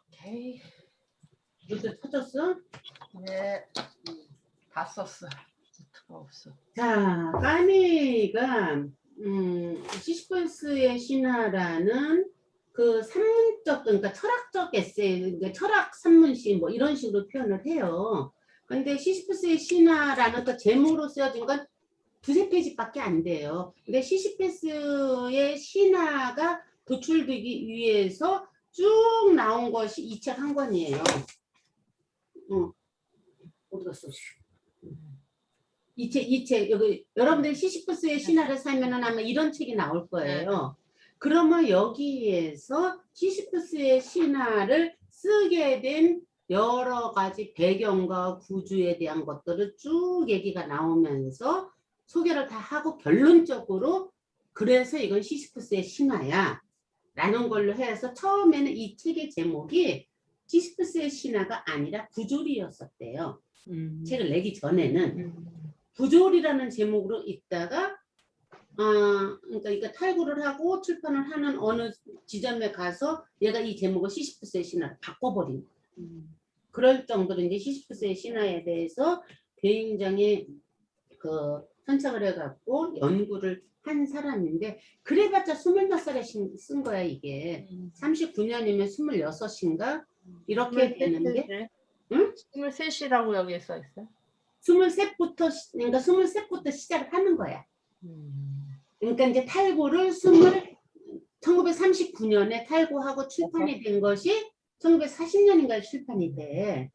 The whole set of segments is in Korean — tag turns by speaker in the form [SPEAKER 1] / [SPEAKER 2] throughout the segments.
[SPEAKER 1] 오케이.
[SPEAKER 2] 노트 찾았어?
[SPEAKER 1] 네. 다 썼어. 노트가 없어.
[SPEAKER 2] 자, 까미가 시시퍼스의 신화라는 그 산문적, 그러니까 철학적 에세이, 그러니까 철학 산문시 뭐 이런 식으로 표현을 해요. 근데 시시퍼스의 신화라는 그 제목으로 쓰여진 건 두세 페이지밖에 안 돼요. 근데 시시퍼스의 신화가 도출되기 위해서 쭉 나온 것이 이 책 한 권이에요. 어디 갔어? 이 책, 여기, 여러분들 시시퍼스의 신화를 사면은 아마 이런 책이 나올 거예요. 그러면 여기에서 시시퍼스의 신화를 쓰게 된 여러 가지 배경과 구주에 대한 것들을 쭉 얘기가 나오면서 소개를 다 하고 결론적으로 그래서 이건 시시퍼스의 신화야 라는 걸로 해서 처음에는 이 책의 제목이 시시퍼스의 신화가 아니라 부조리였었대요. 책을 내기 전에는 부조리라는 제목으로 있다가 그러니까 탈구를 하고 출판을 하는 어느 지점에 가서 얘가 이 제목을 시시퍼스의 신화로 바꿔버린 거예요. 그럴 정도로 이제 시시퍼스의 신화에 대해서 굉장히 그 선착을 해갖고 연구를 한 사람인데 그래봤자 20몇 살에 쓴 거야 이게. 39년이면 26인가 이렇게 되는데 응?
[SPEAKER 1] 23이라고 여기에 써 있어요.
[SPEAKER 2] 23부터 그러니까 23부터 시작을 하는 거야. 그러니까 이제 탈구를 1939년에 탈구하고 출판이 된 것이 1940년인가에 출판이 돼.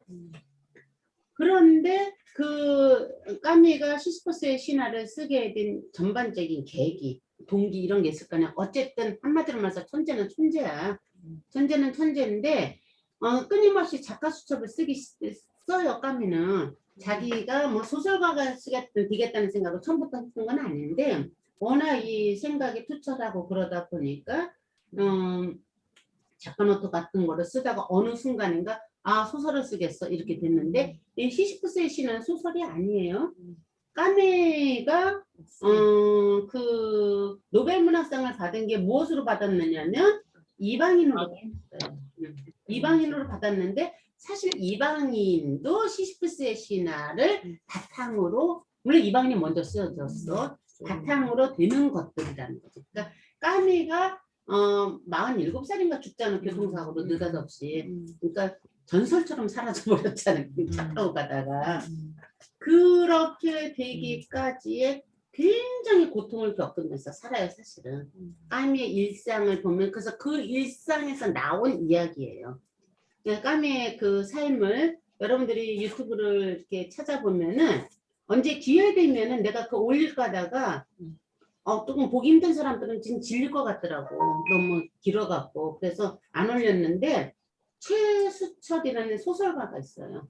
[SPEAKER 2] 그런데 그 까미가 시시퍼스의 신화를 쓰게 된 전반적인 계기, 동기 이런 게 있을 거냐. 어쨌든 한마디로 말해서 천재는 천재야. 천재는 천재인데 끊임없이 작가 수첩을 써요. 까미는. 자기가 뭐 소설가가 되겠다는 생각을 처음부터 했던 건 아닌데 워낙 이 생각이 투철하고 그러다 보니까 작가 노트 같은 거를 쓰다가 어느 순간인가 소설을 쓰겠어 이렇게 됐는데 이 시시퍼스의 신은 소설이 아니에요. 까메가 그 노벨 문학상을 받은 게 무엇으로 받았느냐면 이방인으로 받았어요. 이방인으로 받았는데 사실 이방인도 시시퍼스의 신화를 바탕으로 물론 이방인이 먼저 쓰여졌어. 바탕으로 되는 것들이라는 거죠. 그러니까 까미가 47살인가 죽잖아. 교통사고로 느닷없이. 그러니까 전설처럼 사라져버렸잖아. 차 타고 가다가. 그렇게 되기까지의 굉장히 고통을 겪으면서 살아요. 사실은. 까미의 일상을 보면 그래서 그 일상에서 나온 이야기예요. 까미의 그 삶을 여러분들이 유튜브를 이렇게 찾아보면은 언제 기회 되면은 내가 그 올릴까 하다가 조금 보기 힘든 사람들은 지금 질릴 것 같더라고. 너무 길어갖고. 그래서 안 올렸는데 최수철이라는 소설가가 있어요.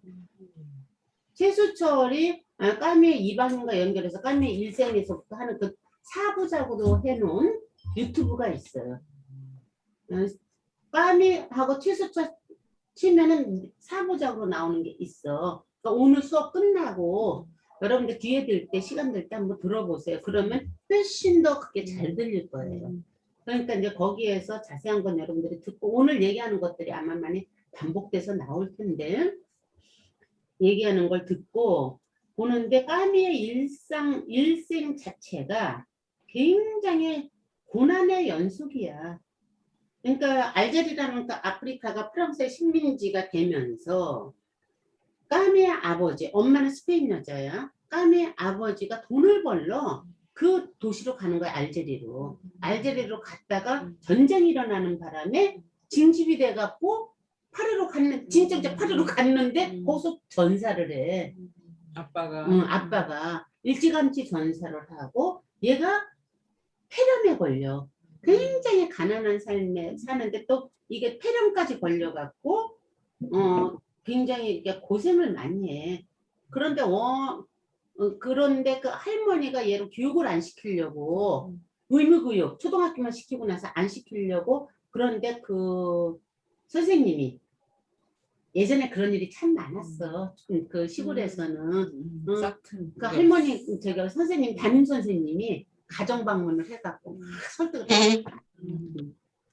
[SPEAKER 2] 최수철이 까미의 이방인과 연결해서 까미의 일생에서부터 하는 그 사부작으로 해놓은 유튜브가 있어요. 까미하고 최수철 치면은 사부작으로 나오는 게 있어. 그러니까 오늘 수업 끝나고 여러분들 기회 될 때 시간 될 때 한번 들어보세요. 그러면 훨씬 더 그게 잘 들릴 거예요. 그러니까 이제 거기에서 자세한 건 여러분들이 듣고 오늘 얘기하는 것들이 아마 많이 반복돼서 나올 텐데 얘기하는 걸 듣고 보는데 까미의 일생 자체가 굉장히 고난의 연속이야. 그러니까 알제리라는 아프리카가 프랑스의 식민지가 되면서 까미의 아버지, 엄마는 스페인 여자야. 까미의 아버지가 돈을 벌러 그 도시로 가는 거야, 알제리로. 알제리로 갔다가 전쟁이 일어나는 바람에 징집이 돼갖고 파리로 갔는, 진짜 파리로 갔는데 거기서 전사를 해. 아빠가 일찌감치 전사를 하고 얘가 폐렴에 걸려. 굉장히 가난한 삶에 사는데 또 이게 폐렴까지 걸려갖고 굉장히 이렇게 고생을 많이 해. 그런데 그런데 그 할머니가 얘를 교육을 안 시키려고 의무교육 초등학교만 시키고 나서 안 시키려고 그런데 그 선생님이 예전에 그런 일이 참 많았어. 그 시골에서는 그 할머니 제가 선생님 담임 선생님이 가정 방문을 해갖고 막 설득을 해.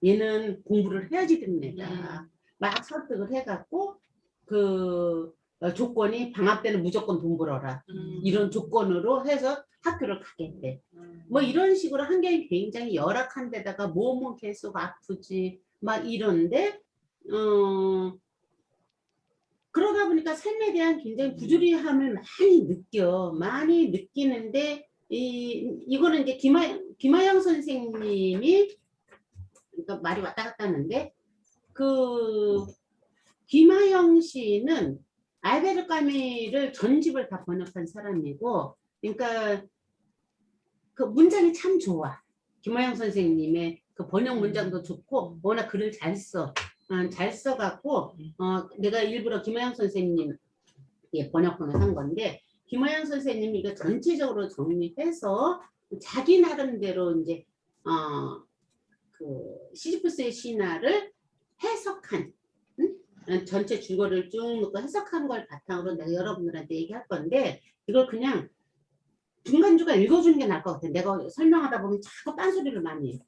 [SPEAKER 2] 얘는 공부를 해야지 됩니다. 막 설득을 해갖고 그 조건이 방학 때는 무조건 돈 벌어라. 이런 조건으로 해서 학교를 가겠대. 뭐 이런 식으로 환경이 굉장히 열악한 데다가 몸은 계속 아프지 막 이런데 그러다 보니까 삶에 대한 굉장히 부조리함을 많이 느끼는데 이거는 이제 김하영 선생님이 그러니까 말이 왔다 갔다 하는데 그 김하영 씨는 알베르 까미를 전집을 다 번역한 사람이고 그러니까 그 문장이 참 좋아. 김하영 선생님의 그 번역 문장도 좋고 워낙 글을 잘 써. 잘 써갖고 내가 일부러 김하영 선생님 번역본을 한 건데 김하영 선생님이 이거 전체적으로 정리해서 자기 나름대로 이제 그 시지프스의 신화를 해석한 전체 줄거리를 쭉 놓고 해석한 걸 바탕으로 내가 여러분들한테 얘기할 건데 이걸 그냥 중간중간 읽어주는 게 나을 것 같아. 내가 설명하다 보면 자꾸 딴소리를 많이 해.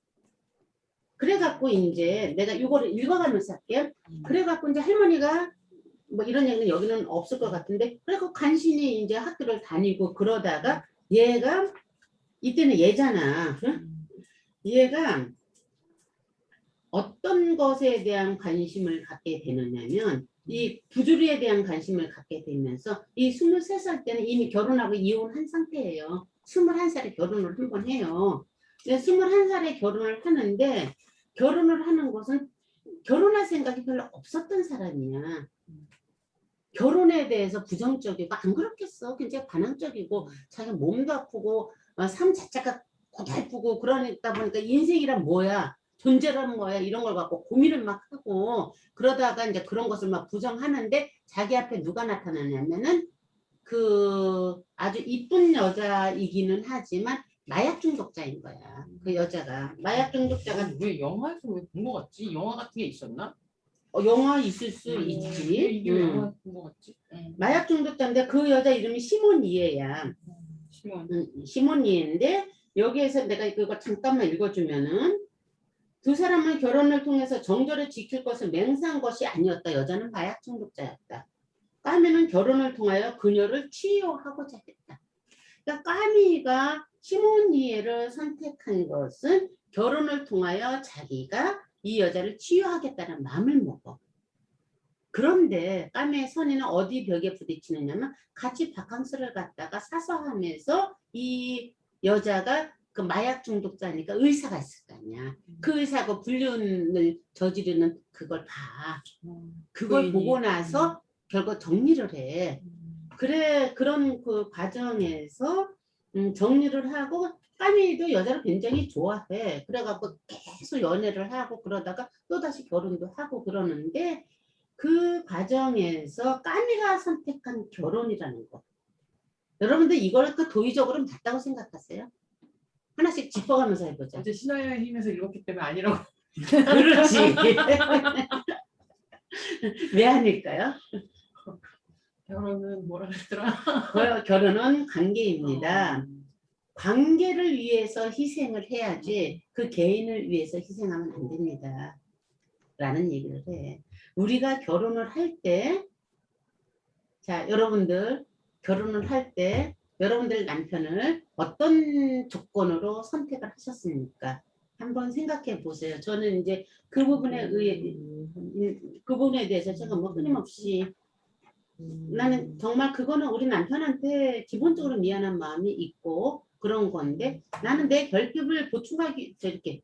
[SPEAKER 2] 그래갖고 이제 내가 이거를 읽어가면서 할게요. 그래갖고 이제 할머니가 뭐 이런 얘기는 여기는 없을 것 같은데 그래갖고 간신히 이제 학교를 다니고 그러다가 얘가 이때는 얘잖아. 응? 얘가 어떤 것에 대한 관심을 갖게 되느냐면 이 부조리에 대한 관심을 갖게 되면서 이 23살 때는 이미 결혼하고 이혼한 상태예요. 21살에 결혼을 한 번 해요. 21살에 결혼을 하는데 결혼을 하는 것은 결혼할 생각이 별로 없었던 사람이야. 결혼에 대해서 부정적이고 안 그렇겠어. 굉장히 반항적이고 자기 몸도 아프고 삶 자체가 고달프고 그러다 보니까 인생이란 뭐야. 존재란 뭐야 이런 걸 갖고 고민을 막 하고 그러다가 이제 그런 것을 막 부정하는데 자기 앞에 누가 나타나냐면은 그 아주 이쁜 여자이기는 하지만 마약 중독자인 거야. 그 여자가 마약 중독자가
[SPEAKER 3] 왜 영화에서 왜 본 거 같지? 영화 같은 게 있었나?
[SPEAKER 2] 영화 있을 수 있지.
[SPEAKER 3] 이게 영화 본거 같지?
[SPEAKER 2] 마약 중독자인데 그 여자 이름이 시몬이에야. 시몬이인데 여기에서 내가 그거 잠깐만 읽어주면은 두 사람은 결혼을 통해서 정절을 지킬 것을 맹세한 것이 아니었다. 여자는 마약 중독자였다. 까미는 결혼을 통하여 그녀를 치유하고자 했다. 그러니까 까미가 시모니에를 선택한 것은 결혼을 통하여 자기가 이 여자를 치유하겠다는 마음을 먹어. 그런데 까미의 선의는 어디 벽에 부딪히느냐면 같이 바캉스를 갔다가 사서하면서 이 여자가 그 마약 중독자니까 의사가 있을 거 아니야. 그 의사가 불륜을 저지르는 그걸 봐. 그걸 보고 나서 결국 정리를 해. 그래 그런 그 과정에서 정리를 하고 까미도 여자를 굉장히 좋아해. 그래갖고 계속 연애를 하고 그러다가 또다시 결혼도 하고 그러는데 그 과정에서 까미가 선택한 결혼이라는 거. 여러분들 이걸 그 도의적으로 맞다고 생각하세요? 하나씩 짚어가면서 해보자.
[SPEAKER 3] 어제 신화의 힘에서 읽었기 때문에 아니라고.
[SPEAKER 2] 그렇지. 왜 아닐까요?
[SPEAKER 3] 결혼은 뭐라 그랬더라?
[SPEAKER 2] 결혼은 관계입니다. 관계를 위해서 희생을 해야지 그 개인을 위해서 희생하면 안 됩니다. 라는 얘기를 해. 우리가 결혼을 할 때, 자, 여러분들 결혼을 할 때 여러분들 남편을 어떤 조건으로 선택을 하셨습니까? 한번 생각해 보세요. 저는 이제 그 부분에 그 부분에 대해서 제가 뭐 끊임없이 나는 정말 그거는 우리 남편한테 기본적으로 미안한 마음이 있고 그런 건데 나는 내 결핍을 보충하기 저렇게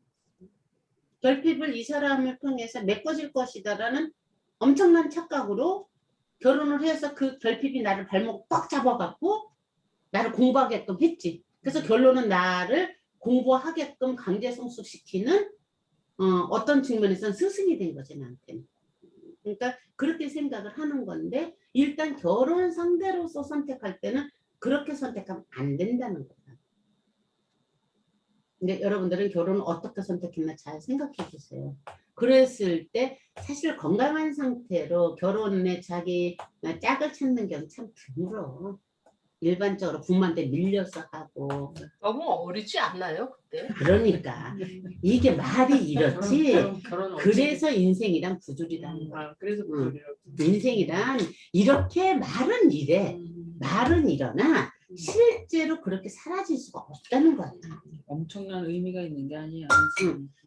[SPEAKER 2] 결핍을 이 사람을 통해서 메꿔질 것이다라는 엄청난 착각으로 결혼을 해서 그 결핍이 나를 발목 꽉 잡아갖고 나를 공부하게끔 했지. 그래서 결론은 나를 공부하게끔 강제 성숙시키는 어떤 측면에서는 스승이 된 거지 나한테는. 그러니까 그렇게 생각을 하는 건데 일단 결혼 상대로서 선택할 때는 그렇게 선택하면 안 된다는 거야. 근데 여러분들은 결혼을 어떻게 선택했나 잘 생각해 보세요. 그랬을 때 사실 건강한 상태로 결혼에 자기 짝을 찾는 경우 참 드물어. 일반적으로 부모한테 밀려서 하고
[SPEAKER 1] 너무 어리지 않나요 그때?
[SPEAKER 2] 그러니까 이게 말이 이렇지
[SPEAKER 3] 결혼
[SPEAKER 2] 그래서 인생이란 부조리라는 거야.
[SPEAKER 3] 아 그래서 부조리라고.
[SPEAKER 2] 인생이란 이렇게 말은 이래 말은 이러나 실제로 그렇게 사라질 수가 없다는 거야.
[SPEAKER 4] 엄청난 의미가 있는 게 아니야.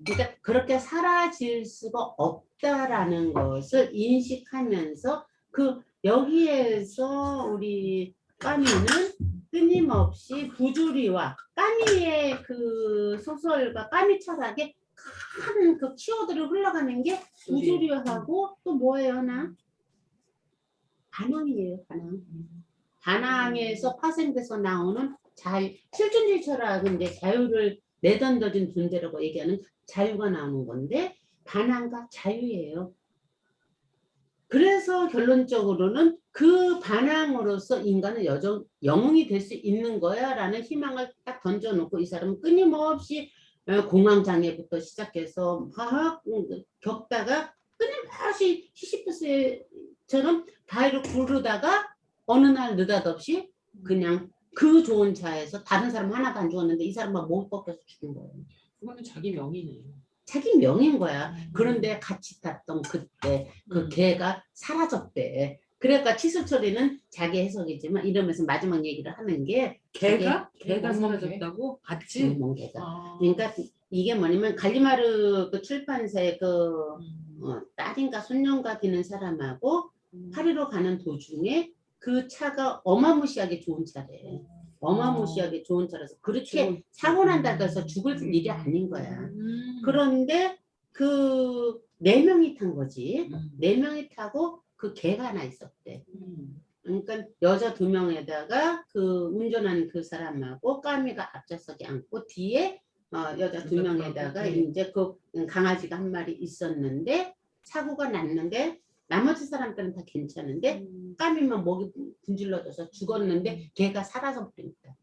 [SPEAKER 2] 그러니까 그렇게 사라질 수가 없다라는 것을 인식하면서 그 여기에서 우리 까미는 끊임없이 부조리와 까미의 그 소설과 까미 철학의 큰 그 키워드를 흘러가는 게 부조리하고 또 뭐예요 나? 반항이에요 반항. 반항에서 파생돼서 나오는 자유, 실존주의 철학은 이제 자유를 내던져진 존재라고 얘기하는 자유가 나오는 건데 반항과 자유예요. 그래서 결론적으로는 그 반항으로서 인간은 영웅이 될 수 있는 거야 라는 희망을 딱 던져놓고 이 사람은 끊임없이 공황장애부터 시작해서 막 겪다가 끊임없이 시시프스처럼 바위를 구르다가 어느 날 느닷없이 그냥 그 좋은 차에서 다른 사람 하나도 안 죽었는데 이 사람만 못 벗겨서 죽은 거예요.
[SPEAKER 3] 그거는 자기 명이네.
[SPEAKER 2] 자기 명인 거야. 그런데 같이 탔던 그때 그 개가 사라졌대. 그러니까 칫솔처리는 자기 해석이지만 이러면서 마지막 얘기를 하는 게
[SPEAKER 4] 개가
[SPEAKER 3] 개가
[SPEAKER 4] 사라졌다고 같이.
[SPEAKER 2] 개가.
[SPEAKER 3] 아.
[SPEAKER 2] 그러니까 이게 뭐냐면 갈리마르 그 출판사의 그 딸인가 손녀인가 되는 사람하고 파리로 가는 도중에 그 차가 어마무시하게 좋은 차래. 어마무시하게 좋은 차라서 그렇게 사고 난다고 해서 죽을 일이 아닌 거야. 그런데 그 4명이 탄 거지. 4명이 타고 그 개가 하나 있었대. 그러니까 여자 2명에다가 그 운전한 그 사람하고 까미가 앞좌석에 앉고 뒤에 여자 2명에다가 이제 그 강아지가 한 마리 있었는데 사고가 났는데 나머지 사람들은 다 괜찮은데 까미만 목이 분질러져서 죽었는데 걔가 사라져 버립니다.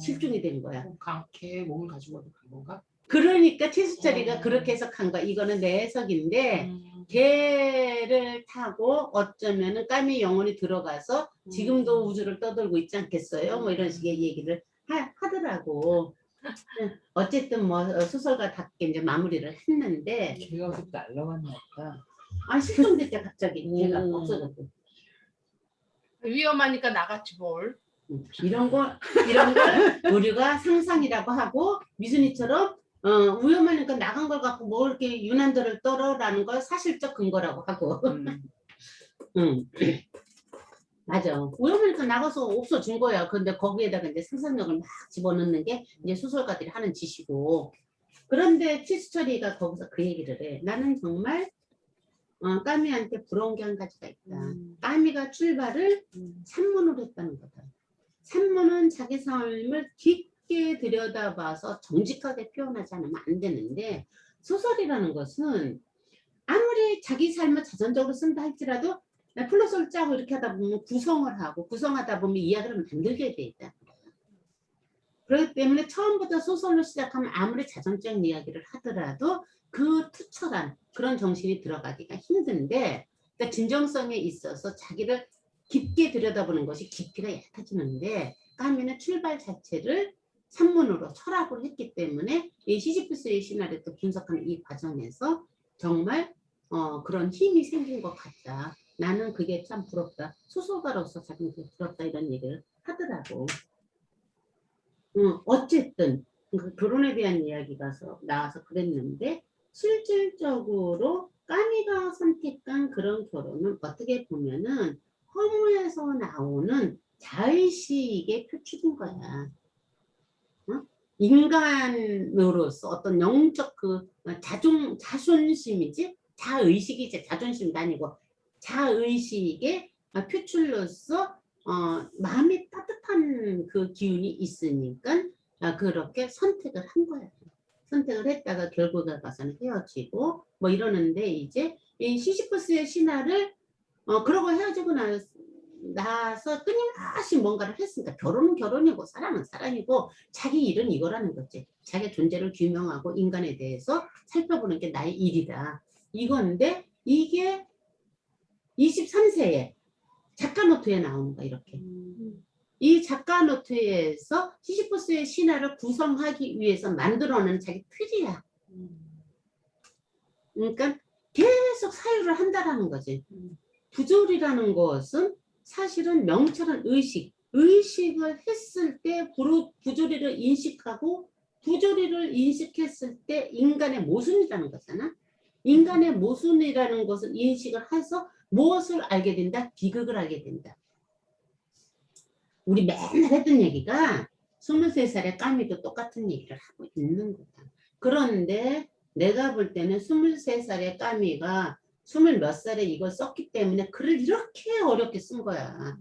[SPEAKER 2] 실종이 된 거야.
[SPEAKER 3] 개 몸을 가지고 간 건가?
[SPEAKER 2] 그러니까 치수철이가 그렇게 해석한 거야. 이거는 내 해석인데 개를 타고 어쩌면은 까미 영혼이 들어가서 지금도 우주를 떠돌고 있지 않겠어요? 뭐 이런 식의 얘기를 하더라고. 어쨌든 뭐 소설가답게 이제 마무리를 했는데
[SPEAKER 4] 개가 어떻게 날라갔나 보다.
[SPEAKER 2] 실종됐대 갑자기 걔가 없어졌고.
[SPEAKER 1] 위험하니까 나갔지 뭘.
[SPEAKER 2] 이런 걸 우리가 상상이라고 하고 미순이처럼 위험하니까 나간 걸 갖고 뭐 이렇게 유난들을 떨어라는 걸 사실적 근거라고 하고. 맞아. 위험하니까 나가서 없어진 거야. 근데 거기에다가 이제 상상력을 막 집어넣는 게 이제 소설가들이 하는 짓이고. 그런데 치수철이가 거기서 그 얘기를 해. 나는 정말 까미한테 부러운 게 한 가지가 있다. 까미가 출발을 산문으로 했다는 거다. 산문은 자기 삶을 깊게 들여다봐서 정직하게 표현하지 않으면 안 되는데 소설이라는 것은 아무리 자기 삶을 자전적으로 쓴다 할지라도 플롯을 짜고 이렇게 하다 보면 구성하다 보면 이야기를 만들게 돼 있다. 그렇기 때문에 처음부터 소설로 시작하면 아무리 자전적 이야기를 하더라도 그 투철한 그런 정신이 들어가기가 힘든데 그러니까 진정성에 있어서 자기를 깊게 들여다보는 것이 깊이가 얕아지는데 까미는 출발 자체를 산문으로 철학으로 했기 때문에 이 시시프스의 시나리오를 분석하는 이 과정에서 정말 그런 힘이 생긴 것 같다. 나는 그게 참 부럽다. 소설가로서 자기는 부럽다 이런 얘기를 하더라고. 어쨌든 그 결혼에 대한 이야기가 나와서 그랬는데 실질적으로 까미가 선택한 그런 결혼은 어떻게 보면은 허무에서 나오는 자의식의 표출인 거야. 인간으로서 어떤 영적 그 자존심이지 자의식이지 자존심도 아니고 자의식의 표출로서 마음이 따뜻한 그 기운이 있으니까 그렇게 선택을 한 거야. 선택을 했다가 결국에 가서는 헤어지고 뭐 이러는데 이제 이 시시프스의 신화를 그러고 헤어지고 나서 끊임없이 뭔가를 했으니까 결혼은 결혼이고 사랑은 사랑이고 자기 일은 이거라는 거지. 자기 존재를 규명하고 인간에 대해서 살펴보는 게 나의 일이다. 이건데 이게 23세에 작가 노트에 나오는 거야 이렇게. 이 작가 노트에서 시시프스의 신화를 구성하기 위해서 만들어낸 자기 틀이야. 그러니까 계속 사유를 한다라는 거지. 부조리라는 것은 사실은 명철한 의식을 했을 때 부조리를 인식하고 부조리를 인식했을 때 인간의 모순이라는 거잖아. 인간의 모순이라는 것을 인식을 해서 무엇을 알게 된다? 비극을 알게 된다. 우리 맨날 했던 얘기가 23살의 까미도 똑같은 얘기를 하고 있는 거다. 그런데 내가 볼 때는 23살의 까미가 20몇 살에 이걸 썼기 때문에 글을 이렇게 어렵게 쓴 거야.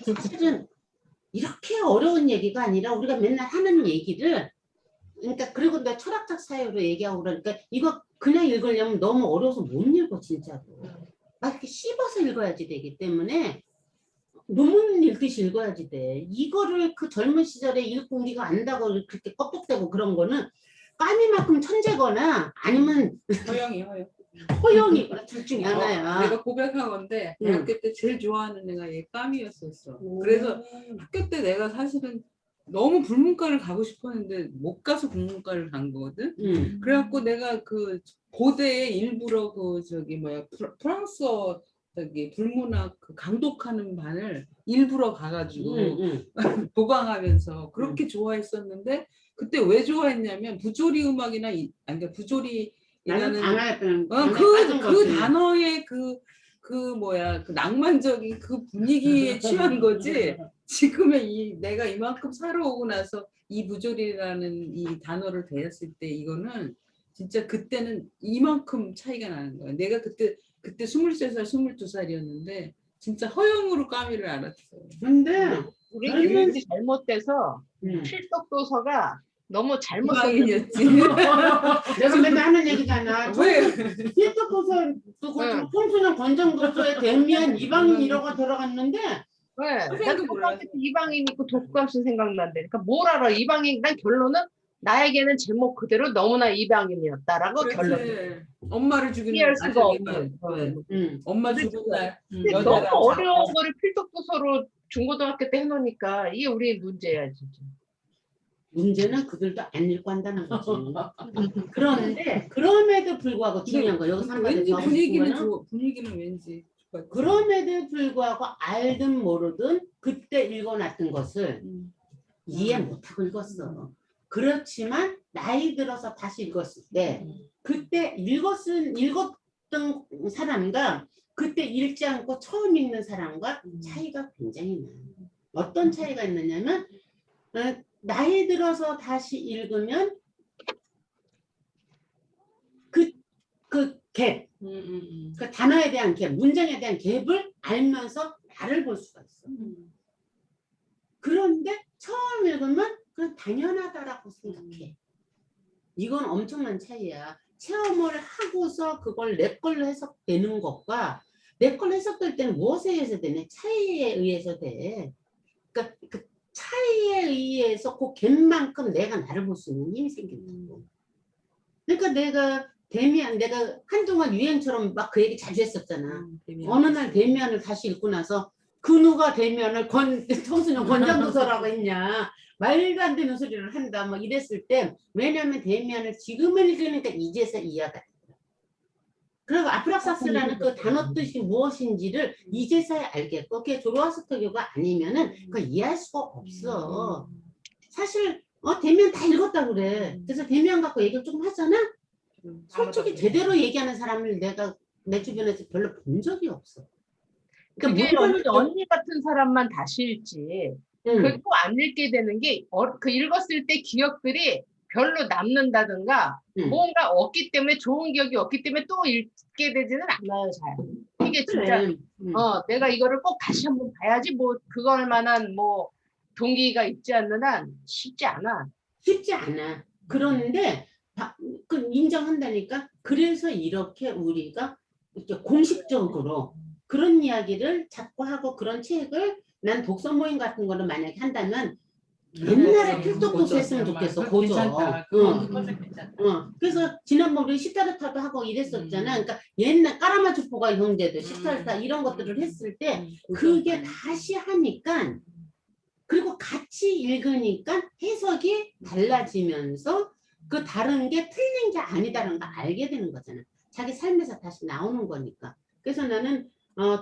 [SPEAKER 2] 사실은 이렇게 어려운 얘기가 아니라 우리가 맨날 하는 얘기를, 그러니까 그리고 나 철학적 사유로 얘기하고 그러니까 이거 그냥 읽으려면 너무 어려워서 못 읽어 진짜로. 막 이렇게 씹어서 읽어야지 되기 때문에 논문 읽듯이 읽어야지 돼. 이거를 그 젊은 시절에 읽고 우리가 안다고 그렇게 껍데기고 그런 거는 까미만큼 천재거나 아니면 허영이거나 둘 중에 하나야.
[SPEAKER 4] 내가 고백한 건데 대학교 때 제일 좋아하는 애가 얘 까미였었어. 그래서 학교 때 내가 사실은 너무 불문과를 가고 싶었는데 못 가서 국문과를 간 거거든. 그래갖고 내가 그 고대에 일부러 그 저기 뭐야 프랑스어 저기 불문학 그 강독하는 반을 일부러 가가지고 보강하면서 그렇게 좋아했었는데 그때 왜 좋아했냐면 부조리 음악이나 그러니까 부조리라는 그 단어의 그 뭐야 그 낭만적인 그 분위기에 취한 거지. 지금의 내가 이만큼 살아오고 나서 이 부조리라는 이 단어를 대했을 때 이거는 진짜 그때는 이만큼 차이가 나는 거야. 내가 그때 23살, 22살이었는데 진짜 허영으로 까미를 알았어.
[SPEAKER 2] 근데
[SPEAKER 5] 우리 교육이 잘못돼서 필독 도서가 너무 잘못
[SPEAKER 4] 이방인이었지.
[SPEAKER 2] 내가 맨날 하는 얘기잖아.
[SPEAKER 4] 왜?
[SPEAKER 2] 필독 도서 청소년 권장 도서에 대미한 이방인이라고 들어갔는데
[SPEAKER 5] 네, 나도
[SPEAKER 4] 선생님도
[SPEAKER 5] 고등학교 때 이방인 있고 독감수 생각난대. 그러니까 뭘 알아? 이방인. 난 결론은 나에게는 제목 그대로 너무나 이방인이었다라고 결론.
[SPEAKER 4] 엄마를 죽이는
[SPEAKER 5] 이해할 수가
[SPEAKER 4] 아저씨
[SPEAKER 5] 없는.
[SPEAKER 4] 엄마 죽은 날
[SPEAKER 5] 근데 너무 어려운 거를 필독 도서로 중고등학교 때 해놓으니까 이게 우리 문제야 진짜.
[SPEAKER 2] 문제는 그들도 안 읽고 한다는 거지. 그런데 그럼에도 불구하고 중요한 거 여기서 한 가지
[SPEAKER 4] 왠지
[SPEAKER 2] 더
[SPEAKER 4] 분위기는 왠지
[SPEAKER 2] 그럼에도 불구하고 알든 모르든 그때 읽어놨던 것을 이해 못하고 읽었어. 그렇지만 나이 들어서 다시 읽었을 때 그때 읽었던 사람과 그때 읽지 않고 처음 읽는 사람과 차이가 굉장히 나요. 어떤 차이가 있느냐면 나이 들어서 다시 읽으면 그 갭, 그 단어에 대한 갭, 문장에 대한 갭을 알면서 나를 볼 수가 있어. 그런데 처음 읽으면 그냥 당연하다라고 생각해. 이건 엄청난 차이야. 체험을 하고서 그걸 내 걸로 해석되는 것과 내 걸로 해석될 때는 무엇에 의해서 되냐? 차이에 의해서 돼. 그러니까 그 차이에 의해서 그 갭만큼 내가 나를 볼 수 있는 힘이 생긴다고. 그러니까 내가 한동안 유행처럼 막 그 얘기 자주 했었잖아. 어느 날 데미안을 다시 읽고 나서 그 누가 데미안을 청소년 권장도서라고 했냐. 말도 안 되는 소리를 한다. 막 이랬을 때 왜냐하면 데미안을 지금은 읽으니까 이제서 이해가 돼. 그리고 아프락사스라는 그 단어 뜻이 무엇인지를 이제서야 알겠고 그게 조로아스터교가 아니면은 그걸 이해할 수가 없어. 사실 데미안 다 읽었다 그래. 그래서 데미안 갖고 얘기를 조금 하잖아. 솔직히 제대로 얘기하는 사람을 내가 내 주변에서 별로 본 적이 없어.
[SPEAKER 5] 그러니까 언니 같은 사람만 다시 읽지. 그리고 안 읽게 되는 게 그 읽었을 때 기억들이 별로 남는다든가 뭔가 없기 때문에 좋은 기억이 없기 때문에 또 읽게 되지는 않아요. 잘. 이게 진짜 내가 이거를 꼭 다시 한번 봐야지 뭐 그걸 만한 뭐 동기가 있지 않는 한 쉽지 않아.
[SPEAKER 2] 쉽지 않아. 그런데 인정한다니까. 그래서 이렇게 우리가 이렇게 공식적으로 그런 이야기를 자꾸 하고 그런 책을 난 독서 모임 같은 거를 만약에 한다면 옛날에 필독도서 했으면 좋겠어. 고저. 그래서 지난번 우리 시타르타도 하고 이랬었잖아. 그러니까 옛날 까라마초포가 형제들 시타르타 이런 것들을 했을 때 그게 다시 하니까 그리고 같이 읽으니까 해석이 달라지면서 그 다른 게 틀린 게 아니다라는 걸 알게 되는 거잖아. 자기 삶에서 다시 나오는 거니까. 그래서 나는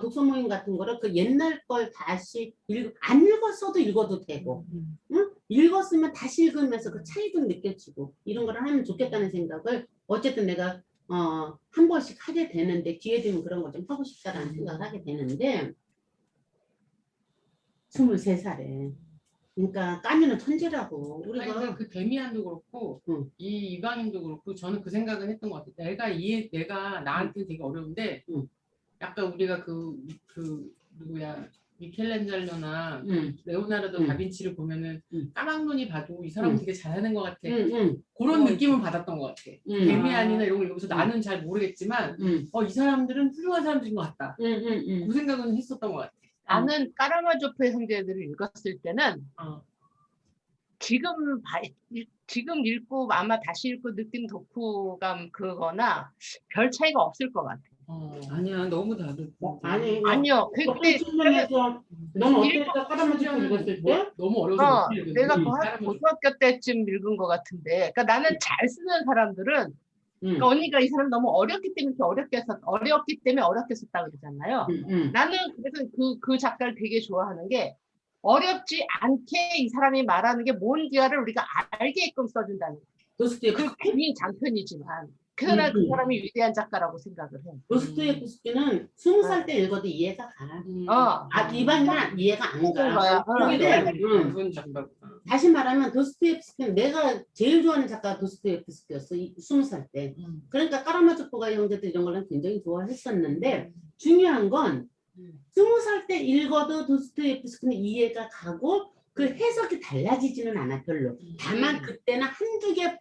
[SPEAKER 2] 독서 모임 같은 거를 그 옛날 걸 다시 안 읽었어도 읽어도 되고, 응? 읽었으면 다시 읽으면서 그 차이도 느껴지고 이런 걸 하면 좋겠다는 생각을 어쨌든 내가 한 번씩 하게 되는데, 기회 되면 그런 걸 좀 하고 싶다라는 생각을 하게 되는데 23살에. 그러니까 까미는 천재라고.
[SPEAKER 3] 아니,
[SPEAKER 2] 우리가
[SPEAKER 3] 근데 그 데미안도 그렇고
[SPEAKER 2] 응.
[SPEAKER 3] 이 이방인도 그렇고 저는 그 생각은 했던 것 같아요. 내가 나한테 되게 어려운데
[SPEAKER 2] 응.
[SPEAKER 3] 약간 우리가 그 누구야 미켈란젤로나
[SPEAKER 2] 응.
[SPEAKER 3] 레오나르도
[SPEAKER 2] 응.
[SPEAKER 3] 다빈치를 보면은
[SPEAKER 2] 응.
[SPEAKER 3] 까막눈이 봐도 이 사람은
[SPEAKER 2] 응.
[SPEAKER 3] 되게 잘하는 것 같아.
[SPEAKER 2] 응.
[SPEAKER 3] 그런 느낌을 받았던 것 같아.
[SPEAKER 2] 응.
[SPEAKER 3] 데미안이나 이런 걸 읽으면서
[SPEAKER 2] 응.
[SPEAKER 3] 나는 잘 모르겠지만
[SPEAKER 2] 응.
[SPEAKER 3] 이 사람들은 훌륭한 사람들인 것 같다.
[SPEAKER 2] 응.
[SPEAKER 3] 그 생각은 했었던 것 같아.
[SPEAKER 5] 나는 까라마조프의 형제들을 읽었을 때는 지금 지금 읽고 아마 다시 읽고 느낀 독후감 그거나 별 차이가 없을 것 같아.
[SPEAKER 4] 아니야, 너무 다르.
[SPEAKER 2] 아니,
[SPEAKER 5] 아니요.
[SPEAKER 2] 어떤
[SPEAKER 5] 그때
[SPEAKER 2] 측면에서 넌 어땠어? 까다마지고 읽었을 때?
[SPEAKER 3] 너무 어려워서 못 읽은
[SPEAKER 5] 내가
[SPEAKER 3] 거야.
[SPEAKER 5] 고등학교 때쯤 읽은 것 같은데, 그러니까 나는 잘 쓰는 사람들은, 그러니까 언니가 이 사람 너무 어렸기 때문에 어렵기 때문에 어렵게 썼다 그러잖아요. 나는 그래서 그 작가를 되게 좋아하는 게 어렵지 않게 이 사람이 말하는 게 뭔지를 우리가 알게끔 써준다는 거예요. 그 괜히 장편이지만. 그래서 난 그 사람이 위대한 작가라고 생각을 해.
[SPEAKER 2] 도스토옙스키는 20살 때 읽어도 이해가 가. 이방인은 이해가 안 가.
[SPEAKER 5] 그런데
[SPEAKER 3] 그건 작가.
[SPEAKER 2] 다시 말하면 도스토옙스키는 내가 제일 좋아하는 작가가 도스토옙스키였어. 20살 때. 그러니까 까라마조프가 형제들 이런 거는 굉장히 좋아했었는데 중요한 건 20살 때 읽어도 도스토옙스키는 이해가 가고 그 해석이 달라지지는 않아 별로. 다만 그때는 한두 개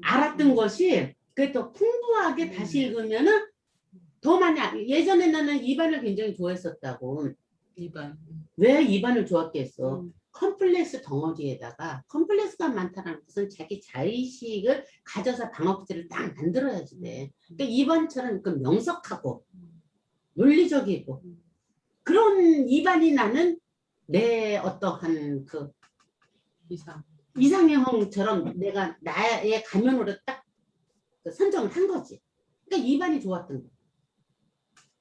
[SPEAKER 2] 알았던 것이 더 풍부하게 다시 읽으면은 더 많이 예전에 나는 이반을 굉장히 좋아했었다고.
[SPEAKER 4] 이반.
[SPEAKER 2] 왜 이반을 좋았겠어? 컴플렉스 덩어리에다가 컴플렉스가 많다는 것은 자기 자의식을 가져서 방어구제를 딱 만들어야지 돼. 그러니까 이반처럼 그 명석하고 논리적이고 그런 이반이 나는 내 어떠한 그 이상형처럼 내가 나의 가면으로 딱 선정을 한 거지. 그러니까 이반이 좋았던 거야.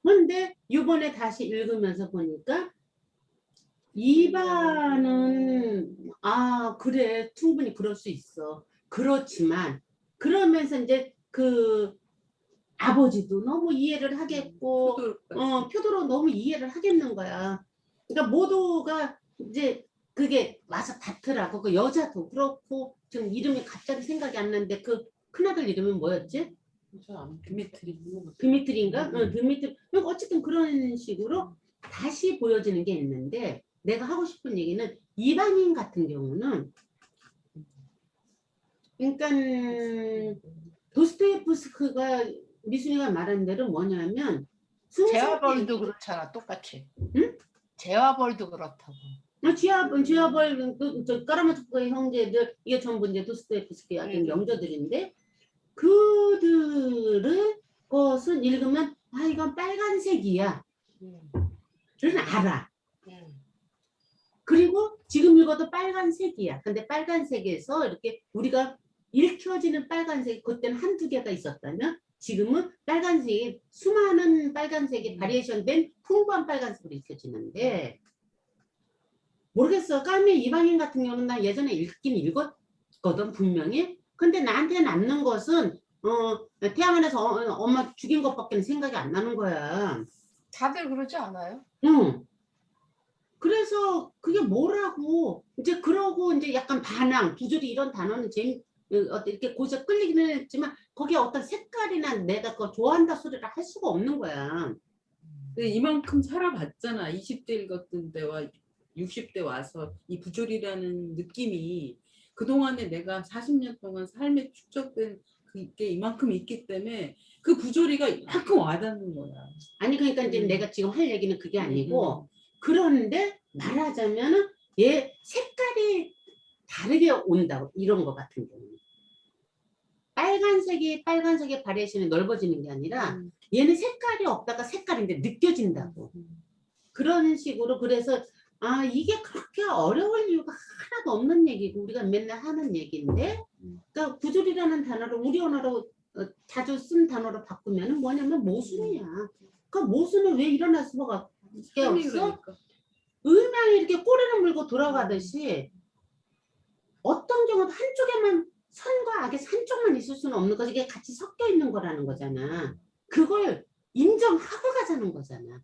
[SPEAKER 2] 그런데 이번에 다시 읽으면서 보니까 이반은 그래 충분히 그럴 수 있어. 그렇지만 그러면서 이제 그 아버지도 너무 이해를 하겠고 표도로 너무 이해를 하겠는 거야. 그러니까 모두가 이제 그게 와서 다투라고. 그 여자도 그렇고 지금 이름이 갑자기 생각이 안 나는데 그 큰아들 이름이 뭐였지? 드미트리인가? 드미트리. 어쨌든 그런 식으로 다시 보여지는 게 있는데 내가 하고 싶은 얘기는 이방인 같은 경우는 그러니까 도스토옙스키가 미순이가 말한 대로 뭐냐면
[SPEAKER 5] 제와벌도 그렇잖아 똑같이.
[SPEAKER 2] 응?
[SPEAKER 5] 제와벌도 그렇다고.
[SPEAKER 2] 지하벌 까라마조프의 형제들 이게 전부 이제 도스토옙스키 같은 명저들인데 그들의 것은 읽으면 이건 빨간색이야. 를 알아. 그리고 지금 읽어도 빨간색이야. 근데 빨간색에서 이렇게 우리가 읽혀지는 빨간색 그때는 한두 개가 있었다면 지금은 빨간색이 수많은 빨간색이 바리에이션된 풍부한 빨간색으로 읽혀지는데 모르겠어. 까미 이방인 같은 경우는 나 예전에 읽긴 읽었거든 분명히. 근데 나한테 남는 것은 태양안에서 엄마 죽인 것밖에 생각이 안 나는 거야.
[SPEAKER 5] 다들 그러지 않아요?
[SPEAKER 2] 응. 그래서 그게 뭐라고 이제 그러고 이제 약간 반항, 부조리 이런 단어는 이렇게 고저 끌리기는 했지만 거기에 어떤 색깔이나 내가 그거 좋아한다 소리를 할 수가 없는 거야.
[SPEAKER 4] 근데 이만큼 살아봤잖아. 20대 읽었던 때와 60대 와서 이 부조리라는 느낌이 그동안에 내가 40년 동안 삶에 축적된 그게 이만큼 있기 때문에 그 부조리가 이만큼 와닿는 거야.
[SPEAKER 2] 아니 그러니까 이제 내가 지금 할 얘기는 그게 아니고 그런데 말하자면은 얘 색깔이 다르게 온다고 이런 거 같은 경우는 빨간색이 바리에이션이 넓어지는 게 아니라 얘는 색깔이 없다가 색깔인데 느껴진다고 그런 식으로. 그래서 아 이게 그렇게 어려울 이유가 하나도 없는 얘기고 우리가 맨날 하는 얘기인데 그러니까 구조리라는 단어를 우리 언어로 자주 쓴 단어로 바꾸면 뭐냐면 모순이야. 그 모순은 왜 일어날 수가 없어?
[SPEAKER 4] 그러니까.
[SPEAKER 2] 음양이 이렇게 꼬리를 물고 돌아가듯이 어떤 경우도 한쪽에만 선과 악의 한쪽만 있을 수는 없는 거지. 이게 같이 섞여 있는 거라는 거잖아. 그걸 인정하고 가자는 거잖아.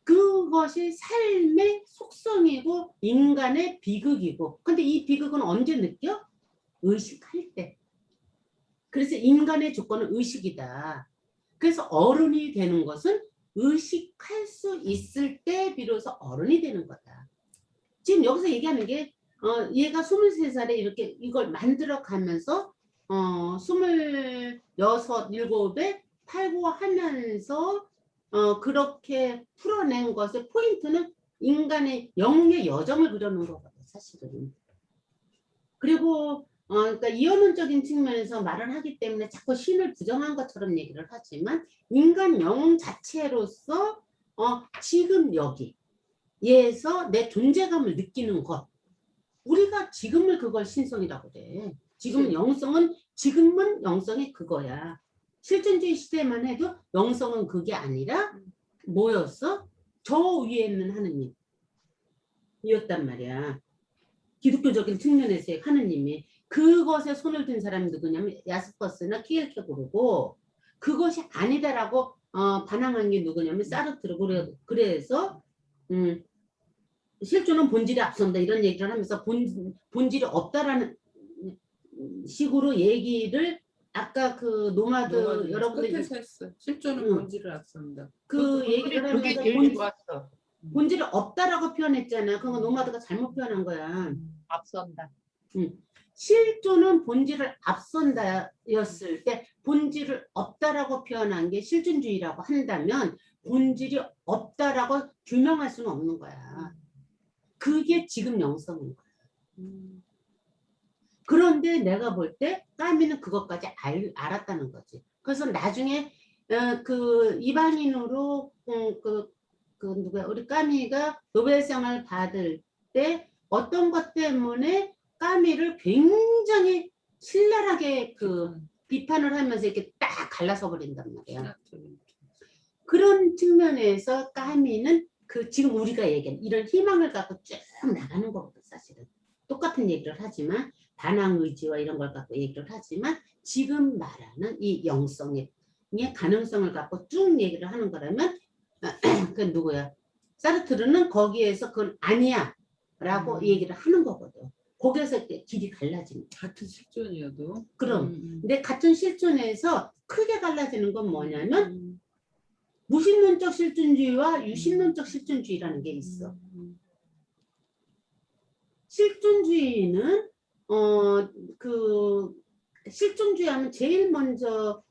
[SPEAKER 2] 그것이 삶의 속성이고 인간의 비극이고 근데 이 비극은 언제 느껴? 의식할 때. 그래서 인간의 조건은 의식이다. 그래서 어른이 되는 것은 의식할 수 있을 때 비로소 어른이 되는 거다. 지금 여기서 얘기하는 게 얘가 23살에 이렇게 이걸 만들어 가면서 26, 7에 탈구하면서 그렇게 풀어낸 것의 포인트는 인간의 영의 여정을 그려놓은 거거든 사실은. 그리고 그러니까 이원론적인 측면에서 말을 하기 때문에 자꾸 신을 부정한 것처럼 얘기를 하지만 인간 영 자체로서 지금 여기에서 내 존재감을 느끼는 것 우리가 지금을 그걸 신성이라고 그래. 지금은 지금은 영성이 그거야. 실존주의 시대만 해도 영성은 그게 아니라 뭐였어? 저 위에 있는 하느님이었단 말이야. 기독교적인 측면에서의 하느님이. 그것에 손을 든 사람이 누구냐면 야스퍼스나 키엘케고르고 그것이 아니다라고 반항한 게 누구냐면 사르트르고 그래서 실존은 본질이 앞선다 이런 얘기를 하면서 본질이 없다라는 식으로 얘기를 아까 그 노마드 여러분들이
[SPEAKER 4] 끝에서 했어. 실존은 본질을 앞선다.
[SPEAKER 2] 그 얘기를
[SPEAKER 5] 그게
[SPEAKER 2] 하면서
[SPEAKER 5] 제일 좋았어.
[SPEAKER 2] 본질이 없다라고 표현했잖아. 그건 노마드가 잘못 표현한 거야.
[SPEAKER 5] 앞선다.
[SPEAKER 2] 실존은 본질을 앞선다였을 때 본질을 없다라고 표현한 게 실존주의라고 한다면 본질이 없다라고 규명할 수는 없는 거야. 그게 지금 영성인 거야. 그런데 내가 볼 때 까미는 그것까지 알았다는 거지. 그래서 나중에 그 이방인으로 그 누구야 우리 까미가 노벨상을 받을 때 어떤 것 때문에 까미를 굉장히 신랄하게 그 비판을 하면서 이렇게 딱 갈라서 버린단 말이야. 그런 측면에서 까미는 그 지금 우리가 얘기한 이런 희망을 갖고 쭉 나가는 거거든 사실은. 똑같은 얘기를 하지만 반항 의지와 이런 걸 갖고 얘기를 하지만 지금 말하는 이 영성의 가능성을 갖고 쭉 얘기를 하는 거라면 그 누구야? 사르트르는 거기에서 그건 아니야 라고 얘기를 하는 거거든. 거기에서 길이 갈라지는 거야.
[SPEAKER 4] 같은 실존이어도.
[SPEAKER 2] 그럼 근데 같은 실존에서 크게 갈라지는 건 뭐냐면 무신론적 실존주의와 유신론적 실존주의라는 게 있어. 실존주의는 그 실존주의 하면 제일 먼저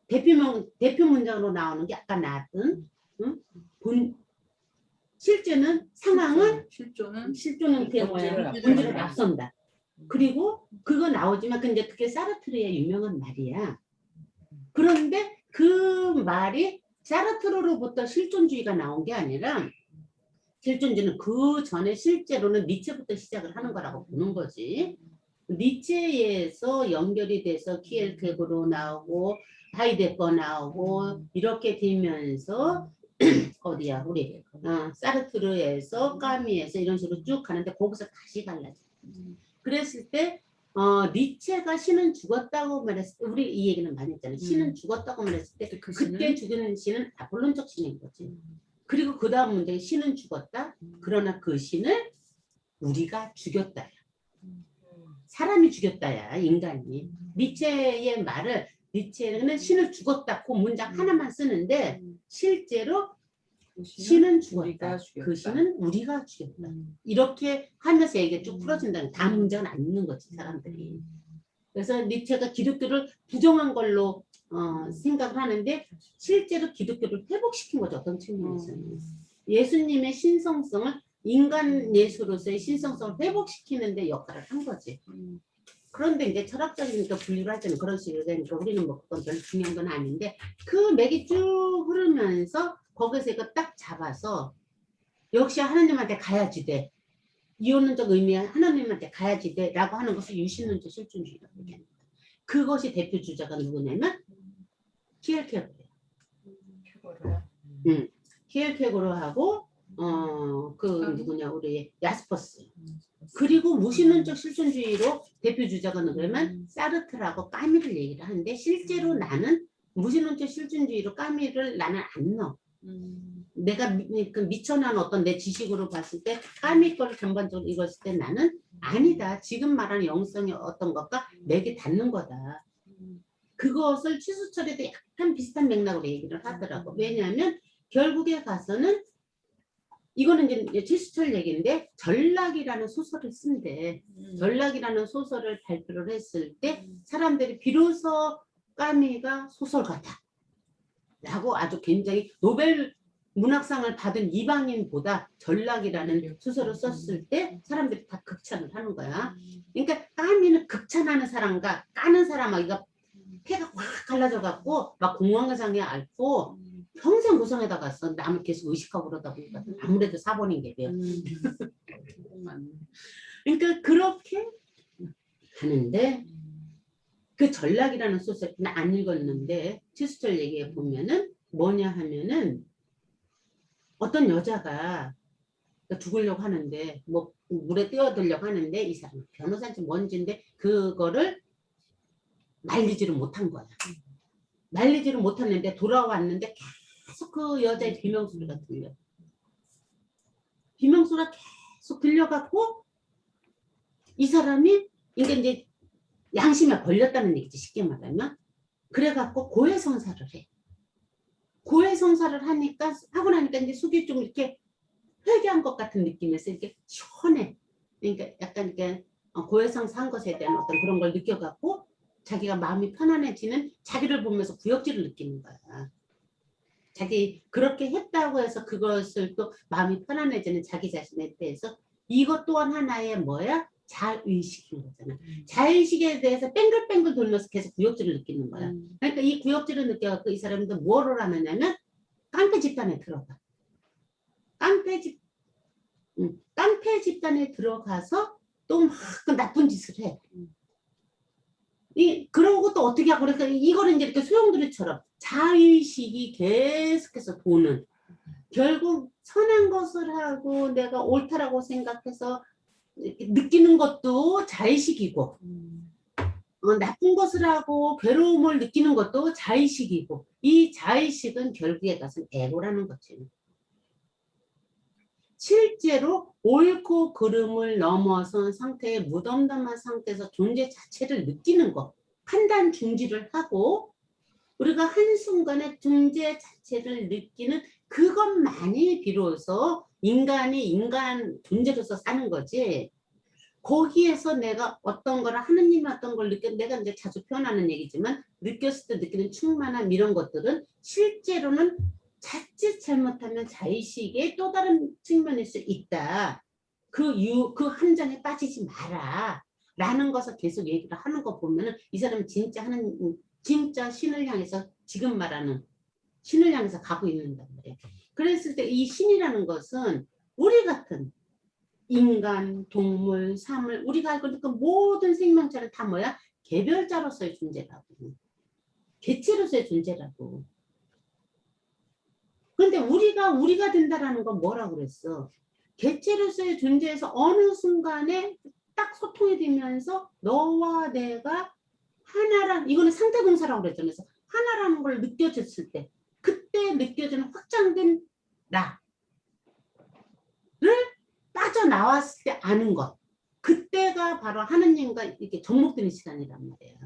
[SPEAKER 2] 대표 문장으로 나오는 게 아까 나왔던 실제는 상황은 실존은 그게 뭐야? 본질을 앞선다. 그리고 그거 나오지만 근데 그게 사르트르의 유명한 말이야. 그런데 그 말이 사르트르로부터 실존주의가 나온 게 아니라 실존주의는 그 전에 실제로는 니체부터 시작을 하는 거라고 보는 거지. 니체에서 연결이 돼서 키엘케고르 나오고 하이데거 나오고 이렇게 되면서 어디야 우리 사르트르에서 까미에서 이런 식으로 쭉 가는데 거기서 다시 갈라져. 그랬을 때 니체가 신은 죽었다고 말했을 때 우리 이 얘기는 많이 했잖아요. 신은 죽었다고 말했을 때 그때 죽은 신은 아폴론적 신인 거지. 그리고 그 다음 문제는 신은 죽었다. 그러나 그 신을 우리가 죽였다야. 사람이 죽였다야 인간이. 니체의 말을 니체는 신을 죽었다 그 문장 하나만 쓰는데 실제로 신은 죽었다. 그 신은 우리가 죽였다. 이렇게 하면서 얘기가 쭉 풀어진다는 다음 문장은 안 있는 거지 사람들이. 그래서 니체가 기독교를 부정한 걸로 생각을 하는데 실제로 기독교를 회복시킨 거죠. 어떤 측면에서는. 예수님의 신성성을 인간 예수로서의 신성성을 회복시키는 데 역할을 한 거지. 그런데 이제 철학적이니까 분류를 할 때는 그런 식으로 되니까 우리는 뭐 그건 별로 중요한 건 아닌데 그 맥이 쭉 흐르면서 거기서 이거 딱 잡아서 역시 하나님한테 가야지 돼. 이혼론적 의미야 하나님한테 가야지 돼 라고 하는 것을 유신론적 실존주의라고 얘기합니다. 그것이 대표 주자가 누구냐면 키엘케고르예요. 키엘케고르하고 그 누구냐 우리 야스퍼스. 그리고 무신론적 실존주의로 대표 주자가 누구냐면 사르트라고 까미를 얘기를 하는데 실제로 나는 무신론적 실존주의로 까미를 나는 안 넣어. 내가 미천한 어떤 내 지식으로 봤을 때 까미 거를 전반적으로 읽었을 때 나는 아니다. 지금 말하는 영성의 어떤 것과 맥이 닿는 거다. 그것을 취수철에도 약간 비슷한 맥락으로 얘기를 하더라고. 왜냐하면 결국에 가서는 이거는 이제 취수철 얘기인데 전락이라는 소설을 쓴대. 전락이라는 소설을 발표를 했을 때 사람들이 비로소 까미가 소설가다 라고 아주 굉장히 노벨 문학상을 받은 이방인보다 전락이라는 소설을 썼을 때 사람들이 다 극찬을 하는 거야. 그러니까 까미는 극찬하는 사람과 까는 사람하고 이거 폐가 확 갈라져 갖고 막 공황장애 앓고 평생 고성에다 갔어. 남을 계속 의식하고 그러다 보니까 아무래도 사본인 게 돼요. 그러니까 그렇게 하는데 그 전락이라는 소설 안 읽었는데 취수철 얘기해 보면은 뭐냐 하면은 어떤 여자가 죽으려고 하는데 뭐 물에 뛰어들려고 하는데 이 사람 변호사인지 뭔지인데 그거를 말리지를 못한 거야. 말리지를 못했는데 돌아왔는데 계속 그 여자의 비명소리가 들려. 비명소리가 계속 들려갖고 이 사람이 이제 양심에 걸렸다는 얘기지 쉽게 말하면. 그래갖고 고해성사를 해. 고해성사를 하고 나니까 이제 속이 좀 이렇게 회개한 것 같은 느낌에서 이렇게 시원해. 그러니까 약간 이렇게 고해성사 한 것에 대한 어떤 그런 걸 느껴갖고 자기가 마음이 편안해지는 자기를 보면서 구역질을 느끼는 거야. 자기 그렇게 했다고 해서 그것을 또 마음이 편안해지는 자기 자신에 대해서 이것 또한 하나의 뭐야? 자의식인 거잖아. 자의식에 대해서 뺑글뺑글 돌면서 계속 구역질을 느끼는 거야. 그러니까 이 구역질을 느껴갖고 이 사람들 뭐를 하느냐면 깡패 집단에 들어가. 깡패 집단에 들어가서 또 막 그 나쁜 짓을 해. 그러고 또 어떻게 하고 그러니까 이거를 이제 이렇게 소용돌이처럼 자의식이 계속해서 도는 결국 선한 것을 하고 내가 옳다라고 생각해서 느끼는 것도 자의식이고 나쁜 것을 하고 괴로움을 느끼는 것도 자의식이고 이 자의식은 결국에 가서는 에고라는 거지. 실제로 옳고 그름을 넘어선 상태의 무덤덤한 상태에서 존재 자체를 느끼는 것, 판단 중지를 하고 우리가 한순간에 존재 자체를 느끼는 그것만이 비로소 인간이 인간 존재로서 사는 거지. 거기에서 내가 어떤 거를 하느님이 어떤 걸 내가 이제 자주 표현하는 얘기지만 느꼈을 때 느끼는 충만함 이런 것들은 실제로는 자칫 잘못하면 자의식의 또 다른 측면일 수 있다. 그 함정에 빠지지 마라. 라는 것을 계속 얘기를 하는 거 보면은 이 사람은 진짜 신을 향해서 지금 말하는 신을 향해서 가고 있는단 말이에요. 그랬을 때 이 신이라는 것은 우리 같은 인간, 동물, 사물, 우리가 알고 있는 그 모든 생명체는 다 뭐야? 개별자로서의 존재라고. 개체로서의 존재라고. 그런데 우리가 된다라는 건 뭐라고 그랬어? 개체로서의 존재에서 어느 순간에 딱 소통이 되면서 너와 내가 하나란, 이거는 상대동사라고 그랬잖아요. 그래서 하나라는 걸 느껴졌을 때, 그때 느껴지는 확장된 나를 빠져나왔을 때 아는 것. 그때가 바로 하느님과 이렇게 접목되는 시간이란 말이에요.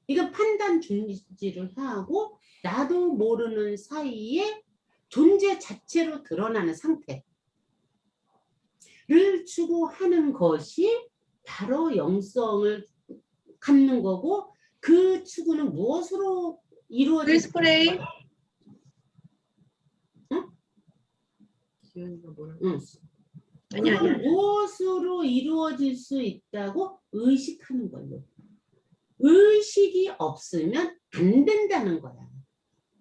[SPEAKER 2] 이거 판단 중지를 하고 나도 모르는 사이에 존재 자체로 드러나는 상태를 추구하는 것이 바로 영성을 갖는 거고 그 추구는 무엇으로 이루어질까? 응? 응.
[SPEAKER 5] 아니야.
[SPEAKER 2] 무엇으로 이루어질 수 있다고 의식하는 걸로. 의식이 없으면 안 된다는 거야.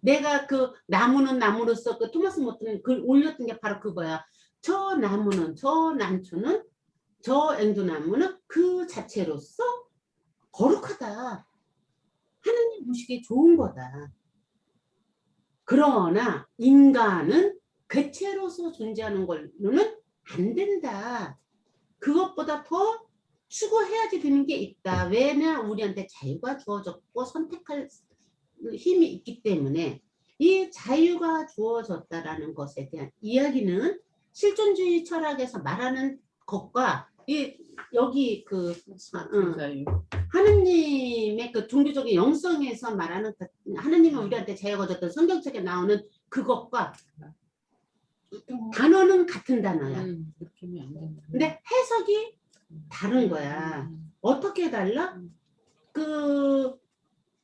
[SPEAKER 2] 내가 그 나무는 나무로서 그 토마스 모튼은 글 올렸던 게 바로 그거야. 저 나무는, 저 난초는, 저 앵두나무는 그 자체로서 거룩하다. 하느님 보시기에 좋은 거다. 그러나 인간은 객체로서 존재하는 걸로는 안 된다. 그것보다 더 추구해야지 되는 게 있다. 왜냐 우리한테 자유가 주어졌고 선택할 힘이 있기 때문에 이 자유가 주어졌다라는 것에 대한 이야기는 실존주의 철학에서 말하는 것과 여기
[SPEAKER 4] 자유.
[SPEAKER 2] 하느님의 그 종교적인 영성에서 말하는 하느님은 우리한테 자유가 줬던 성경책에 나오는 그것과 단어는 같은 단어야.
[SPEAKER 4] 느낌이 안 된다.
[SPEAKER 2] 근데 해석이 다른 거야. 어떻게 달라?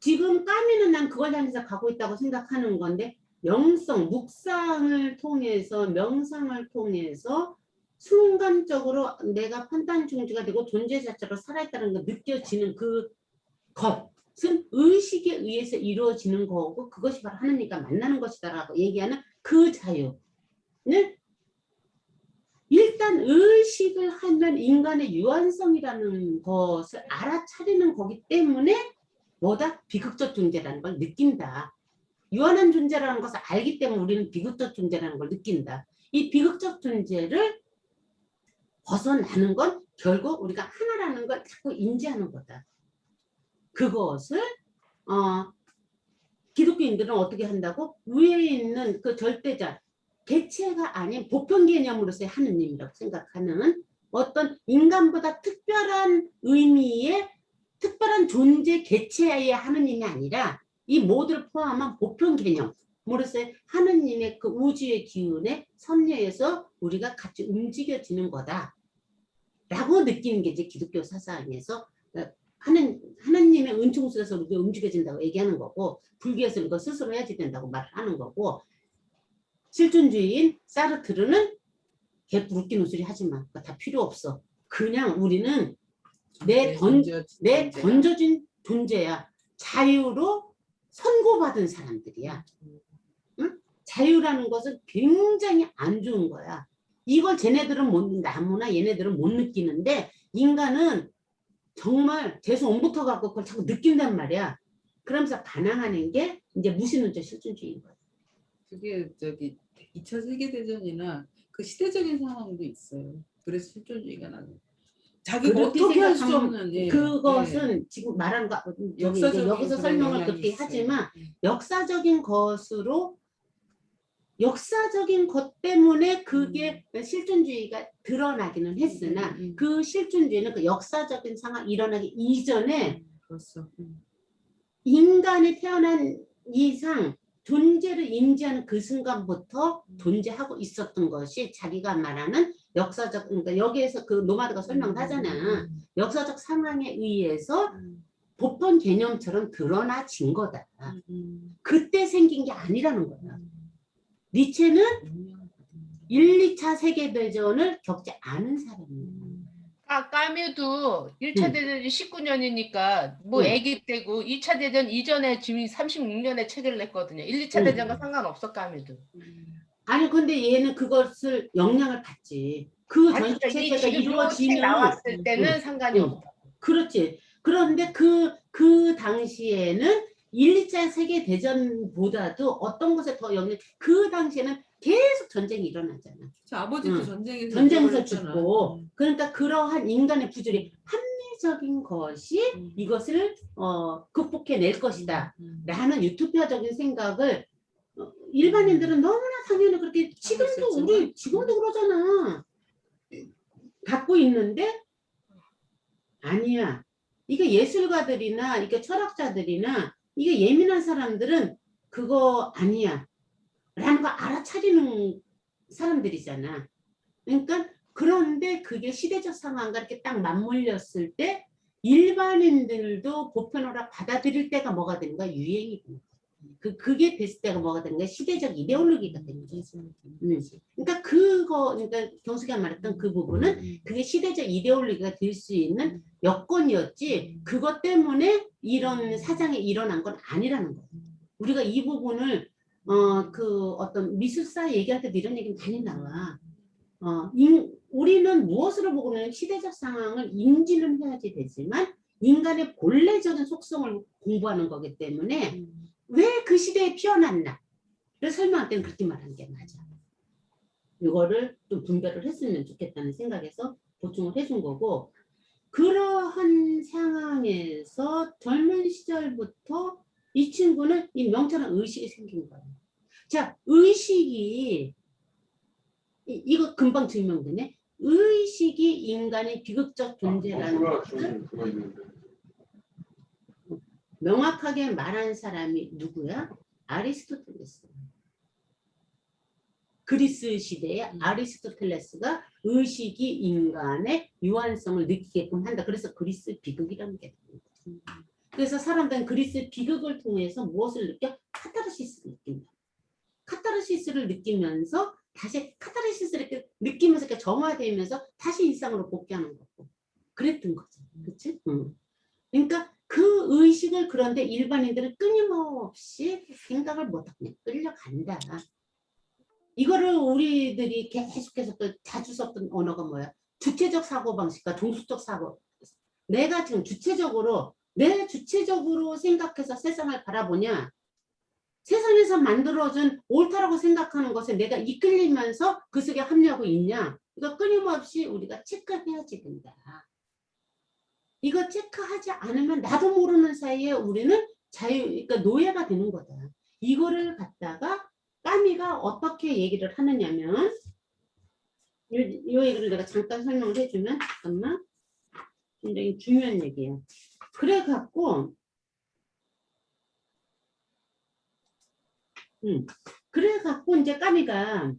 [SPEAKER 2] 지금 까미는 난 그걸 향해서 가고 있다고 생각하는 건데 영성, 묵상을 통해서 명상을 통해서 순간적으로 내가 판단 중지가 되고 존재 자체로 살아있다는 거 느껴지는 그것은 의식에 의해서 이루어지는 거고 그것이 바로 하느님과 만나는 것이다라고 얘기하는 그 자유는 일단 의식을 하면 인간의 유한성이라는 것을 알아차리는 거기 때문에 뭐다? 비극적 존재라는 걸 느낀다. 유한한 존재라는 것을 알기 때문에 우리는 비극적 존재라는 걸 느낀다. 이 비극적 존재를 벗어나는 건 결국 우리가 하나라는 걸 자꾸 인지하는 거다. 그것을 기독교인들은 어떻게 한다고? 위에 있는 그 절대자, 개체가 아닌 보편 개념으로서의 하느님이라고 생각하는 어떤 인간보다 특별한 의미의 특별한 존재 개체의 하느님이 아니라 이 모두를 포함한 보편 개념으로서의 하느님의 그 우주의 기운에 섭리해서 우리가 같이 움직여지는 거다. 라고 느끼는 게 이제 기독교 사상에서 하나님의 은총 속에서 우리가 움직여진다고 얘기하는 거고 불교에서 이거 스스로 해야지 된다고 말을 하는 거고 실존주의인 사르트르는 걔 부르끼는 소리 하지 마. 그거 다 필요 없어. 그냥 우리는 내 던져진 존재야. 자유로 선고받은 사람들이야. 응? 자유라는 것은 굉장히 안 좋은 거야. 이걸 쟤네들은 나무나 얘네들은 못 느끼는데 인간은 정말 재수 옴부터 갖고 그걸 자꾸 느낀단 말이야. 그러면서 반항하는 게 이제 무신론적 실존주의인 거야.
[SPEAKER 4] 그게 2차 세계대전이나 그 시대적인 상황도 있어요. 그래서 실존주의가 나는. 자기가 어떻게 할 수 없는
[SPEAKER 2] 그것은 지금 말한 거 여기서 설명을 그렇게 하지만 역사적인 것으로 역사적인 것 때문에 그게 실존주의가 드러나기는 했으나 그 실존주의는 그 역사적인 상황 일어나기 이전에 인간이 태어난 이상 존재를 인지하는 그 순간부터 존재하고 있었던 것이 자기가 말하는 역사적, 그러니까 여기에서 그 노마드가 설명을 하잖아. 역사적 상황에 의해서 보편 개념처럼 드러나진 거다. 그때 생긴 게 아니라는 거야. 니체는 1, 2차 세계대전을 겪지 않은 사람이야.
[SPEAKER 5] 까뮤도 1차 대전이 19년이니까 뭐 애기 때고 2차 대전 이전에 지금 36년에 책을 냈거든요. 1, 2차 대전과 상관없어 까뮤도.
[SPEAKER 2] 아니 근데 얘는 그것을 영향을 받지. 그 전체가 이루어지는
[SPEAKER 5] 나왔을 때는 상관이 없다.
[SPEAKER 2] 그렇지. 그런데 그 당시에는 1, 2차 세계대전보다도 어떤 것에 더 그 당시에는 계속 전쟁이 일어나잖아.
[SPEAKER 4] 아버지도 전쟁에서
[SPEAKER 2] 죽고. 그러니까 그러한 인간의 부조리, 합리적인 것이 이것을 극복해낼 것이다. 라는 유토피아적인 생각을 일반인들은 너무나 당연히 그렇게 지금도 그러잖아. 갖고 있는데 아니야. 이게 예술가들이나 이게 철학자들이나 이게 예민한 사람들은 그거 아니야. 라는 거 알아차리는 사람들이잖아. 그러니까 그런데 그게 시대적 상황과 이렇게 딱 맞물렸을 때 일반인들도 보편어라 받아들일 때가 뭐가 되는 거야? 유행이 되는 거야. 그게 됐을 때가 뭐가 되는 거야? 시대적 이데올로기가 되는 거야. 그러니까 그러니까 경숙이가 말했던 그 부분은 그게 시대적 이데올로기가 될 수 있는 여건이었지 그것 때문에 이런 사장이 일어난 건 아니라는 거야. 우리가 이 부분을 그 어떤 미술사 얘기할 때도 이런 얘기는 많이 나와. 우리는 무엇으로 보고 있는 시대적 상황을 인지는 해야지 되지만 인간의 본래적인 속성을 공부하는 거기 때문에 왜 그 시대에 피어났나를 설명할 때는 그렇게 말하는 게 맞아. 이거를 좀 분별을 했으면 좋겠다는 생각에서 보충을 해준 거고, 그러한 상황에서 젊은 시절부터 이 친구는 이 명철한 의식이 생긴 거예요. 자, 의식이 이거 금방 증명되네. 의식이 인간의 비극적 존재라는 것을 명확하게 말한 사람이 누구야? 아리스토텔레스. 그리스 시대의 아리스토텔레스가 의식이 인간의 유한성을 느끼게끔 한다. 그래서 그리스 비극이라는 게 됩니다. 그래서 사람들은 그리스 비극을 통해서 무엇을 느껴? 카타르시스를 느낀다. 카타르시스를 느끼면서 다시 카타르시스를 느끼면서 이렇게 정화되면서 다시 일상으로 복귀하는 거고. 그랬던 거죠. 그치? 그러니까 그 의식을, 그런데 일반인들은 끊임없이 생각을 못하고 그냥 끌려간다. 이거를 우리들이 계속해서 또 자주 썼던 언어가 뭐야? 주체적 사고방식과 종속적 사고. 내가 지금 주체적으로 생각해서 세상을 바라보냐, 세상에서 만들어진 옳다라고 생각하는 것에 내가 이끌리면서 그 속에 합류하고 있냐, 이거 끊임없이 우리가 체크해야지 된다. 이거 체크하지 않으면 나도 모르는 사이에 우리는 그러니까 노예가 되는 거다. 이거를 갖다가 까미가 어떻게 얘기를 하느냐면, 이 얘기를 내가 잠깐 설명을 해주면, 잠깐만, 굉장히 중요한 얘기예요. 그래갖고 이제 까미가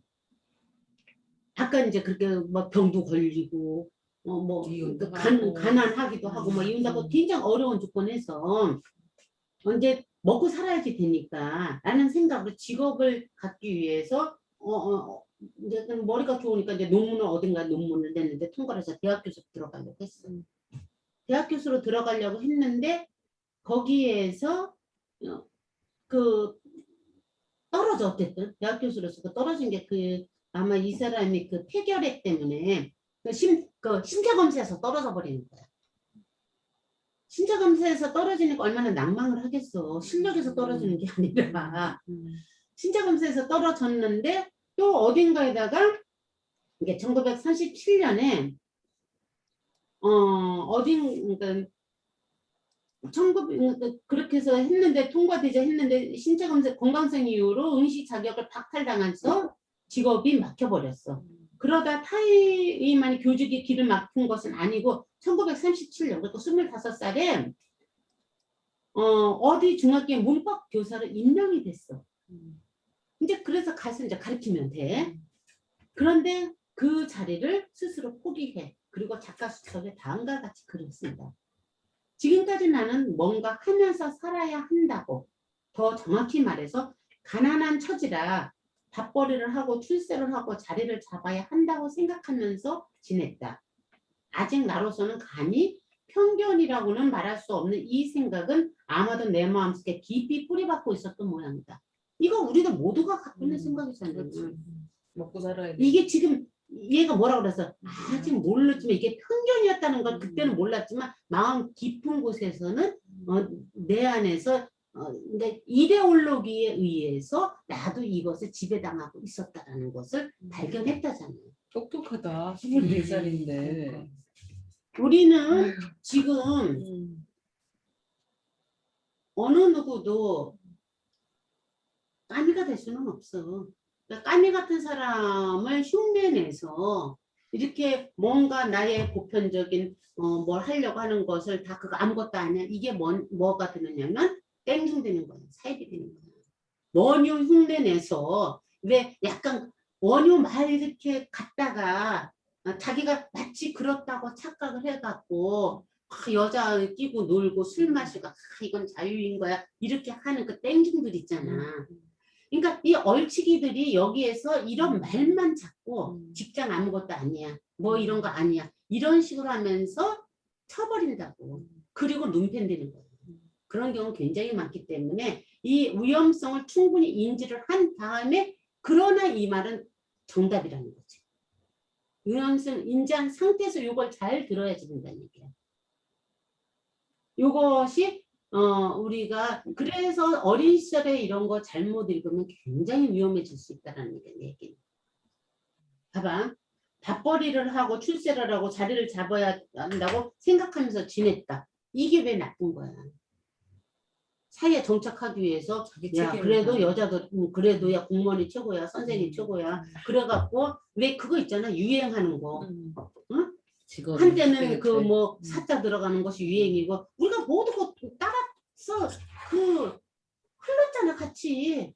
[SPEAKER 2] 아까 이제 그렇게 뭐 병도 걸리고 가난하기도 하고 뭐 이런다고 굉장히 어려운 조건에서 이제 먹고 살아야지 되니까 라는 생각으로 직업을 갖기 위해서 이제 머리가 좋으니까 이제 논문을 냈는데 통과를 해서 대학 교수 들어가려고 했어. 대학 교수로 들어가려고 했는데 거기에서 떨어져. 어쨌든 대학 교수로서 떨어진 게 아마 이 사람이 폐결핵 때문에 신체 검사에서 떨어져 버리는 거야. 신체 검사에서 떨어지니까 얼마나 낭망을 하겠어. 실력에서 떨어지는 게 아니라 신체 검사에서 떨어졌는데 또 어딘가에다가 이게 1937년에 그렇게 해서 했는데 통과되자 했는데 신체 검사 건강성 이유로 응시 자격을 박탈당해서 직업이 막혀버렸어. 그러다 타이완이 교직이 길을 막힌 것은 아니고 1937년 그러니까 25살에 어디 중학교에 문법 교사로 임명이 됐어. 이제 그래서 가서 이제 가르치면 돼. 그런데 그 자리를 스스로 포기해. 그리고 작가 수첩에 다음과 같이 글을 씁니다. 지금까지 나는 뭔가 하면서 살아야 한다고, 더 정확히 말해서 가난한 처지라 밥벌이를 하고 출세를 하고 자리를 잡아야 한다고 생각하면서 지냈다. 아직 나로서는 감히 편견이라고는 말할 수 없는 이 생각은 아마도 내 마음속에 깊이 뿌리박고 있었던 모양이다. 이거 우리가 모두가 갖고 있는 생각이잖아요.
[SPEAKER 4] 먹고 살아야 돼.
[SPEAKER 2] 이게 지금 얘가 뭐라고 그래서 아직 모르지만 이게 편견이었다는 걸 그때는 몰랐지만 마음 깊은 곳에서는 내 안에서 이데올로기에 의해서 나도 이것을 지배당하고 있었다라는 것을 발견했다잖아요.
[SPEAKER 4] 똑똑하다. 24살인데.
[SPEAKER 2] 우리는 지금 어느 누구도 까미가 될 수는 없어. 그러니까 까미 같은 사람을 흉내내서 이렇게 뭔가 나의 보편적인 뭘 하려고 하는 것을 다 그거 아무것도 아니야. 이게 뭐가 되느냐면 땡중 되는 거야. 사입이 되는 거야. 원유 흉내내서 왜 약간 원유 말 이렇게 갖다가 자기가 마치 그렇다고 착각을 해갖고 여자 끼고 놀고 술 마시고 이건 자유인 거야. 이렇게 하는 그 땡중들 있잖아. 그러니까 이 얼치기들이 여기에서 이런 말만 잡고 직장 아무것도 아니야. 뭐 이런 거 아니야. 이런 식으로 하면서 쳐버린다고. 그리고 눈편되는 거야. 그런 경우 굉장히 많기 때문에 이 위험성을 충분히 인지를 한 다음에 그러나 이 말은 정답이라는 거지. 뉘앙스는 인지한 상태에서 이걸 잘 들어야 된다는 얘기야. 이것이 우리가 그래서 어린 시절에 이런 거 잘못 읽으면 굉장히 위험해질 수 있다는 얘기. 봐봐. 밥벌이를 하고 출세를 하고 자리를 잡아야 한다고 생각하면서 지냈다. 이게 왜 나쁜 거야? 사회에 정착하기 위해서 야 그래도 여자도 그래도 야 공무원이 최고야 선생이 최고야 그래갖고 왜 그거 있잖아 유행하는 거 응? 한때는 그 뭐 사자 들어가는 것이 유행이고 우리가 모두 따라서 그 흘렀잖아 같이.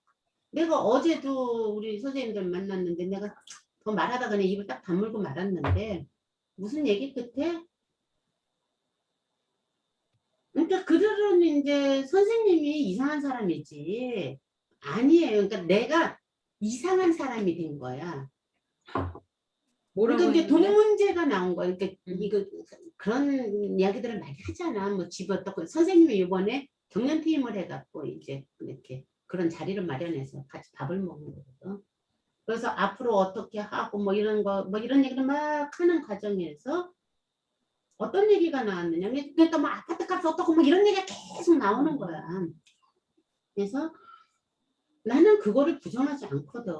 [SPEAKER 2] 내가 어제도 우리 선생님들 만났는데 내가 더 말하다 그냥 입을 딱 다물고 말았는데 무슨 얘기 끝에 그러니까 그들은 이제 선생님이 이상한 사람이지 아니에요. 그러니까 내가 이상한 사람이 된 거야. 그러니까 이제 돈 문제가 나온 거야. 그러니까 이거 그런 이야기들을 많이 하잖아. 뭐 집에 어떻고 선생님이 이번에 경연퇴임을 해갖고 이제 이렇게 그런 자리를 마련해서 같이 밥을 먹는 거거든. 그래서 앞으로 어떻게 하고 뭐 이런 거 뭐 이런 얘기를 막 하는 과정에서 어떤 얘기가 나왔느냐. 그러니까 뭐 아파트 값이 어떻고 뭐 이런 얘기가 계속 나오는 거야. 그래서 나는 그거를 부정하지 않거든.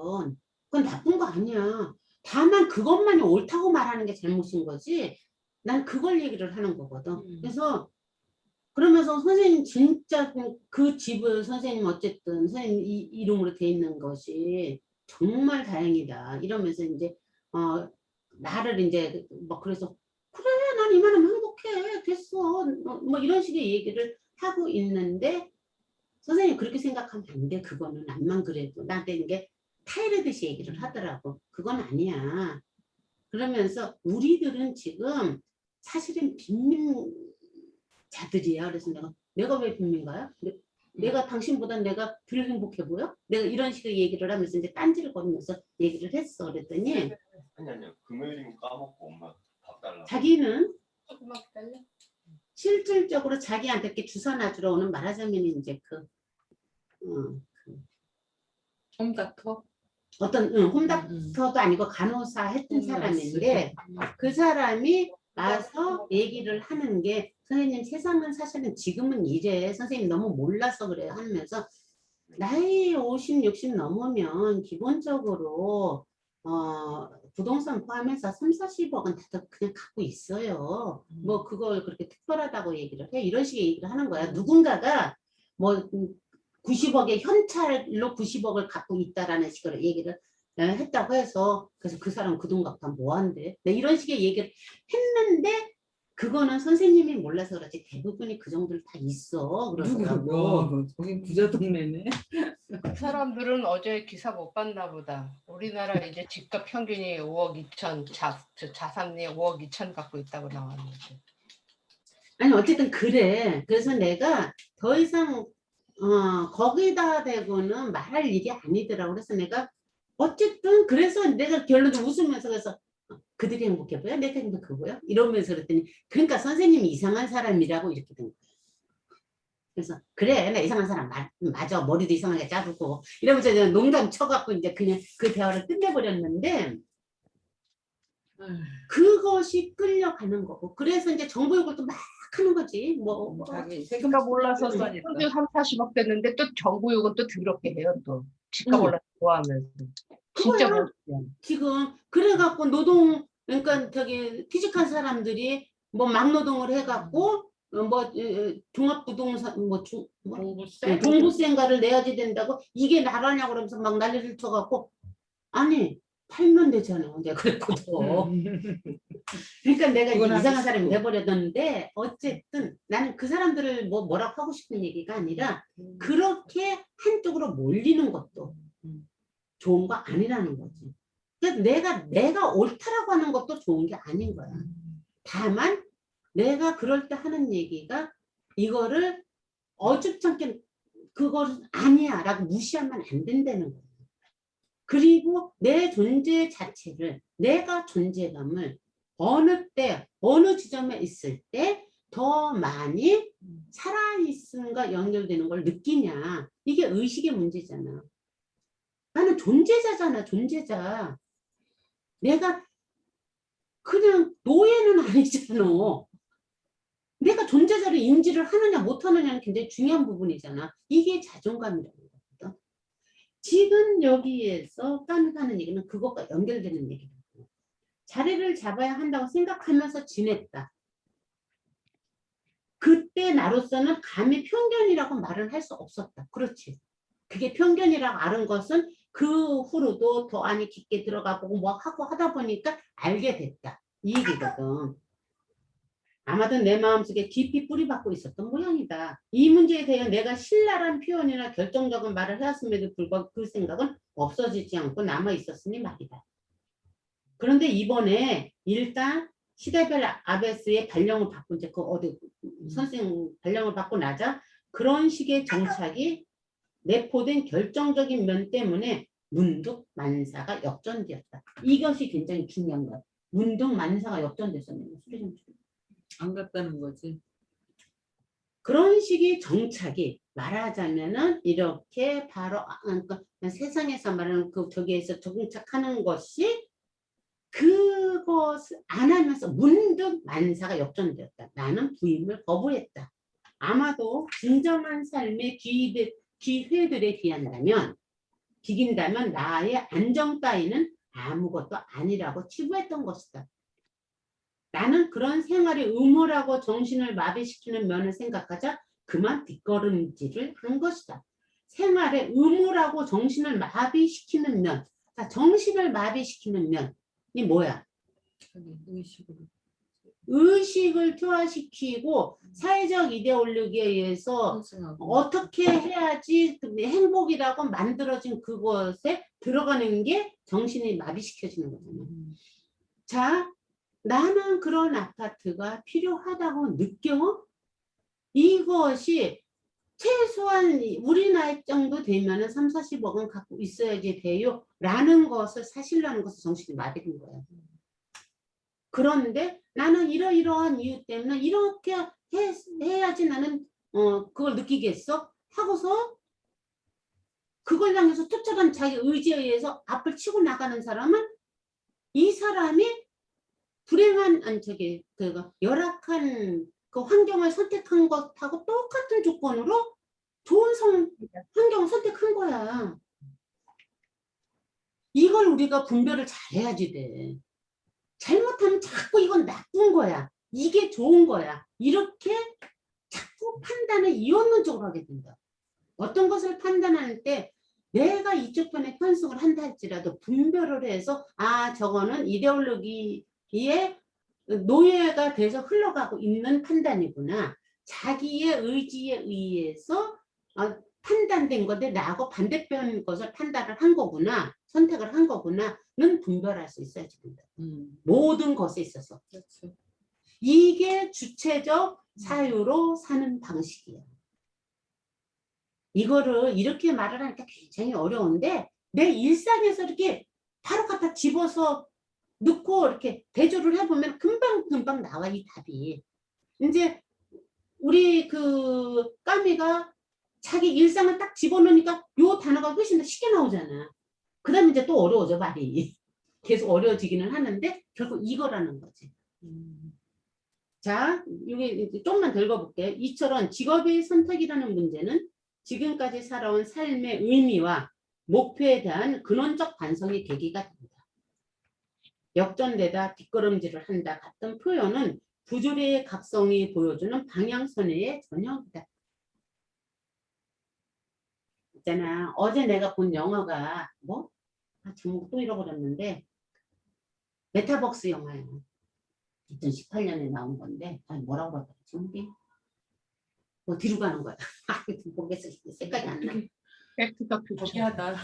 [SPEAKER 2] 그건 나쁜 거 아니야. 다만 그것만이 옳다고 말하는 게 잘못인 거지. 난 그걸 얘기를 하는 거거든. 그래서 그러면서 선생님 진짜 그 집을 선생님 어쨌든 선생님 이름으로 돼 있는 것이 정말 다행이다. 이러면서 이제 나를 이제 뭐 그래서 그래 난 이만하면 행복해 됐어 뭐 이런 식의 얘기를 하고 있는데 선생님 그렇게 생각하면 안 돼. 그거는 남만 그래도 나한테 이게 타이르듯이 얘기를 하더라고. 그건 아니야. 그러면서 우리들은 지금 사실은 빈민자들이야. 그래서 내가 왜 빈민가야? 내가 당신보다 내가 덜 행복해 보여? 내가 이런 식의 얘기를 하면서 이제 딴지를 거리면서 얘기를 했어. 그랬더니
[SPEAKER 6] 아니요. 금요일이면 까먹고 엄마 밥 달라고.
[SPEAKER 2] 자기는
[SPEAKER 1] 조금만 기다려.
[SPEAKER 2] 실질적으로 자기한테 이렇게 주사 놔주러 오는 말하자면 이제
[SPEAKER 4] 홈닥터?
[SPEAKER 2] 어떤 홈닥터도 아니고 간호사 했던 사람인데 그 사람이 와서 얘기를 하는 게 선생님 세상은 사실은 지금은 이래 선생님 너무 몰라서 그래요 하면서 나이 50, 60 넘으면 기본적으로 부동산 포함해서 3, 40억은 다들 그냥 갖고 있어요. 뭐 그걸 그렇게 특별하다고 얘기를 해. 이런 식의 얘기를 하는 거야. 누군가가 뭐 90억의 현찰로 90억을 갖고 있다라는 식으로 얘기를 했다고 해서 그래서 그 사람 그 돈 갖고 뭐 한대. 이런 식의 얘기를 했는데 그거는 선생님이 몰라서 그렇지 대부분이 그 정도를 다 있어. 그러더라고.
[SPEAKER 4] 거기 부자 동네네.
[SPEAKER 5] 그 사람들은 어제 기사 못 봤나 보다. 우리나라 이제 집값 평균이 5억 2천, 자산이 5억 2천 갖고 있다고 나왔는데.
[SPEAKER 2] 아니 어쨌든 그래. 그래서 내가 더 이상 거기다 대고는 말할 일이 아니더라고. 그래서 내가 어쨌든 그래서 내가 결론을 웃으면서 그래서 그들이 행복해 보여? 내가 행복해 보여? 이러면서 그랬더니 그러니까 선생님이 이상한 사람이라고 이렇게 된 거야. 그래서 그래 나 이상한 사람 맞아 머리도 이상하게 자르고 이러면서 그냥 농담 쳐갖고 이제 그냥 그 대화를 끝내버렸는데 그것이 끌려가는 거고 그래서 이제 정보 요구를 막 하는 거지
[SPEAKER 4] 자기 생각 몰라서 써니까.
[SPEAKER 5] 평균 3, 40억 됐는데 또 정보욕은 또 더럽게 해요 또. 집값 올라서 좋아하면서. 진짜 멋있어.
[SPEAKER 2] 지금 그래갖고 노동 그러니까 저기 퇴직한 사람들이 뭐 막노동을 해갖고 뭐 종합부동산 종부세인가를 내야지 된다고 이게 나라냐고 그러면서 막 난리를 쳐갖고 아니 팔면 되잖아. 내가 그랬거든. 그러니까 내가 이제 이상한 사람이 돼버렸는데 어쨌든 나는 그 사람들을 뭐라고 하고 싶은 얘기가 아니라 그렇게 한쪽으로 몰리는 것도 좋은 거 아니라는 거지. 그러니까 내가 옳다라고 하는 것도 좋은 게 아닌 거야. 다만 내가 그럴 때 하는 얘기가 이거를 어줍잖게 그걸 아니야 라고 무시하면 안 된다는 거야. 그리고 내 존재 자체를 내가 존재감을 어느 때 어느 지점에 있을 때 더 많이 살아있음과 연결되는 걸 느끼냐. 이게 의식의 문제잖아. 나는 존재자잖아. 존재자. 내가 그냥 노예는 아니잖아. 내가 존재자를 인지를 하느냐 못하느냐는 굉장히 중요한 부분이잖아. 이게 자존감이라는 거거든. 지금 여기에서 까미가 하는 얘기는 그것과 연결되는 얘기라고. 자리를 잡아야 한다고 생각하면서 지냈다. 그때 나로서는 감히 편견이라고 말을 할 수 없었다. 그렇지. 그게 편견이라고 아는 것은 그 후로도 더 안에 깊게 들어가고 뭐 하고 하다 보니까 알게 됐다. 이 얘기거든. 아마도 내 마음속에 깊이 뿌리박고 있었던 모양이다. 이 문제에 대해 내가 신랄한 표현이나 결정적인 말을 해왔음에도 불구하고 그 생각은 없어지지 않고 남아있었으니 말이다. 그런데 이번에 일단 시대별 아베스의 발령을 받고 이제 그 어디 선생 발령을 받고 나자 그런 식의 정착이 내포된 결정적인 면 때문에 문득 만사가 역전되었다. 이것이 굉장히 중요한 거야. 문득 만사가 역전됐었네.
[SPEAKER 4] 안 갔다는 거지.
[SPEAKER 2] 그런 식의 정착이 말하자면은 이렇게 바로 그러니까 세상에서 말하는 그 저기에서 정착하는 것이 그것을 안 하면서 문득 만사가 역전되었다. 나는 부임을 거부했다. 아마도 진정한 삶의 기회들에 비긴다면 나의 안정 따위는 아무것도 아니라고 치부했던 것이다. 나는 그런 생활의 의무라고 정신을 마비시키는 면을 생각하자 그만 뒷걸음질을 한 것이다. 생활의 의무라고 정신을 마비시키는 면, 정신을 마비시키는 면이 뭐야? 의식을 퇴화시키고 사회적 이데올로기에 의해서 어떻게 해야지 행복이라고 만들어진 그것에 들어가는 게 정신이 마비시켜지는 거잖아. 자, 나는 그런 아파트가 필요하다고 느껴? 이것이 최소한 우리 나이 정도 되면은 3, 40억은 갖고 있어야지 돼요. 라는 것을 사실라는 것을 정신이 마비된 거야. 그런데 나는 이러이러한 이유 때문에 이렇게 해야지 나는 그걸 느끼겠어? 하고서 그걸 향해서 투철한 자기 의지에 의해서 앞을 치고 나가는 사람은 이 사람이 불행한 열악한 그 환경을 선택한 것하고 똑같은 조건으로 좋은 환경을 선택한 거야. 이걸 우리가 분별을 잘해야지 돼. 잘못하면 자꾸 이건 나쁜 거야. 이게 좋은 거야. 이렇게 자꾸 판단을 이원론적으로 하게 된다. 어떤 것을 판단할 때 내가 이쪽 편에 편승을 한다 할지라도 분별을 해서 저거는 이데올로기에 노예가 돼서 흘러가고 있는 판단이구나. 자기의 의지에 의해서 판단된 건데 나하고 반대편 것을 판단을 한 거구나. 선택을 한 거구나는 분별할 수 있어야지 된다. 모든 것에 있어서.
[SPEAKER 4] 그렇죠.
[SPEAKER 2] 이게 주체적 사유로 사는 방식이야. 이거를 이렇게 말을 하니까 굉장히 어려운데 내 일상에서 이렇게 바로 갖다 집어서 넣고 이렇게 대조를 해보면 금방 나와 이 답이. 이제 우리 그 까미가 자기 일상을 딱 집어넣으니까 요 단어가 훨씬 더 쉽게 나오잖아. 그 다음에 이제 또 어려워져 말이. 계속 어려워지기는 하는데 결국 이거라는 거지. 자, 여기 좀만 더 읽어볼게요. 이처럼 직업의 선택이라는 문제는 지금까지 살아온 삶의 의미와 목표에 대한 근원적 반성의 계기가 됩니다. 역전되다, 뒷걸음질을 한다 같은 표현은 부조리의 각성이 보여주는 방향선의 전형이다. 있잖아, 어제 내가 본 영화가 제목 또 잃어버렸는데 메타버스 영화야. 2018년에 나온 건데 뭐라고 그럴까 제목이? 뒤로 가는 거야. 모르겠어. 색깔이 안 나.
[SPEAKER 3] 저기하다.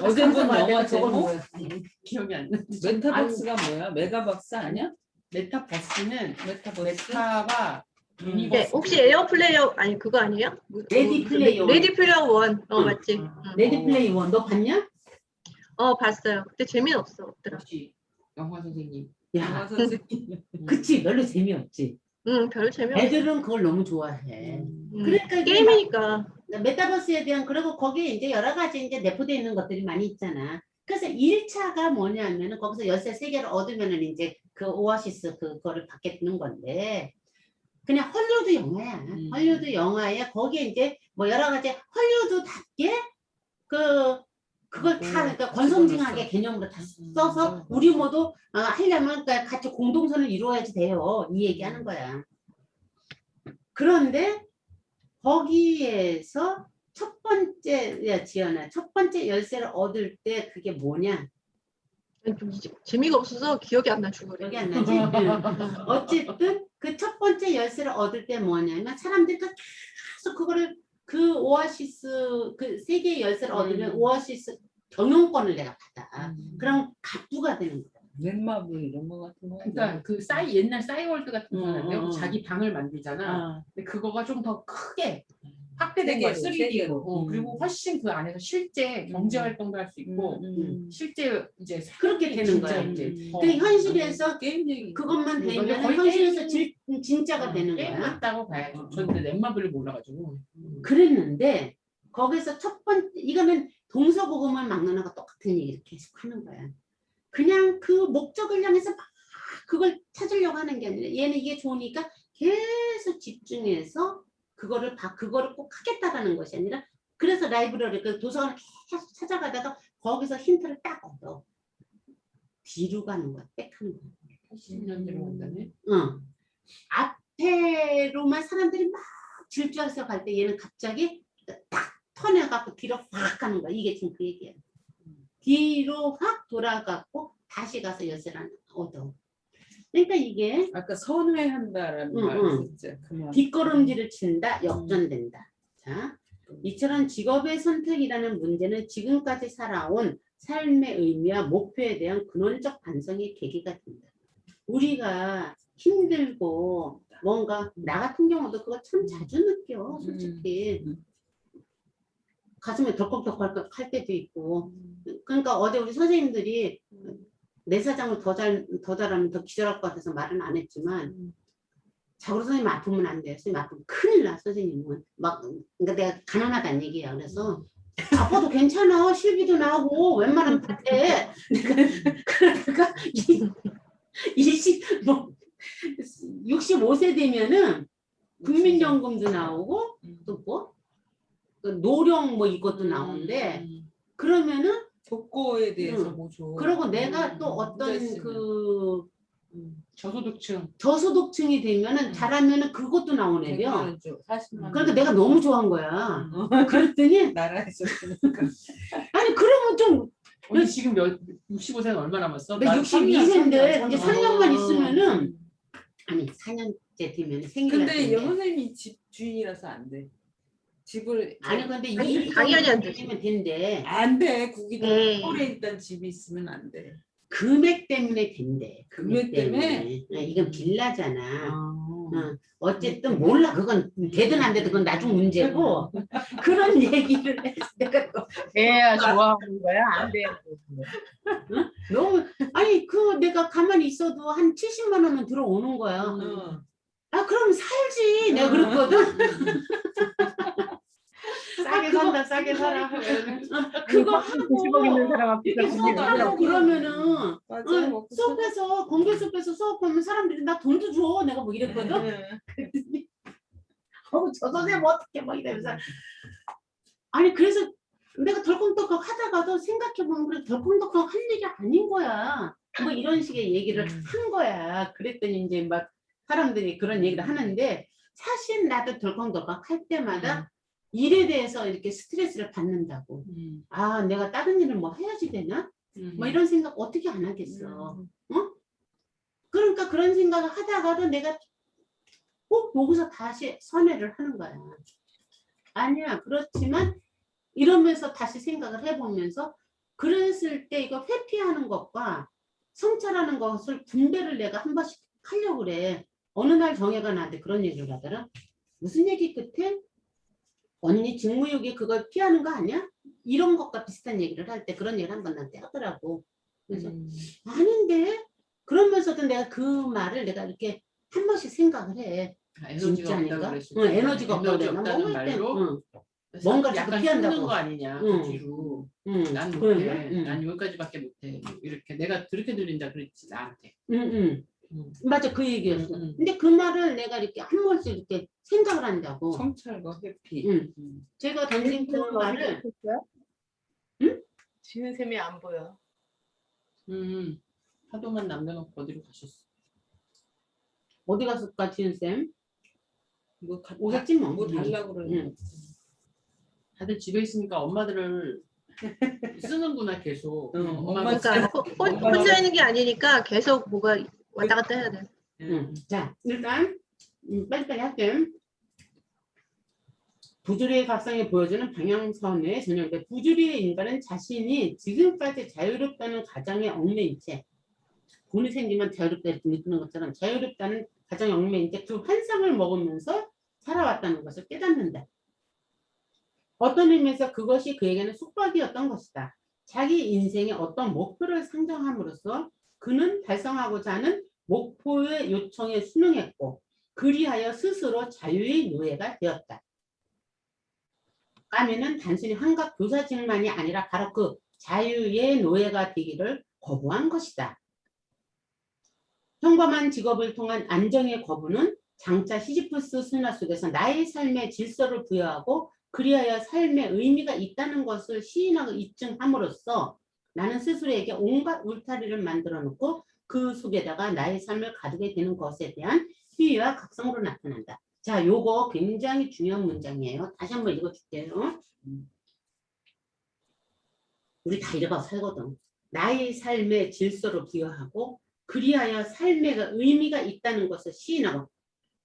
[SPEAKER 4] 어제 본 영화 제목?
[SPEAKER 3] 기억이 안 나.
[SPEAKER 4] 메타박스가 뭐야? 메가박스 아니야?
[SPEAKER 3] 메타버스는
[SPEAKER 4] 메타버스?
[SPEAKER 3] 메타와
[SPEAKER 5] 네,
[SPEAKER 3] 유니버스.
[SPEAKER 5] 혹시 에어플레이어 아니 그거 아니에요?
[SPEAKER 2] 레디 플레이어 원.
[SPEAKER 5] 레디 플레이어 원. 맞지?
[SPEAKER 2] 레디 플레이 원. 너 봤냐?
[SPEAKER 5] 봤어요. 근데 재미없어.
[SPEAKER 3] 역시 영화 선생님.
[SPEAKER 4] 영화
[SPEAKER 2] 야,
[SPEAKER 4] 선생님.
[SPEAKER 2] 그치. 별로 재미없지.
[SPEAKER 5] 별로 재미없어.
[SPEAKER 2] 애들은 그걸 너무 좋아해. 그러니까 이게
[SPEAKER 5] 게임이니까.
[SPEAKER 2] 메타버스에 대한 그리고 거기에 이제 여러 가지 이제 내포되어 있는 것들이 많이 있잖아. 그래서 1차가 뭐냐면은 거기서 열쇠 3개를 얻으면은 이제 그 오아시스 그거를 받게 되는 건데 그냥 헐리우드 영화야. 헐리우드 영화에 거기에 이제 뭐 여러 가지 헐리우드답게 그걸 다 그러니까 권선징악의 개념으로 다 써서 우리 모두 하려면 그러니까 같이 공동선을 이루어야지 돼요. 이 얘기하는 거야. 그런데 거기에서 첫 번째 야 지연아 첫 번째 열쇠를 얻을 때 그게 뭐냐?
[SPEAKER 7] 좀 재미가 없어서 기억이 안 나 중거리.
[SPEAKER 2] 기억이 안 나지? 응. 어쨌든 그 첫 번째 열쇠를 얻을 때 뭐냐면 사람들이 계속 그거를 그 오아시스 그 3개의 열쇠를 얻으면 오아시스 경영권을 내가 받아. 그럼 갑부가 되는 거야.
[SPEAKER 4] 넷마블 이런 거 같은 거.
[SPEAKER 3] 그러니까 그 옛날 싸이월드 같은 거는 자기 방을 만들잖아. 근데 그거가 좀 더 크게 확대된 거야. 3D로. 그리고 훨씬 그 안에서 실제 경제 활동도 할 수 있고 실제 이제
[SPEAKER 2] 그렇게 되는 거야.
[SPEAKER 3] 이제
[SPEAKER 2] 그 현실에서
[SPEAKER 4] 게임 얘기.
[SPEAKER 2] 그것만
[SPEAKER 3] 거의
[SPEAKER 2] 되면
[SPEAKER 3] 거의
[SPEAKER 2] 현실에서 진짜가 되는
[SPEAKER 3] 게임
[SPEAKER 2] 거야.
[SPEAKER 3] 같다고 봐야죠. 저는 넷마블을 몰라가지고.
[SPEAKER 2] 그랬는데 거기서 첫 번째 이거는 동서고금을 막론하고 똑같은 얘기를 계속 하는 거야. 그냥 그 목적을 향해서 막 그걸 찾으려고 하는 게 아니라 얘는 이게 좋으니까 계속 집중해서 그거를 꼭 하겠다라는 것이 아니라 그래서 라이브러리 그 도서관을 계속 찾아가다가 거기서 힌트를 딱 얻어. 뒤로 가는 거야. 백하는 거야.
[SPEAKER 3] 80년 뒤로 간다네.
[SPEAKER 2] 응. 앞에로만 사람들이 막 질주해서 갈 때 얘는 갑자기 딱 턴해갖고 뒤로 확 가는 거야. 이게 지금 그 얘기야. 뒤로 확 돌아가고 다시 가서 열쇠를 얻어. 그러니까 이게
[SPEAKER 4] 아까 선회한다라는 말 진짜 그만.
[SPEAKER 2] 뒷걸음질을 친다, 역전된다. 자, 이처럼 직업의 선택이라는 문제는 지금까지 살아온 삶의 의미와 목표에 대한 근원적 반성의 계기가 된다. 우리가 힘들고 뭔가 나 같은 경우도 그거 참 자주 느껴, 솔직히. 가슴에 덜컥덜컥 할 때도 있고. 그러니까 어제 우리 선생님들이 내 사장을 더 잘하면 더 기절할 것 같아서 말은 안 했지만 자고 선생님 아프면 안 돼요. 선생님 아프면 큰일 나. 선생님은 막 그러니까 내가 가난하다는 얘기야. 그래서 아파도 괜찮아. 실비도 나오고 웬만하면 다 돼. 그러다가 65세 되면은 국민연금도 나오고 또 뭐 노령 뭐 이것도 나오는데 그러면은
[SPEAKER 4] 복고에 대해서 뭐 줘.
[SPEAKER 2] 그리고 내가 또 어떤 그 저소득층이 되면은 잘하면은 그것도 나오네요.
[SPEAKER 4] 40만.
[SPEAKER 2] 그러니까 내가 너무 좋아한 거야. 그랬더니
[SPEAKER 4] 나라에서
[SPEAKER 2] 아니 그러면 좀
[SPEAKER 3] 언니 지금 65세는 얼마 남았어?
[SPEAKER 2] 나 62세인데 이제 4년만 있으면은 아니 4년째 되면 생일날
[SPEAKER 4] 근데 선생님이 집 주인이라서 안 돼. 집을
[SPEAKER 2] 아니 근데
[SPEAKER 7] 아니, 당연히 안 되지.
[SPEAKER 2] 되면 된대.
[SPEAKER 4] 안 돼. 국이도
[SPEAKER 7] 네.
[SPEAKER 4] 서울에 일단 집이 있으면 안 돼.
[SPEAKER 2] 금액 때문에 된대.
[SPEAKER 4] 금액 때문에?
[SPEAKER 2] 이건 빌라잖아. 어쨌든 몰라 그건 되든 안 되든 그건 나중 문제고 그런 얘기를 해서 내가 또
[SPEAKER 5] 돼야 좋아하는 거야? 안 돼야
[SPEAKER 2] 너무 아니 그 내가 가만히 있어도 한 70만 원은 들어오는 거야. 아 그럼 살지 내가 그랬거든.
[SPEAKER 3] 싸게
[SPEAKER 2] 그거-
[SPEAKER 3] 산다 싸게 살아.
[SPEAKER 2] 그거
[SPEAKER 5] 90억 있는 사람 앞에서
[SPEAKER 2] 하고 그러면은
[SPEAKER 4] 맞아.
[SPEAKER 2] 수업해서 공개 수업해서 수업하면 사람들이 나 돈도 줘 내가 뭐 이랬거든. 그랬더니 저 선생님 어떻게 막 이러면서 아니 그래서 내가 덜컹덜컹 하다가도 생각해보면 그래 덜컹덜컹 할 일이 아닌 거야. 뭐 이런 식의 얘기를 한 거야. 그랬더니 이제 막 사람들이 그런 얘기를 하는데 사실 나도 덜컹덜컹 할 때마다 일에 대해서 이렇게 스트레스를 받는다고. 아 내가 다른 일을 뭐 해야지 되나? 뭐 이런 생각 어떻게 안 하겠어. 그러니까 그런 생각을 하다가도 내가 꼭 보고서 다시 선회를 하는 거야. 아니야 그렇지만 이러면서 다시 생각을 해보면서 그랬을 때 이거 회피하는 것과 성찰하는 것을 분배를 내가 한 번씩 하려고 그래. 어느 날 정혜가 나한테 그런 얘기를 하더라. 무슨 얘기 끝에 언니 직무유기 그걸 피하는 거 아니야? 이런 것과 비슷한 얘기를 할 때 그런 얘기를 한 번 나한테 하더라고. 그래서 아닌데 그러면서도 내가 그 말을 내가 이렇게 한 번씩 생각을 해.
[SPEAKER 3] 에너지가
[SPEAKER 2] 진짜
[SPEAKER 3] 없다고
[SPEAKER 2] 아닌가?
[SPEAKER 3] 그랬을
[SPEAKER 2] 에너지가 없다고
[SPEAKER 3] 에너지
[SPEAKER 2] 그랬나?
[SPEAKER 3] 없다는
[SPEAKER 2] 뭐 할 때,
[SPEAKER 3] 말로
[SPEAKER 2] 뭔가 자꾸
[SPEAKER 3] 약간
[SPEAKER 2] 피한다고.
[SPEAKER 3] 숨는 거 아니냐
[SPEAKER 2] 응.
[SPEAKER 3] 그 뒤로.
[SPEAKER 2] 응.
[SPEAKER 3] 난
[SPEAKER 2] 그런가?
[SPEAKER 3] 못해.
[SPEAKER 2] 응.
[SPEAKER 3] 난 여기까지밖에 못해. 뭐 이렇게 내가 그렇게 들린다 그랬지 나한테.
[SPEAKER 2] 응.
[SPEAKER 3] 응.
[SPEAKER 2] 맞아, 그 얘기였어.
[SPEAKER 3] 응.
[SPEAKER 2] 근데 그 말을 내가 이렇게 한 번씩 이렇게 생각을 한다고.
[SPEAKER 4] 성찰과 회피.
[SPEAKER 2] 응. 제가 던진 그 말을
[SPEAKER 1] 지은 셈이 안 보여.
[SPEAKER 3] 하도만 남겨놓고 어디로 가셨어?
[SPEAKER 2] 어디 갔을까, 지은쌤?
[SPEAKER 4] 뭐
[SPEAKER 2] 오겠지 뭐.
[SPEAKER 4] 뭐 달라고 그러는
[SPEAKER 2] 응.
[SPEAKER 4] 거.
[SPEAKER 3] 다들 집에 있으니까 엄마들을 쓰는구나 계속.
[SPEAKER 4] 응,
[SPEAKER 3] 엄마가
[SPEAKER 7] 그러니까 혼자 있는 게 아니니까 계속 뭐가 왔다 갔다 해야 돼.
[SPEAKER 2] 응. 자, 일단 빨리빨리 할게. 부주리의 각성이 보여주는 방향선의 전형인데, 부주리의 인간은 자신이 지금까지 자유롭다는 가정에 얽매인 채, 돈이 생기면 자유롭다 이렇게 느끼는 것처럼 자유롭다는 가정에 얽매인 채 그 환상을 먹으면서 살아왔다는 것을 깨닫는다. 어떤 의미에서 그것이 그에게는 숙박이었던 것이다. 자기 인생의 어떤 목표를 상정함으로써 그는 달성하고자 하는 목표의 요청에 순응했고, 그리하여 스스로 자유의 노예가 되었다. 까미는 단순히 한각 교사직만이 아니라 바로 그 자유의 노예가 되기를 거부한 것이다. 평범한 직업을 통한 안정의 거부는 장차 시지프스 순화 속에서 나의 삶의 질서를 부여하고 그리하여 삶의 의미가 있다는 것을 시인하고 입증함으로써 나는 스스로에게 온갖 울타리를 만들어 놓고 그 속에다가 나의 삶을 가두게 되는 것에 대한 희위와 각성으로 나타난다. 자, 요거 굉장히 중요한 문장이에요. 다시 한번 읽어줄게요. 우리 다 이래봐 살거든. 나의 삶의 질서를 부여하고 그리하여 삶의 의미가 있다는 것을 시인하고,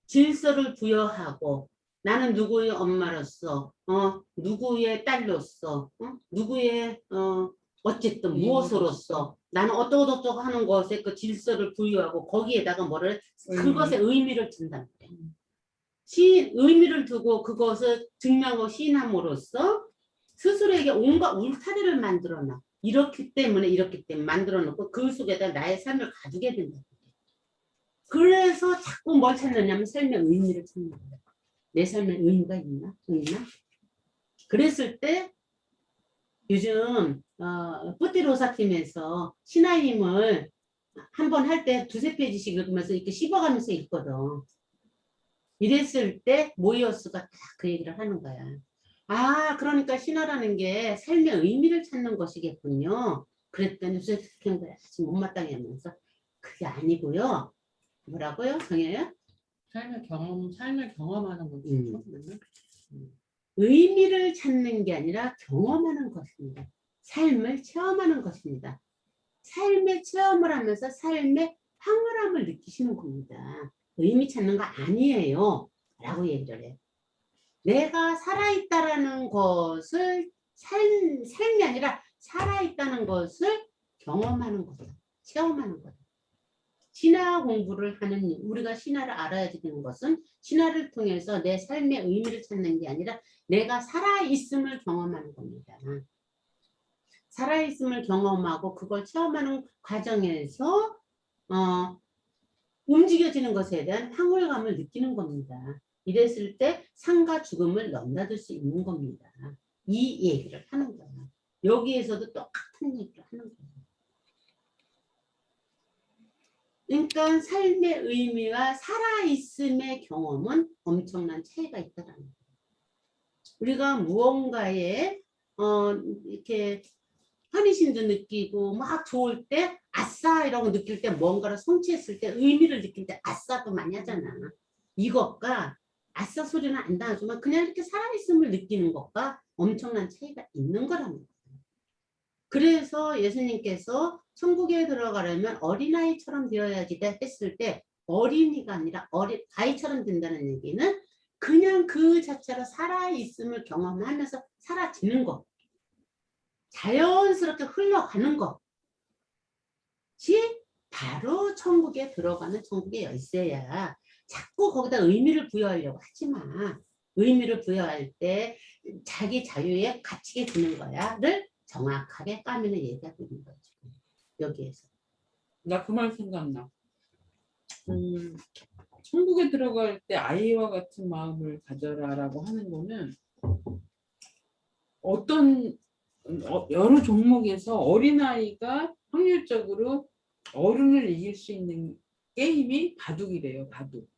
[SPEAKER 2] 질서를 부여하고 나는 누구의 엄마로서 누구의 딸로서 누구의 어쨌든 무엇으로서 나는 어떠고저떠고 하는 것에 그 질서를 부여하고 거기에다가 뭐를 그것에 의미를 둔다. 의미를 두고 그것을 증명하고 시인함으로써 스스로에게 온갖 울타리를 만들어놔. 이렇기 때문에 만들어 놓고 그 속에다 나의 삶을 가두게 된다. 그래서 자꾸 뭘 찾느냐면 삶의 의미를 찾는 거야. 내 삶의 의미가 있나? 그랬을 때 요즘 뿌띠로사 팀에서 신하임을 한 번 할 때 두세 페이지씩 읽으면서 이렇게 씹어가면서 읽거든. 이랬을 때 모이어스가 딱 그 얘기를 하는 거야. 아, 그러니까 신화라는 게 삶의 의미를 찾는 것이겠군요. 그랬더니 그냥 못마땅해 하면서 그게 아니고요. 뭐라고요? 정해요?
[SPEAKER 3] 삶을 경험하는 거죠.
[SPEAKER 2] 의미를 찾는 게 아니라 경험하는 것입니다. 삶을 체험하는 것입니다. 삶의 체험을 하면서 삶의 황홀함을 느끼시는 겁니다. 의미 찾는 거 아니에요. 라고 얘기를 해요. 내가 살아있다라는 것을 삶이 아니라 살아있다는 것을 경험하는 거다. 체험하는 거다. 신화 공부를 하는 우리가 신화를 알아야 되는 것은 신화를 통해서 내 삶의 의미를 찾는 게 아니라 내가 살아있음을 경험하는 겁니다. 살아있음을 경험하고 그걸 체험하는 과정에서 움직여지는 것에 대한 황홀감을 느끼는 겁니다. 이랬을 때 삶과 죽음을 넘나들 수 있는 겁니다. 이 얘기를 하는 거예요. 여기에서도 똑같은 얘기를 하는 거예요. 그러니까 삶의 의미와 살아있음의 경험은 엄청난 차이가 있다는 거예요. 우리가 무언가에 이렇게 환희심도 느끼고 막 좋을 때 아싸 이러고 느낄 때 뭔가를 성취했을 때 의미를 느낄 때 아싸도 많이 하잖아. 이것과 아싸 소리는 안 나지만 그냥 이렇게 살아있음을 느끼는 것과 엄청난 차이가 있는 거라는 거예요. 그래서 예수님께서 천국에 들어가려면 어린아이처럼 되어야지 했을 때 어린이가 아니라 아이처럼 된다는 얘기는 그냥 그 자체로 살아있음을 경험하면서 사라지는 것. 자연스럽게 흘러가는 것이 바로 천국에 들어가는 천국의 열쇠야. 자꾸 거기다 의미를 부여하려고 하지 마. 의미를 부여할 때 자기 자유에 갇히게 되는 거야를 정확하게 까미는 얘기하고 있는 거죠. 여기에서.
[SPEAKER 4] 나 그 말 생각나. 천국에 들어갈 때 아이와 같은 마음을 가져라라고 하는 거는 어떤 여러 종목에서 어린아이가 확률적으로 어른을 이길 수 있는 게임이 바둑이래요. 바둑.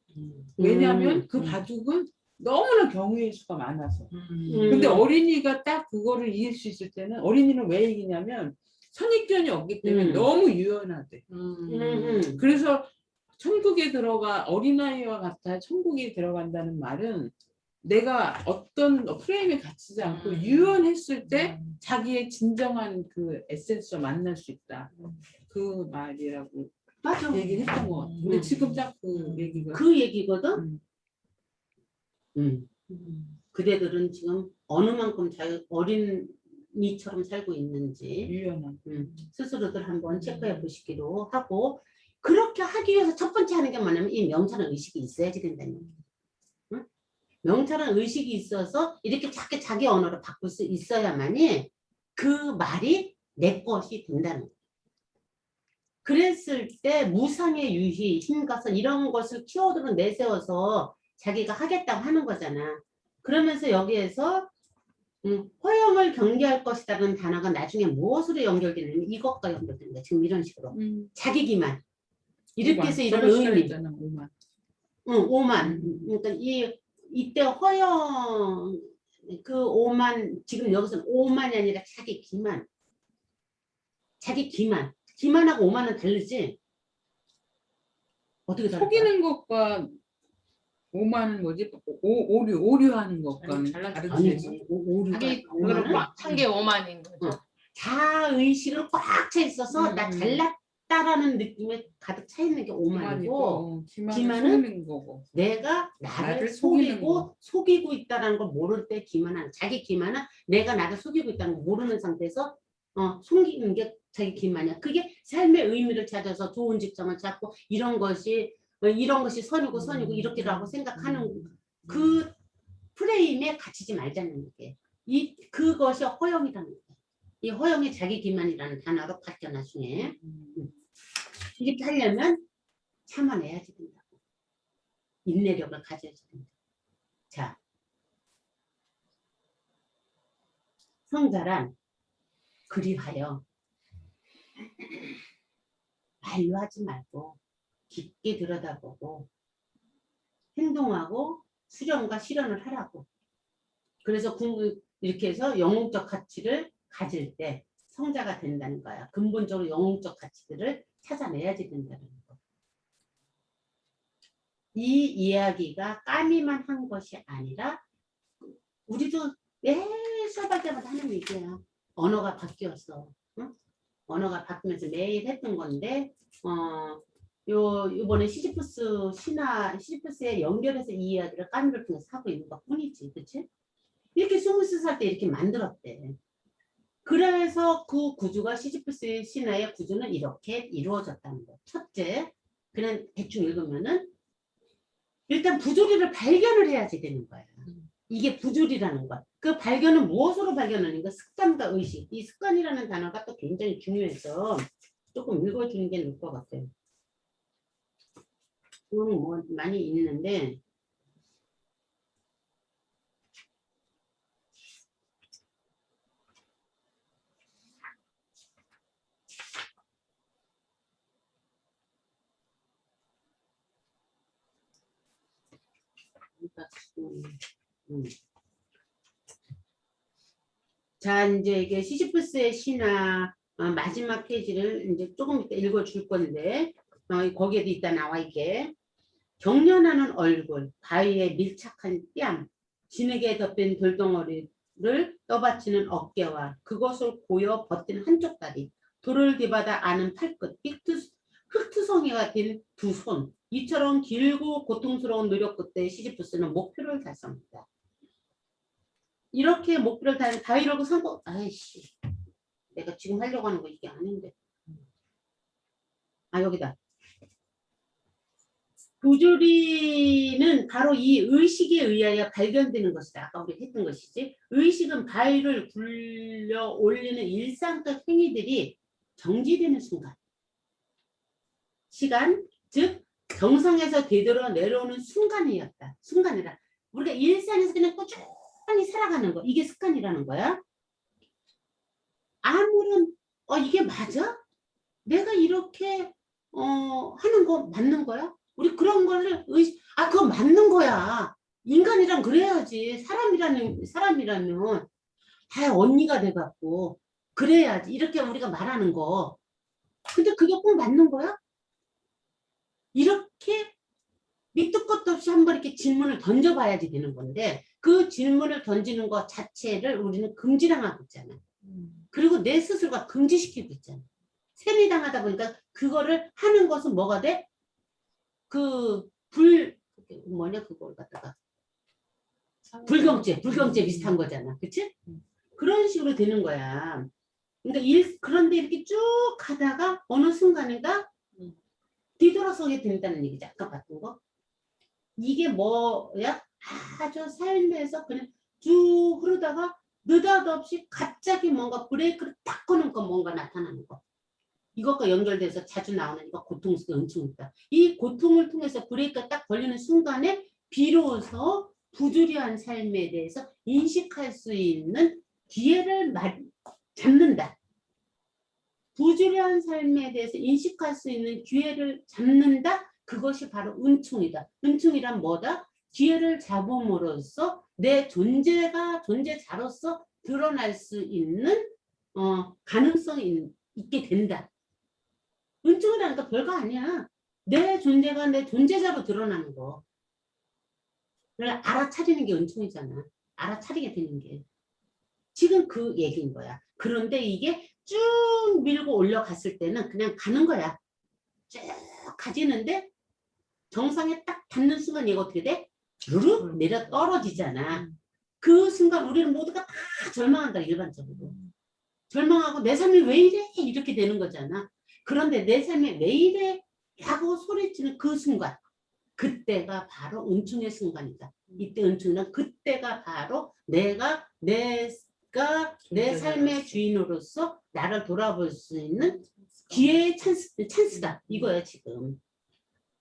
[SPEAKER 4] 왜냐하면 그 바둑은 너무나 경우의 수가 많아서. 근데 어린이가 딱 그거를 이길 수 있을 때는 어린이는 왜 이기냐면 선입견이 없기 때문에 너무 유연하대. 그래서 천국에 어린아이와 같아 천국에 들어간다는 말은 내가 어떤 프레임에 갇히지 않고 유연했을 때 자기의 진정한 그 에센스와 만날 수 있다. 그 말이라고
[SPEAKER 2] 맞아.
[SPEAKER 4] 얘기를 했던 것 같아. 근데 지금 딱 그 얘기가
[SPEAKER 2] 그 얘기거든. 그대들은 지금 어느 만큼 어린이처럼 살고 있는지
[SPEAKER 4] 유연한.
[SPEAKER 2] 스스로들 한번 체크해 보시기로 하고, 그렇게 하기 위해서 첫 번째 하는 게 뭐냐면 이 명찰은 의식이 있어야지 된다는 거예요. 응? 명찰은 의식이 있어서 이렇게 자기 언어로 바꿀 수 있어야만이 그 말이 내 것이 된다는 거예요. 그랬을 때 무상의 유희, 힘가선 이런 것을 키워드로 내세워서 자기가 하겠다고 하는 거잖아. 그러면서 여기에서 허영을 경계할 것이라는 단어가 나중에 무엇으로 연결되냐면 이것과 연결되는 거야. 지금 이런 식으로. 자기 기만. 이렇게 해서 이런 의미. 오만. 그러니까 이때 허영 그 오만, 지금 여기서는 오만이 아니라 자기 기만. 자기 기만. 기만하고 오만은 다르지? 어떻게 다를까?
[SPEAKER 4] 속이는 것과 오만은 뭐지? 오류하는 것과는 다르지.
[SPEAKER 2] 아니지. 오류가
[SPEAKER 5] 자기 그거를 꽉 찬 게 오만인 거죠.
[SPEAKER 2] 자의식을 꽉 차 있어서 나 잘났다라는 느낌에 가득 차 있는 게 오만이고, 기만은
[SPEAKER 4] 속이는 거고.
[SPEAKER 2] 내가 나를
[SPEAKER 4] 나를 속이는
[SPEAKER 2] 속이고 있다는 걸 모를 때 기만은, 자기 기만은 내가 나를 속이고 있다는 걸 모르는 상태에서 속이는 게 자기 기만이야. 그게 삶의 의미를 찾아서 좋은 직장을 찾고 이런 것이 선이고 이렇게라고 생각하는 그 프레임에 갇히지 말자는 게, 그것이 허영이라는 거야. 이 허영이 자기 기만이라는 단어로 바뀌어 나중에. 이렇게 하려면 참아내야지 된다고. 인내력을 가져야지 된다. 자, 성자란 그리하여 말로 하지 말고 깊게 들여다보고 행동하고 수련과 실현을 하라고. 그래서 이렇게 해서 영웅적 가치를 가질 때 성자가 된다는 거야. 근본적으로 영웅적 가치들을 찾아내야지 된다는 거. 이 이야기가 까미만 한 것이 아니라 우리도 매 수업할 때마다 하는 얘기야. 언어가 바뀌었어. 응? 언어가 바뀌면서 매일 했던 건데 요번에 시지프스에 연결해서 이 이야기를 까미를 통해서 하고 있는 것 뿐이지. 그치? 이렇게 23살 때 이렇게 만들었대. 그래서 그 구조가 시지프스의 신화의 구조는 이렇게 이루어졌다는 거. 첫째, 그냥 대충 읽으면은 일단 부조리를 발견을 해야지 되는 거야. 이게 부조리라는 것. 그 발견은 무엇으로 발견하는가? 습관과 의식. 이 습관이라는 단어가 또 굉장히 중요해서 조금 읽어주는 게 나을 것 같아요. 뭐 많이 있는데 자, 이제 이게 시지프스의 신화 마지막 페이지를 이제 조금 이따 읽어줄 건데 거기에도 이따 나와 있게. 경련하는 얼굴, 바위에 밀착한 뺨, 진흙에 덮인 돌덩어리를 떠받치는 어깨와 그것을 고여 버틴 한쪽 다리, 돌을 뒤바다 아는 팔끝, 흙투성이가 된 두 손, 이처럼 길고 고통스러운 노력 끝에 시지프스는 목표를 달성합니다. 이렇게 목표를 다 이러고 성공. 아이씨, 내가 지금 하려고 하는 거 이게 아닌데. 여기다. 부조리는 바로 이 의식에 의하여 발견되는 것이다. 아까 우리 했던 것이지. 의식은 바위를 굴려 올리는 일상적 행위들이 정지되는 순간. 시간, 즉 정상에서 되돌아 내려오는 순간이었다. 순간이라. 우리가 일상에서 그냥 꾸준히 살아가는 거. 이게 습관이라는 거야. 아무런 이게 맞아? 내가 이렇게 하는 거 맞는 거야? 우리 그런 거를 그거 맞는 거야. 인간이란 그래야지. 사람이라면 다 언니가 돼갖고 그래야지. 이렇게 우리가 말하는 거. 근데 그게 꼭 맞는 거야? 이렇게 밑도 끝도 없이 한번 이렇게 질문을 던져봐야지 되는 건데 그 질문을 던지는 것 자체를 우리는 금지당하고 있잖아. 그리고 내 스스로가 금지시키고 있잖아. 세뇌당하다 보니까 그거를 하는 것은 뭐가 돼? 그걸 갖다가 불경죄 비슷한 거잖아. 그치? 그런 식으로 되는 거야. 그러니까 그런데 이렇게 쭉 가다가 어느 순간인가 뒤돌아서게 된다는 얘기지. 아까 봤던 거. 이게 뭐야? 아주 삶에서 그냥 쭉 흐르다가 느닷없이 갑자기 뭔가 브레이크를 딱 거는 거 뭔가 나타나는 거. 이것과 연결돼서 자주 나오는 이거 고통스러운 은총이다. 이 고통을 통해서 브레이크가 딱 걸리는 순간에 비로소 부조리한 삶에 대해서 인식할 수 있는 기회를 잡는다. 부조리한 삶에 대해서 인식할 수 있는 기회를 잡는다. 그것이 바로 은총이다. 은총이란 뭐다? 기회를 잡음으로써 내 존재자로서 드러날 수 있는 가능성이 있게 된다. 은총이라니까 별거 아니야. 내 존재가 내 존재자로 드러나는 거. 그걸 알아차리는 게 은총이잖아. 알아차리게 되는 게. 지금 그 얘기인 거야. 그런데 이게 쭉 밀고 올라갔을 때는 그냥 가는 거야. 쭉 가지는데 정상에 딱 닿는 순간 얘가 어떻게 돼? 루룩 내려 떨어지잖아. 그 순간 우리는 모두가 다 절망한다. 일반적으로. 절망하고 내 삶이 왜 이래? 이렇게 되는 거잖아. 그런데 내 삶이 왜 이래? 라고 소리치는 그 순간. 그때가 바로 은총의 순간이다. 이때 은총은 그때가 바로 내가 내 삶의 주인으로서 나를 돌아볼 수 있는 기회의 찬스다. 이거야 지금.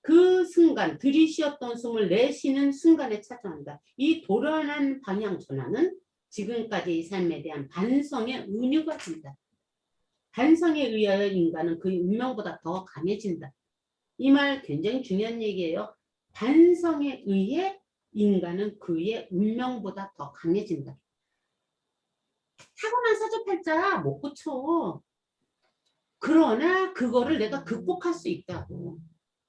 [SPEAKER 2] 그 순간 들이쉬었던 숨을 내쉬는 순간에 찾아온다. 이 도련한 방향 전환은 지금까지의 삶에 대한 반성의 은유가 된다. 반성에 의하여 인간은 그의 운명보다 더 강해진다. 이 말 굉장히 중요한 얘기예요. 반성에 의해 인간은 그의 운명보다 더 강해진다. 타고난 사주팔자 못 고쳐. 그러나 그거를 내가 극복할 수 있다고.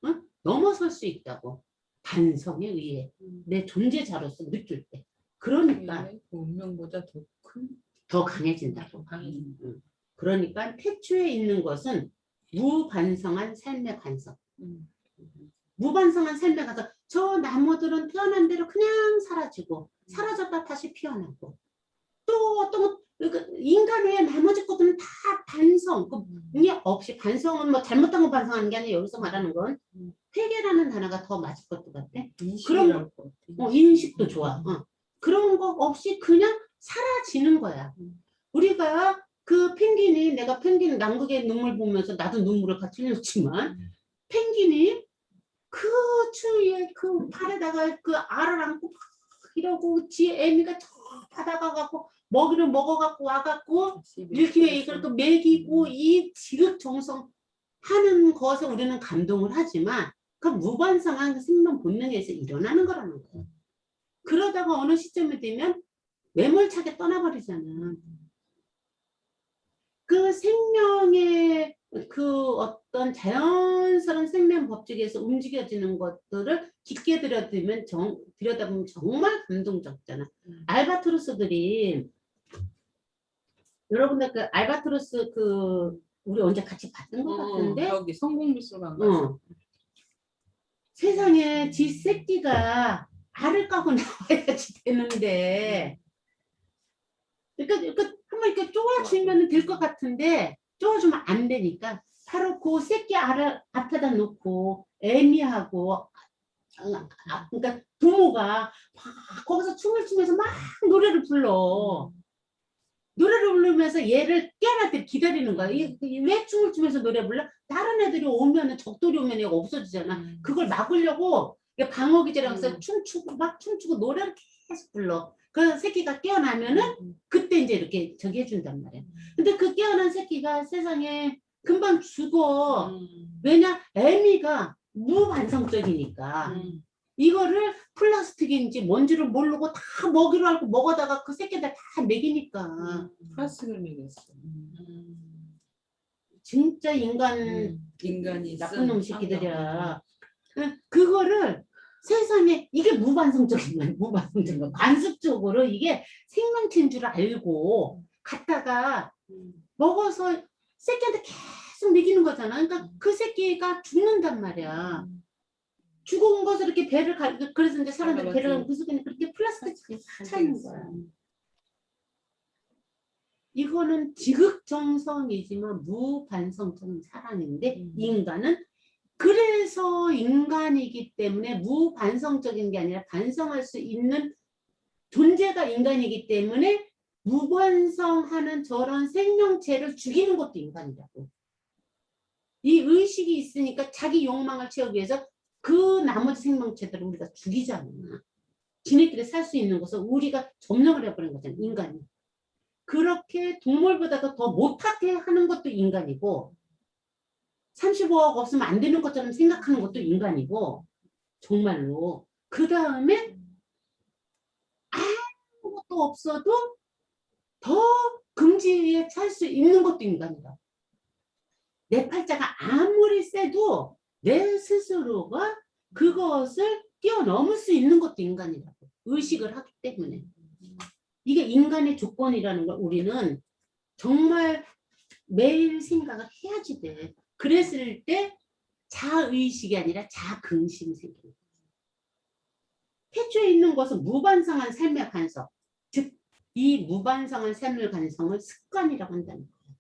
[SPEAKER 2] 응? 넘어설 수 있다고. 반성에 의해 내 존재자로서 느낄 때. 그러니까
[SPEAKER 4] 운명보다
[SPEAKER 2] 더 강해진다고. 그러니까 태초에 있는 것은 무반성한 삶의 관성. 무반성한 삶의 관성. 저 나무들은 태어난 대로 그냥 사라지고 사라졌다 다시 피어나고 또 어떤 인간 외에 나머지 것들은 다 반성. 그게 없이 반성은 뭐 잘못한 거 반성하는 게 아니라 여기서 말하는 건 회개라는 단어가 더 맞을 것도 같아. 그런 거, 인식도 좋아. 그런 거 없이 그냥 사라지는 거야. 우리가 그 펭귄이 내가 펭귄 남극의 눈물 보면서 나도 눈물을 같이 흘렸지만 펭귄이 그 추위에 그 팔에다가 그 알을 안고 이러고 지에 애미가 저 바다가 갖고 먹이를 먹어갖고 와갖고 밀키웨이 이걸 또 먹이고 이 지극정성 하는 것에 우리는 감동을 하지만 그 무반성한 생명 본능에서 일어나는 거라는 거예요. 그러다가 어느 시점이 되면 매몰차게 떠나버리잖아. 그 생명의 그 어떤 자연스러운 생명 법칙에서 움직여지는 것들을 깊게 들여다보면 정말 감동적이잖아. 알바트로스들이 여러분들 그 알바트로스 우리 언제 같이 봤던 것 같은데
[SPEAKER 4] 여기 성공미술관 가서
[SPEAKER 2] 세상에 지 새끼가 알을 까고 나와야지 되는데 그러니까 한번 이렇게 쪼아주면 될 것 같은데 쪼아주면 안 되니까 바로 그 새끼 알을 앞에다 놓고 애미하고 그러니까 부모가 막 거기서 춤을 추면서 막 노래를 불러. 노래를 부르면서 얘를 깨어날 때 기다리는 거야. 왜 춤을 추면서 노래 불러? 다른 애들이 오면은 적돌이 오면 얘가 없어지잖아. 그걸 막으려고 방어기제라고 해서 춤추고 노래를 계속 불러. 그 새끼가 깨어나면은 그때 때 이제 이렇게 저기 해준단 말이야. 근데 그 깨어난 새끼가 세상에 금방 죽어. 왜냐? 애미가 무반성적이니까. 이거를 플라스틱인지 뭔지를 모르고 다 먹이로 알고 먹어다가 그 새끼들 다 먹이니까.
[SPEAKER 4] 플라스틱을 먹였어.
[SPEAKER 2] 진짜 인간이 나쁜 놈 새끼들이야. 그거를 세상에 이게 무반성적인 거야. 무반성적인 거. 관습적으로 이게 생명체인 줄 알고 갖다가 먹어서 새끼한테 계속 먹이는 거잖아. 그러니까 그 새끼가 죽는단 말이야. 죽은 것을 이렇게 배를 그래서 이제 사람들이 배를 가면 그 속에는 그렇게 플라스틱이 차 있는 거야. 이거는 지극정성이지만 무반성적인 사랑인데 인간은 그래서 인간이기 때문에 무반성적인 게 아니라 반성할 수 있는 존재가 인간이기 때문에 무반성하는 저런 생명체를 죽이는 것도 인간이라고. 이 의식이 있으니까 자기 욕망을 채우기 위해서 그 나머지 생명체들을 우리가 죽이잖아. 지네끼리 살 수 있는 것을 우리가 점령을 해버린 거잖아. 인간이. 그렇게 동물보다도 더 못하게 하는 것도 인간이고 35억 없으면 안 되는 것처럼 생각하는 것도 인간이고 정말로 그 다음에 아무것도 없어도 더 금지에 찰 수 있는 것도 인간이다. 내 팔자가 아무리 세도 내 스스로가 그것을 뛰어넘을 수 있는 것도 인간이라고. 의식을 하기 때문에. 이게 인간의 조건이라는 걸 우리는 정말 매일 생각을 해야지 돼. 그랬을 때 자의식이 아니라 자긍심이 생깁니다. 태초에 있는 것은 무반성한 삶의 간섭. 즉, 이 무반성한 삶의 간섭을 습관이라고 한다는 거예요.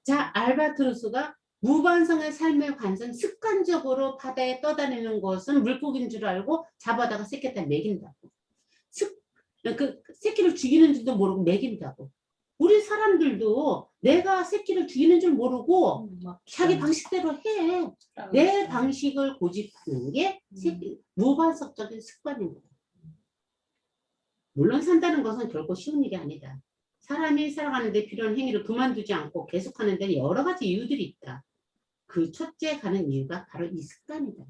[SPEAKER 2] 자, 알바트로스가 무반성의 삶의 관성, 습관적으로 바다에 떠다니는 것은 물고기인 줄 알고 잡아다가 새끼한테 먹인다고. 그 새끼를 죽이는 줄도 모르고 먹인다고. 우리 사람들도 내가 새끼를 죽이는 줄 모르고 자기 방식대로 해. 내 방식을 고집하는 게 무반성적인 습관입니다. 물론 산다는 것은 결코 쉬운 일이 아니다. 사람이 살아가는데 필요한 행위를 그만두지 않고 계속하는 데는 여러 가지 이유들이 있다. 그 첫째 가는 이유가 바로 이 습관이다.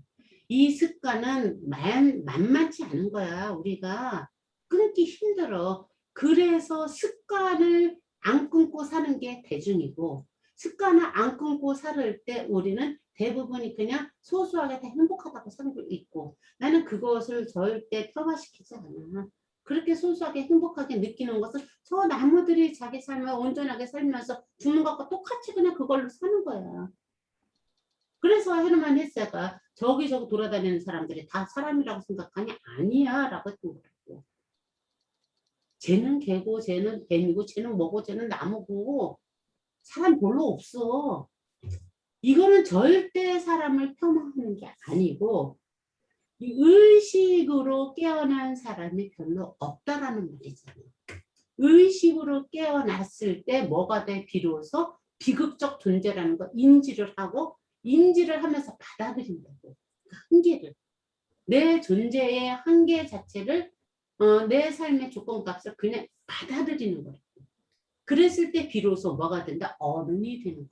[SPEAKER 2] 이 습관은 만만치 않은 거야. 우리가 끊기 힘들어. 그래서 습관을 안 끊고 사는 게 대중이고 습관을 안 끊고 살 때 우리는 대부분이 그냥 소소하게 다 행복하다고 살고 있고 나는 그것을 절대 폄하시키지 않아. 그렇게 소소하게 행복하게 느끼는 것은 저 나무들이 자기 삶을 온전하게 살면서 죽는 것과 똑같이 그냥 그걸로 사는 거야. 그래서 헤르만 헤세가 저기저기 돌아다니는 사람들이 다 사람이라고 생각하니 아니야 라고 했던 거라고. 쟤는 개고 쟤는 뱀이고 쟤는 뭐고 쟤는 나무고 사람 별로 없어. 이거는 절대 사람을 폄하하는 게 아니고 이 의식으로 깨어난 사람이 별로 없다라는 말이잖아요. 의식으로 깨어났을 때 뭐가 돼? 비로소 비극적 존재라는 거 인지를 하고 인지를 하면서 받아들인다고. 한계를. 내 존재의 한계 자체를 내 삶의 조건값을 그냥 받아들이는 거예요. 그랬을 때 비로소 뭐가 된다? 어른이 되는 거예요.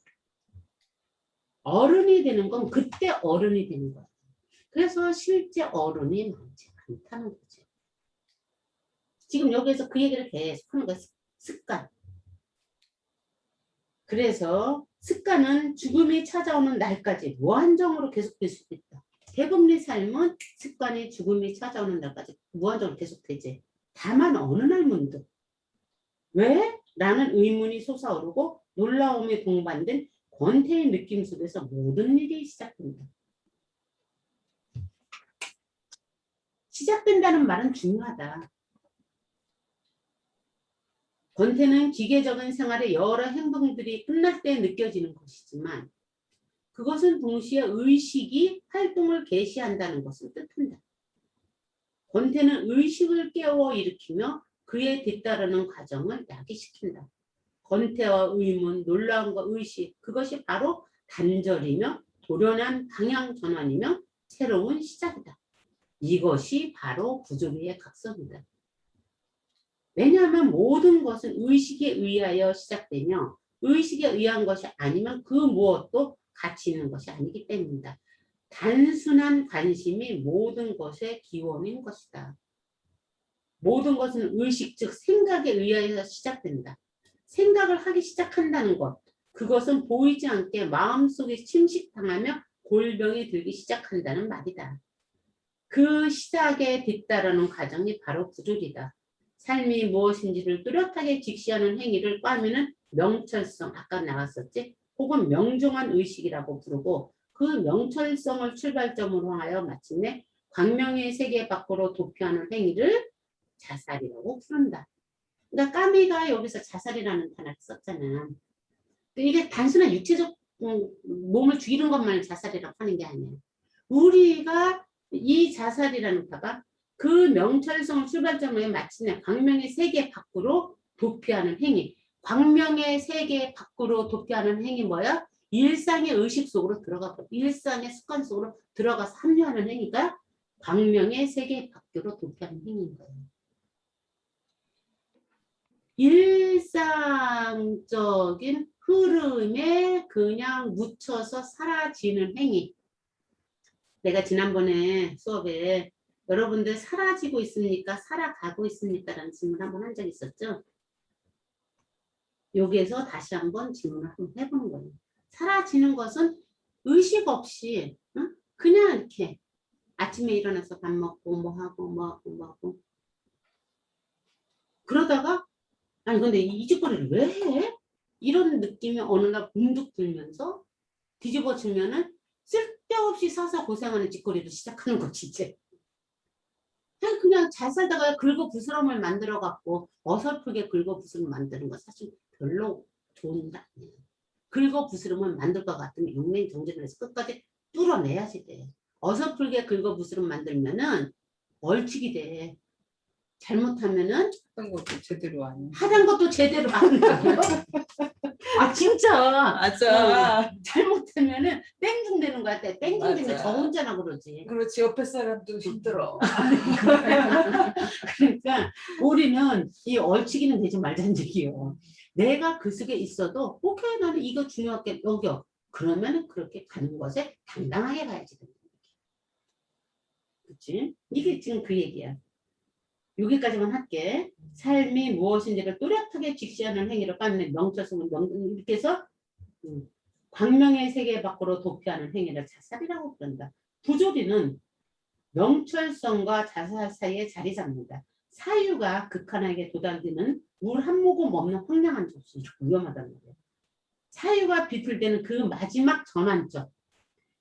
[SPEAKER 2] 어른이 되는 건 그때 어른이 되는 거예요. 그래서 실제 어른이 많지 않다는 거죠. 지금 여기에서 그 얘기를 계속 하는 거예요. 습관. 그래서 습관은 죽음이 찾아오는 날까지 무한정으로 계속될 수도 있다. 대부분의 삶은 습관이 죽음이 찾아오는 날까지 무한정으로 계속되지. 다만 어느 날 문득 왜? 라는 의문이 솟아오르고 놀라움에 동반된 권태의 느낌 속에서 모든 일이 시작된다. 시작된다는 말은 중요하다. 권태는 기계적인 생활의 여러 행동들이 끝날 때 느껴지는 것이지만 그것은 동시에 의식이 활동을 개시한다는 것을 뜻한다. 권태는 의식을 깨워 일으키며 그에 뒤따르는 과정을 야기시킨다. 권태와 의문, 놀라움과 의식, 그것이 바로 단절이며 돌연한 방향 전환이며 새로운 시작이다. 이것이 바로 부조리의 각성이다. 왜냐하면 모든 것은 의식에 의하여 시작되며 의식에 의한 것이 아니면 그 무엇도 가치 있는 것이 아니기 때문이다. 단순한 관심이 모든 것의 기원인 것이다. 모든 것은 의식, 즉 생각에 의하여 시작된다. 생각을 하기 시작한다는 것, 그것은 보이지 않게 마음속에 침식당하며 골병이 들기 시작한다는 말이다. 그 시작에 뒤따르는 과정이 바로 부조리다. 삶이 무엇인지를 뚜렷하게 직시하는 행위를 꽈면은 명철성, 아까 나왔었지? 혹은 명종한 의식이라고 부르고 그 명철성을 출발점으로 하여 마침내 광명의 세계 밖으로 도피하는 행위를 자살이라고 부른다. 그러니까 까미가 여기서 자살이라는 단어를 썼잖아. 이게 단순한 육체적 몸을 죽이는 것만 자살이라고 하는 게 아니야. 우리가 이 자살이라는 바가 그 명철성을 출발점으로 마침내 광명의 세계 밖으로 도피하는 행위. 광명의 세계 밖으로 도피하는 행위 뭐야? 일상의 의식 속으로 들어가고 일상의 습관 속으로 들어가서 합류하는 행위가 광명의 세계 밖으로 도피하는 행위인 거예요. 일상적인 흐름에 그냥 묻혀서 사라지는 행위. 내가 지난번에 수업에 여러분들 사라지고 있습니까? 살아가고 있습니까? 라는 질문 한번 한 적 있었죠? 여기에서 다시 한번 질문을 한번 해보는 거예요. 사라지는 것은 의식 없이 그냥 이렇게 아침에 일어나서 밥 먹고 뭐 하고 그러다가 아니 근데 이 짓거리를 왜 해? 이런 느낌이 어느 날 문득 들면서 뒤집어지면은 쓸데없이 사서 고생하는 짓거리를 시작하는 거지 이제. 그냥 잘 살다가 긁어부스럼을 만들어 갖고 어설프게 긁어부스럼 만드는 거 사실 별로 좋은 게 아니에요. 긁어부스럼을 만들 것 같으면 용맹정진을 해서 끝까지 뚫어내야지 돼. 어설프게 긁어부스럼 만들면은 벌칙이 돼. 잘못하면은
[SPEAKER 4] 하던 것도 제대로 안 해.
[SPEAKER 2] 하던 것도 제대로 안 한다고요? 아 진짜.
[SPEAKER 4] 맞아.
[SPEAKER 2] 잘못하면은 땡중되는 거야. 땡중되면
[SPEAKER 4] 맞아.
[SPEAKER 2] 저 혼자나 그러지.
[SPEAKER 4] 그렇지 옆에 사람도 힘들어.
[SPEAKER 2] 그러니까 우리는 이 얼치기는 되지 말자는 얘기예요. 내가 그 속에 있어도 오케이 나는 이거 중요하게 여겨. 그러면 그렇게 가는 것에 당당하게 가야지. 그렇지? 이게 지금 그 얘기야. 여기까지만 할게. 삶이 무엇인지를 뚜렷하게 직시하는 행위를 까는 명철성은 이렇게 해서 광명의 세계 밖으로 도피하는 행위를 자살이라고 부른다. 부조리는 명철성과 자살 사이에 자리 잡는다. 사유가 극한하게 도달되는 물 한 모금 없는 황량한 접수. 위험하다는 거예요. 사유가 비틀대는 그 마지막 전환점.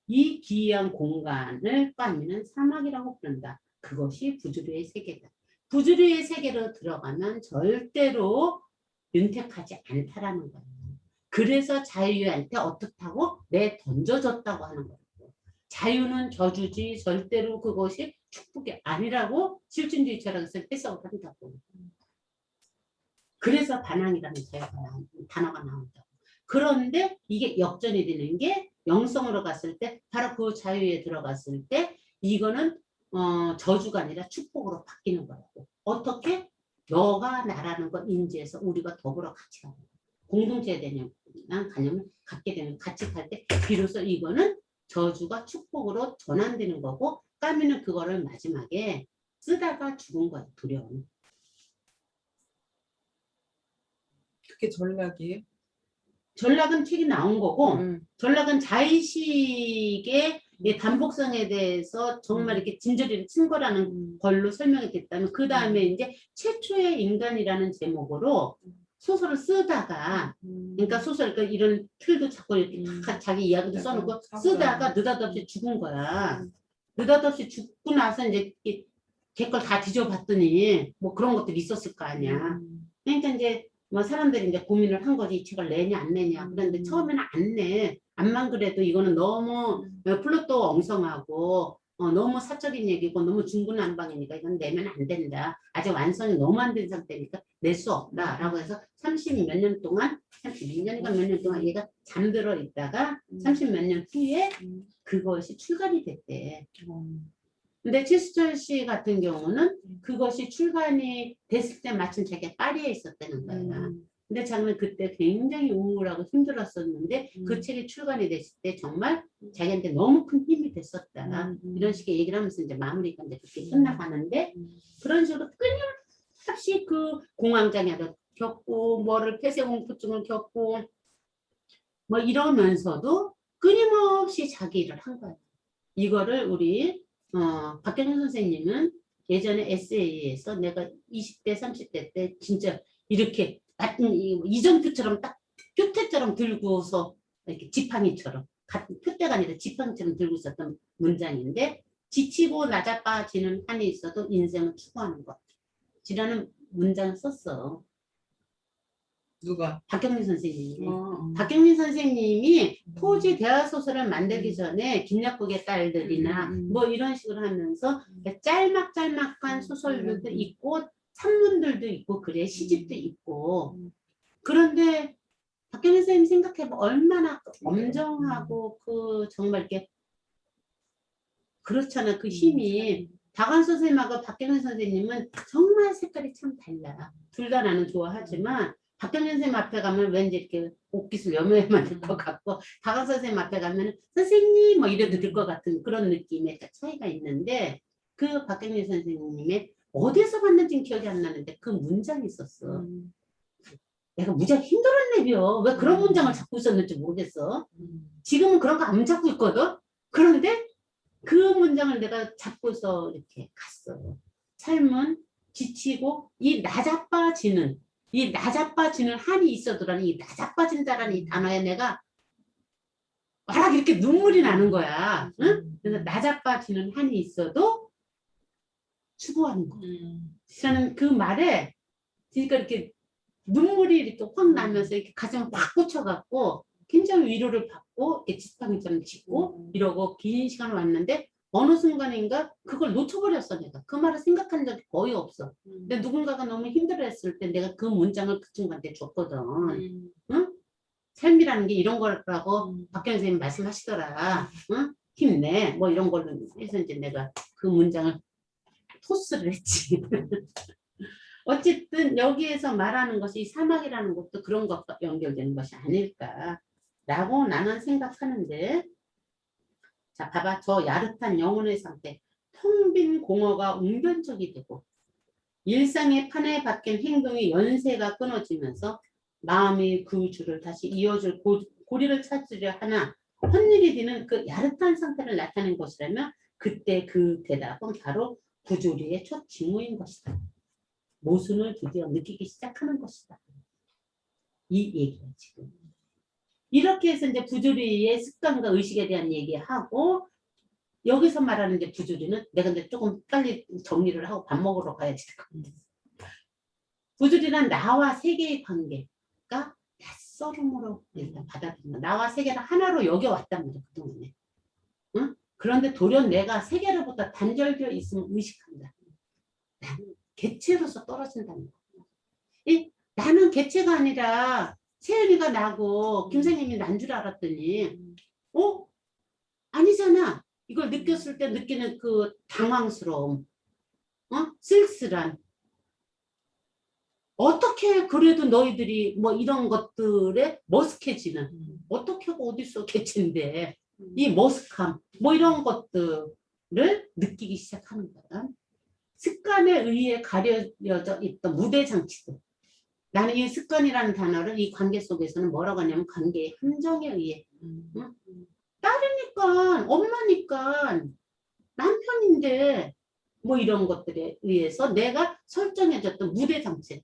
[SPEAKER 2] 이 기이한 공간을 까미는 사막이라고 부른다. 그것이 부조리의 세계다. 부조리의 세계로 들어가면 절대로 윤택하지 않다라는 거예요. 그래서 자유한테 어떻다고 내던져졌다고 하는 거예요. 자유는 저주지 절대로 그것이 축복이 아니라고 실존주의 철학에서 해석을 한다고. 그래서 반항이라는 단어가 나온다고. 그런데 이게 역전이 되는 게 영성으로 갔을 때 바로 그 자유에 들어갔을 때 이거는 저주가 아니라 축복으로 바뀌는 거라고. 어떻게? 너가 나라는 걸 인지해서 우리가 더불어 같이 가는 거야. 공동체에 대한 개념을 갖게 되면 같이 갈 때 비로소 이거는 저주가 축복으로 전환되는 거고 까미는 그거를 마지막에 쓰다가 죽은 거야. 두려움.
[SPEAKER 4] 그게 전략이에요?
[SPEAKER 2] 전략은 책이 나온 거고 전략은 자의식의 단복성에 대해서 정말 이렇게 진저리를 친 거라는 걸로 설명이 됐다면 그 다음에 이제 최초의 인간이라는 제목으로 소설을 쓰다가 그러니까 소설 그러니까 이런 틀도 자꾸 이렇게 다 자기 이야기도 써놓고 쓰다가 느닷없이 죽은 거야. 느닷없이 죽고 나서 이제 걔걸 다 뒤져봤더니 뭐 그런 것들이 있었을 거 아니야. 그러니까 이제 뭐 사람들이 이제 고민을 한 거지 이 책을 내냐 안 내냐. 그런데 처음에는 안 내. 암만 그래도 이거는 너무 플롯도 엉성하고 너무 사적인 얘기고 너무 중구난방이니까 이건 내면 안 된다. 아직 완성이 너무 안 된 상태니까 낼 수 없다. 라고 해서 30 몇 년 동안 32년인가 몇 년 동안 얘가 잠들어 있다가 30 몇 년 후에 그것이 출간이 됐대. 근데 최수철 씨 같은 경우는 그것이 출간이 됐을 때 마침 자기가 파리에 있었다는 거야. 근데 자기는 그때 굉장히 우울하고 힘들었었는데 그 책이 출간이 됐을 때 정말 자기한테 너무 큰 힘이 됐었다. 이런 식의 얘기를 하면서 이제 마무리가 이제 그렇게 끝나가는데 그런 식으로 끊임없이 그 공황장애도 겪고 뭐를 폐쇄공포증을 겪고 뭐 이러면서도 끊임없이 자기 일을 한 거예요. 이거를 우리 박경현 선생님은 예전에 에세이에서 내가 20대 30대 때 진짜 이렇게 이정표처럼 딱 표태처럼 들고서 이렇게 지팡이처럼 같은 표태가 아니라 지팡이처럼 들고 있었던 문장인데 지치고 낮아빠지는 한이 있어도 인생은 추구하는 것 이라는 문장을 썼어.
[SPEAKER 4] 누가?
[SPEAKER 2] 박경민 선생님이. 박경민 선생님이 토지 대화소설을 만들기 전에 김약국의 딸들이나 뭐 이런 식으로 하면서 짤막짤막한 소설들도 있고 산문들도 있고 그래 시집도 있고 그런데 박경민 선생님 생각해보면 얼마나 엄정하고 그 정말 이렇게 그렇잖아 그 힘이 박완 선생님하고 박경민 선생님은 정말 색깔이 참 달라. 둘 다 나는 좋아하지만 박경민 선생님 앞에 가면 왠지 이렇게 옷깃을 여며야만 될 것 같고 박완 선생님 앞에 가면 선생님 뭐 이래도 될 것 같은 그런 느낌의 차이가 있는데 그 박경민 선생님의 어디서 봤는지는 기억이 안 나는데 그 문장이 있었어. 내가 무지하게 힘들었네요. 왜 그런 문장을 잡고 있었는지 모르겠어. 지금은 그런 거 안 잡고 있거든. 그런데 그 문장을 내가 잡고서 이렇게 갔어. 삶은 지치고 이 낮아빠지는 한이 있어도라는 이 낮아빠진다라는 이 단어에 내가 와락 이렇게 눈물이 나는 거야. 응? 그래서 낮아빠지는 한이 있어도 추구하는 거. 저는 그 말에 그러니까 이렇게 눈물이 이렇게 확 나면서 이렇게 가슴을 확 꽂혀갖고 굉장히 위로를 받고 이렇게 지팡이처럼 짚고 이러고 긴 시간을 왔는데 어느 순간인가 그걸 놓쳐버렸어 내가. 그 말을 생각한 적이 거의 없어. 근데 누군가가 너무 힘들어했을 때 내가 그 문장을 그 친구한테 줬거든. 응? 삶이라는 게 이런 거라고 박경현 선생님 말씀하시더라. 응? 힘내 뭐 이런 걸로 해서 이제 내가 그 문장을 토스를 했지. 어쨌든 여기에서 말하는 것이 사막이라는 것도 그런 것과 연결되는 것이 아닐까라고 나는 생각하는데 자 봐봐 저 야릇한 영혼의 상태 텅 빈 공허가 웅변적이 되고 일상의 판에 박힌 행동의 연세가 끊어지면서 마음이 그 줄을 다시 이어줄 고리를 찾으려 하나 헛일이 되는 그 야릇한 상태를 나타낸 것이라면 그때 그 대답은 바로 부조리의 첫 징후인 것이다. 모순을 드디어 느끼기 시작하는 것이다. 이 얘기야 지금. 이렇게 해서 이제 부조리의 습관과 의식에 대한 얘기하고 여기서 말하는 이제 부조리는 내가 이제 조금 빨리 정리를 하고 밥 먹으러 가야지. 부조리는 나와 세계의 관계가 낯설음으로 일단 받아들인다. 나와 세계를 하나로 여겨왔단 말이야 그동안에. 응? 그런데 돌연 내가 세계로부터 단절되어 있음을 의식한다. 나는 개체로서 떨어진다는 거야. 나는 개체가 아니라 세연이가 나고 김선생님이 난 줄 알았더니 아니잖아. 이걸 느꼈을 때 느끼는 그 당황스러움 쓸쓸한 어떻게 그래도 너희들이 뭐 이런 것들에 머쓱해지는 어떻게 하고 어디서 개체인데 이 머쓱함 뭐 이런 것들을 느끼기 시작하는 거야. 습관에 의해 가려져 있던 무대 장치들. 나는 이 습관이라는 단어를 이 관계 속에서는 뭐라고 하냐면 관계의 함정에 의해. 응? 딸이니까 엄마니까 남편인데 뭐 이런 것들에 의해서 내가 설정해줬던 무대 장치.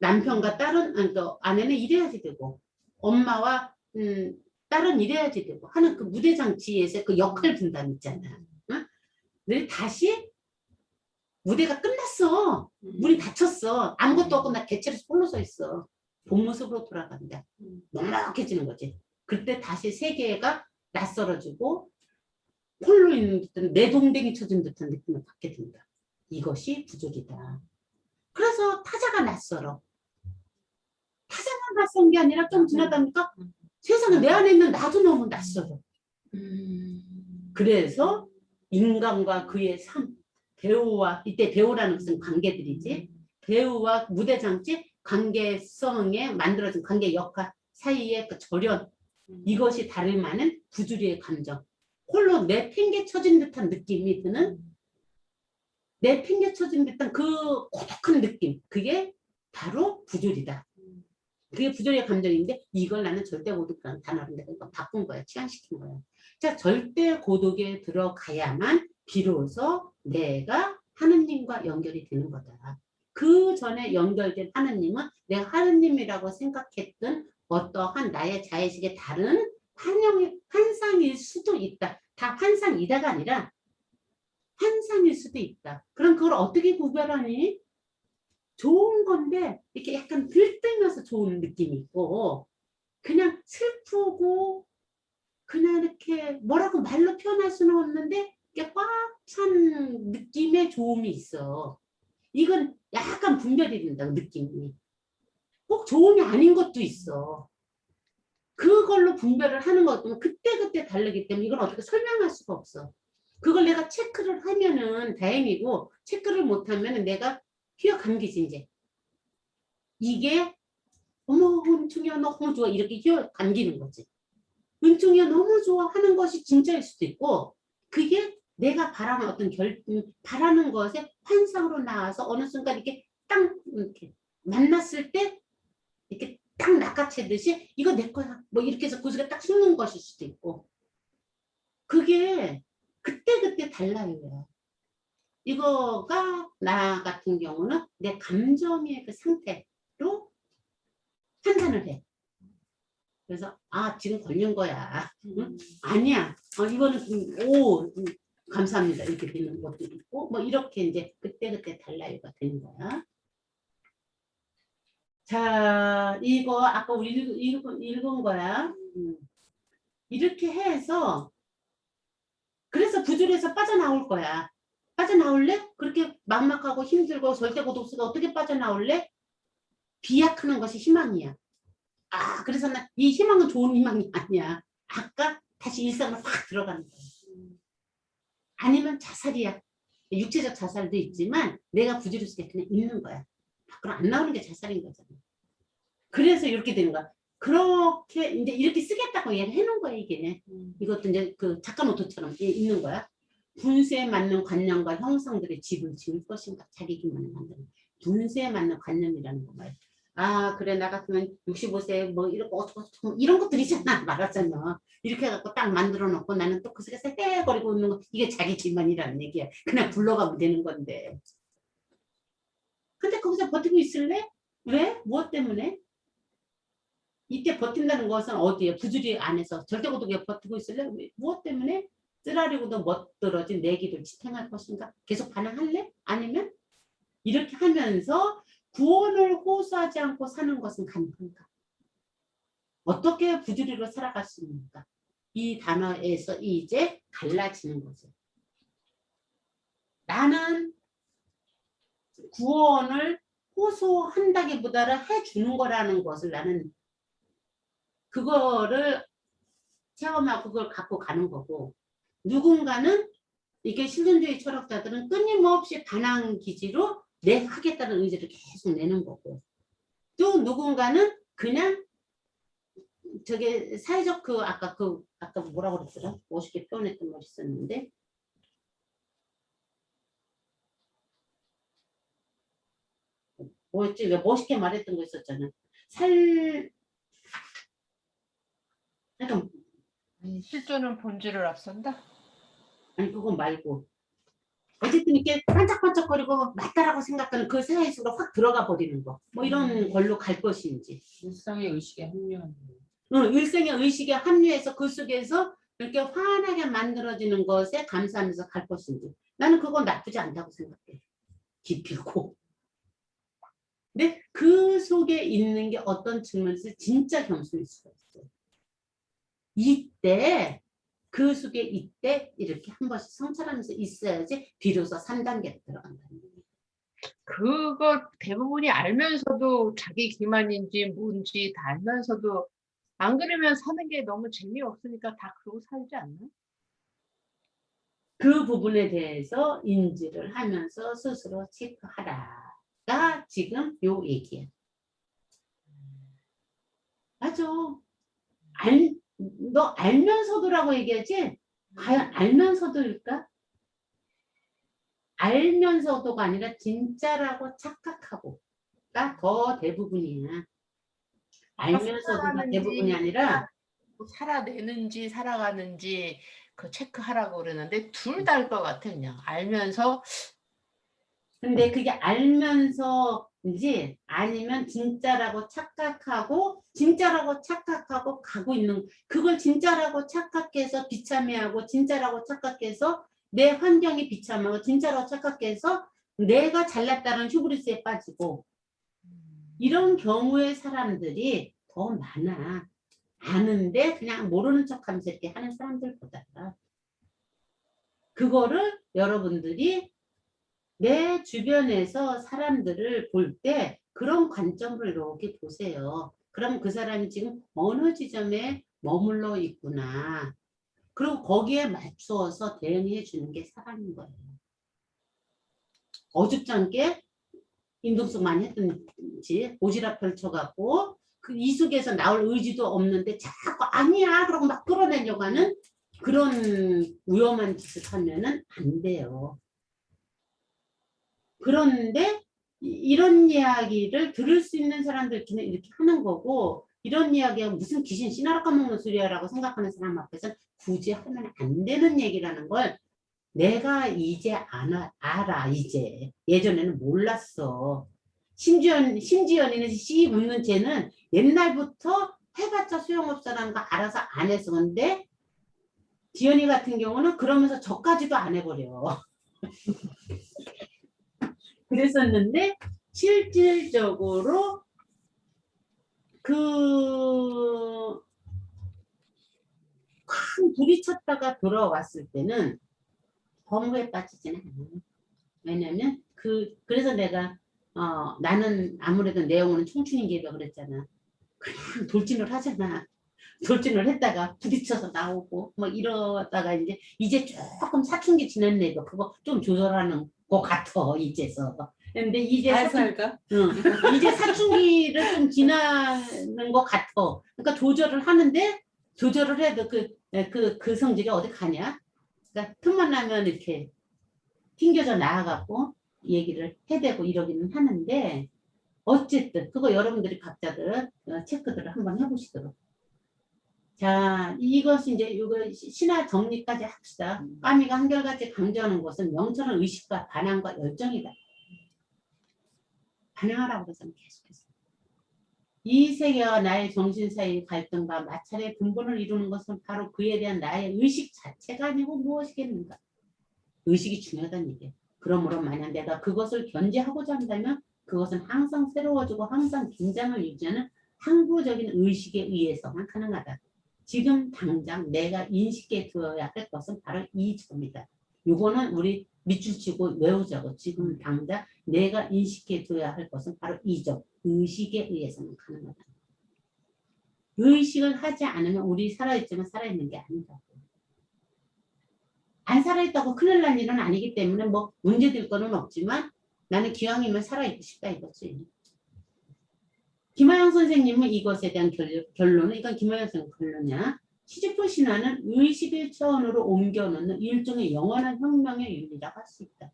[SPEAKER 2] 남편과 딸은 아내는 이래야지 되고 엄마와 딸은 이래야지 되고 하는 그 무대 장치에서 그 역할 분담 있잖아. 응? 늘 다시 무대가 끝났어. 문이 닫혔어. 아무것도 없고 나 개체로 홀로 서 있어. 본 모습으로 돌아간다. 넉넉해지는 거지. 그때 다시 세계가 낯설어지고 홀로 있는 듯한 내동댕이 쳐진 듯한 느낌을 받게 된다. 이것이 부조리다. 그래서 타자가 낯설어. 타자만 낯선 게 아니라 좀 지나다 보니까 세상에 내 안에 있는 나도 너무 낯설어. 그래서 인간과 그의 삶, 배우와 이때 배우라는 것은 관계들이지. 배우와 무대 장치, 관계성에 만들어진 관계 역할 사이의 그 절연, 이것이 다름 아닌 부조리의 감정. 홀로 내팽개쳐진 듯한 느낌이 드는, 내팽개쳐진 듯한 그 고독한 느낌, 그게 바로 부조리다. 그게 부조리의 감정인데 이걸 나는 절대 고독이라는 단어로 내가 바꾼 거야. 치환시킨 거야. 자, 절대 고독에 들어가야만 비로소 내가 하느님과 연결이 되는 거다. 그 전에 연결된 하느님은 내가 하느님이라고 생각했던 어떠한 나의 자의식의 다른 환상일 수도 있다. 다 환상이다가 아니라 환상일 수도 있다. 그럼 그걸 어떻게 구별하니? 좋은 건데 이렇게 약간 들뜨면서 좋은 느낌이 있고, 그냥 슬프고 그냥 이렇게 뭐라고 말로 표현할 수는 없는데 이게 꽉 찬 느낌의 좋음이 있어. 이건 약간 분별이 된다고, 느낌이. 꼭 좋음이 아닌 것도 있어. 그걸로 분별을 하는 것도 그때그때 다르기 때문에 이건 어떻게 설명할 수가 없어. 그걸 내가 체크를 하면은 다행이고, 체크를 못하면은 내가 휘어 감기지 이제. 이게 어머 은총이야 너무 좋아 이렇게 휘어 감기는 거지. 은총이야 너무 좋아 하는 것이 진짜일 수도 있고, 그게 내가 바라는 어떤 바라는 것에 환상으로 나와서 어느 순간 이렇게 딱 이렇게 만났을 때 이렇게 딱 낚아채듯이 이거 내 거야 뭐 이렇게 해서 구슬에 딱 숨는 것일 수도 있고, 그게 그때그때 달라요. 이거가 나 같은 경우는 내 감정의 그 상태로 판단을 해. 그래서 아 지금 걸린 거야. 응? 아니야. 이거는 감사합니다. 이렇게 되는 것도 있고 뭐 이렇게 이제 그때그때 달라요가 되는 거야. 자, 이거 아까 우리 읽은 거야. 이렇게 해서 그래서 부조리에서 빠져나올 거야. 빠져나올래? 그렇게 막막하고 힘들고 절대 고독수가 어떻게 빠져나올래? 비약하는 것이 희망이야. 아, 그래서 나 이 희망은 좋은 희망이 아니야. 아까 다시 일상으로 확 들어가는 거야. 아니면 자살이야. 육체적 자살도 있지만 내가 부조리 속에 그냥 있는 거야. 밖으로 안 나오는 게 자살인 거잖아. 그래서 이렇게 되는 거야. 그렇게 이제 이렇게 쓰겠다고 얘기를 해놓은 거야 이게. 이것도 이제 그 작가 노트처럼 있는 거야. 분수에 맞는 관념과 형상들의 집을 지을 것인가. 자기 기만을 만드는. 분수에 맞는 관념이라는 거 말이야. 아 그래 나 같으면 65세 뭐 이러고 어쩌고 이런 것들이잖아. 말하잖아. 이렇게 해갖고 딱 만들어 놓고 나는 또 그 속에서 헤헤거리고 있는 거, 이게 자기 기만이라는 얘기야. 그냥 불러가면 되는 건데. 근데 거기서 버티고 있을래? 왜? 무엇 때문에? 이때 버틴다는 것은 어디에? 부조리 안에서 절대 고독에 버티고 있을래? 왜? 무엇 때문에? 쓰라리고도 멋들어진 내 길을 지탱할 것인가? 계속 반항할래? 아니면 이렇게 하면서 구원을 호소하지 않고 사는 것은 가능한가? 어떻게 부조리로 살아갈 수 있는가? 이 단어에서 이제 갈라지는 거죠. 나는 구원을 호소한다기보다는 해주는 거라는 것을 나는 그거를 체험하고 그걸 갖고 가는 거고, 누군가는 이게 실존주의 철학자들은 끊임없이 반항 기지로 내 하겠다는 의지를 계속 내는 거고, 또 누군가는 그냥 저게 사회적 아까 뭐라고 그랬더라? 멋있게 표현했던 말 있었는데 뭐였지? 왜 멋있게 말했던 거 있었잖아. 약간
[SPEAKER 5] 실존은 본질을 앞선다?
[SPEAKER 2] 아니 그거 말고 어쨌든 이렇게 반짝반짝거리고 맞다라고 생각하는 그 사회 속으로 확 들어가 버리는 거. 뭐 이런 걸로 갈 것인지.
[SPEAKER 3] 일상의 의식에 합류하는 거.
[SPEAKER 2] 일생의 의식에 합류해서 그 속에서 이렇게 환하게 만들어지는 것에 감사하면서 갈 것인지. 나는 그건 나쁘지 않다고 생각해. 깊이고. 근데 그 속에 있는 게 어떤 측면에서 진짜 겸손일 수가 있어요. 이때 그 속에 이때 이렇게 한 번씩 성찰하면서 있어야지 비로소 3단계로 들어간다는 거예요.
[SPEAKER 5] 그거 대부분이 알면서도 자기 기만인지 뭔지 다 알면서도 안 그러면 사는 게 너무 재미없으니까 다 그러고 살지 않나?
[SPEAKER 2] 그 부분에 대해서 인지를 하면서 스스로 체크하라가 지금 요 얘기야. 맞아. 너 알면서도라고 얘기하지? 과연 알면서도일까? 알면서도가 아니라 진짜라고 착각하고가 더 대부분이야. 알면서도가 대부분이 아니라
[SPEAKER 1] 살아내는지 살아가는지 그 체크하라고 그러는데 둘 다일 것 같아. 그냥 알면서.
[SPEAKER 2] 근데 그게 알면서인지 아니면 진짜라고 착각하고 가고 있는 그걸 진짜라고 착각해서 비참해하고 진짜라고 착각해서 내 환경이 비참하고 진짜라고 착각해서 내가 잘났다는 휴브리스에 빠지고 이런 경우의 사람들이 더 많아. 아는데 그냥 모르는 척하면서 이렇게 하는 사람들보다 그거를 여러분들이 내 주변에서 사람들을 볼 때 그런 관점으로 이렇게 보세요. 그럼 그 사람이 지금 어느 지점에 머물러 있구나. 그리고 거기에 맞추어서 대응해 주는 게 사람인 거예요. 어줍지 않게 인동성 많이 했든지 오지랖 펼쳐갖고 그 이속에서 나올 의지도 없는데 자꾸 아니야 그러고 막 끌어내려고 하는 그런 위험한 짓을 하면은 안 돼요. 그런데 이런 이야기를 들을 수 있는 사람들끼리 이렇게 하는 거고 이런 이야기가 무슨 귀신 씨나라 까먹는 소리야라고 생각하는 사람 앞에서 굳이 하면 안 되는 얘기라는 걸 내가 이제 알아 이제. 예전에는 몰랐어. 심지연이는 씨 묻는 쟤는 옛날부터 해봤자 소용없어라는 거 알아서 안 해서 근데 지연이 같은 경우는 그러면서 저까지도 안 해버려. 그랬었는데 실질적으로 그 큰 부딪혔다가 돌아왔을 때는 범후에 빠지지는 않아요. 왜냐면 그래서 내가 나는 아무래도 내 영혼은 청춘인계가 그랬잖아. 그냥 돌진을 하잖아. 돌진을 했다가 부딪혀서 나오고 뭐 이러다가 이제 조금 사춘기 지난 애도 그거 좀 조절하는 것 같아 이제서. 근데 이제 이제 사춘기를 좀 지나는 것 같아. 그러니까 조절을 하는데 조절을 해도 그 성질이 어디 가냐? 그러니까 틈만 나면 이렇게 튕겨져 나와갖고 얘기를 해대고 이러기는 하는데 어쨌든 그거 여러분들이 각자들 체크들을 한번 해보시도록. 자, 이것이 이제 이거 신화 정리까지 합시다. 까미가 한결같이 강조하는 것은 영천한 의식과 반항과 열정이다. 반항하라고 해서는 계속해서. 이 세계와 나의 정신 사이의 갈등과 마찰의 근본을 이루는 것은 바로 그에 대한 나의 의식 자체가 아니고 무엇이겠는가. 의식이 중요하다는 얘기예요. 그러므로 만약 내가 그것을 견제하고자 한다면 그것은 항상 새로워지고 항상 긴장을 유지하는 항구적인 의식에 의해서만 가능하다. 지금 당장 내가 인식해 두어야 할 것은 바로 이 점이다. 요거는 우리 밑줄 치고 외우자고. 지금 당장 내가 인식해 두어야 할 것은 바로 이 점. 의식에 의해서만 가능하다. 의식을 하지 않으면 우리 살아있지만 살아있는 게 아니다고. 안 살아있다고 큰일 난 일은 아니기 때문에 뭐 문제될 거는 없지만 나는 기왕이면 살아있고 싶다 이거지. 김하영 선생님은 이것에 대한 결론은 이건 김하영 선생님 결론이야. 시지프 신화는 의식의 차원으로 옮겨놓는 일종의 영원한 혁명의 윤리라고 할 수 있다.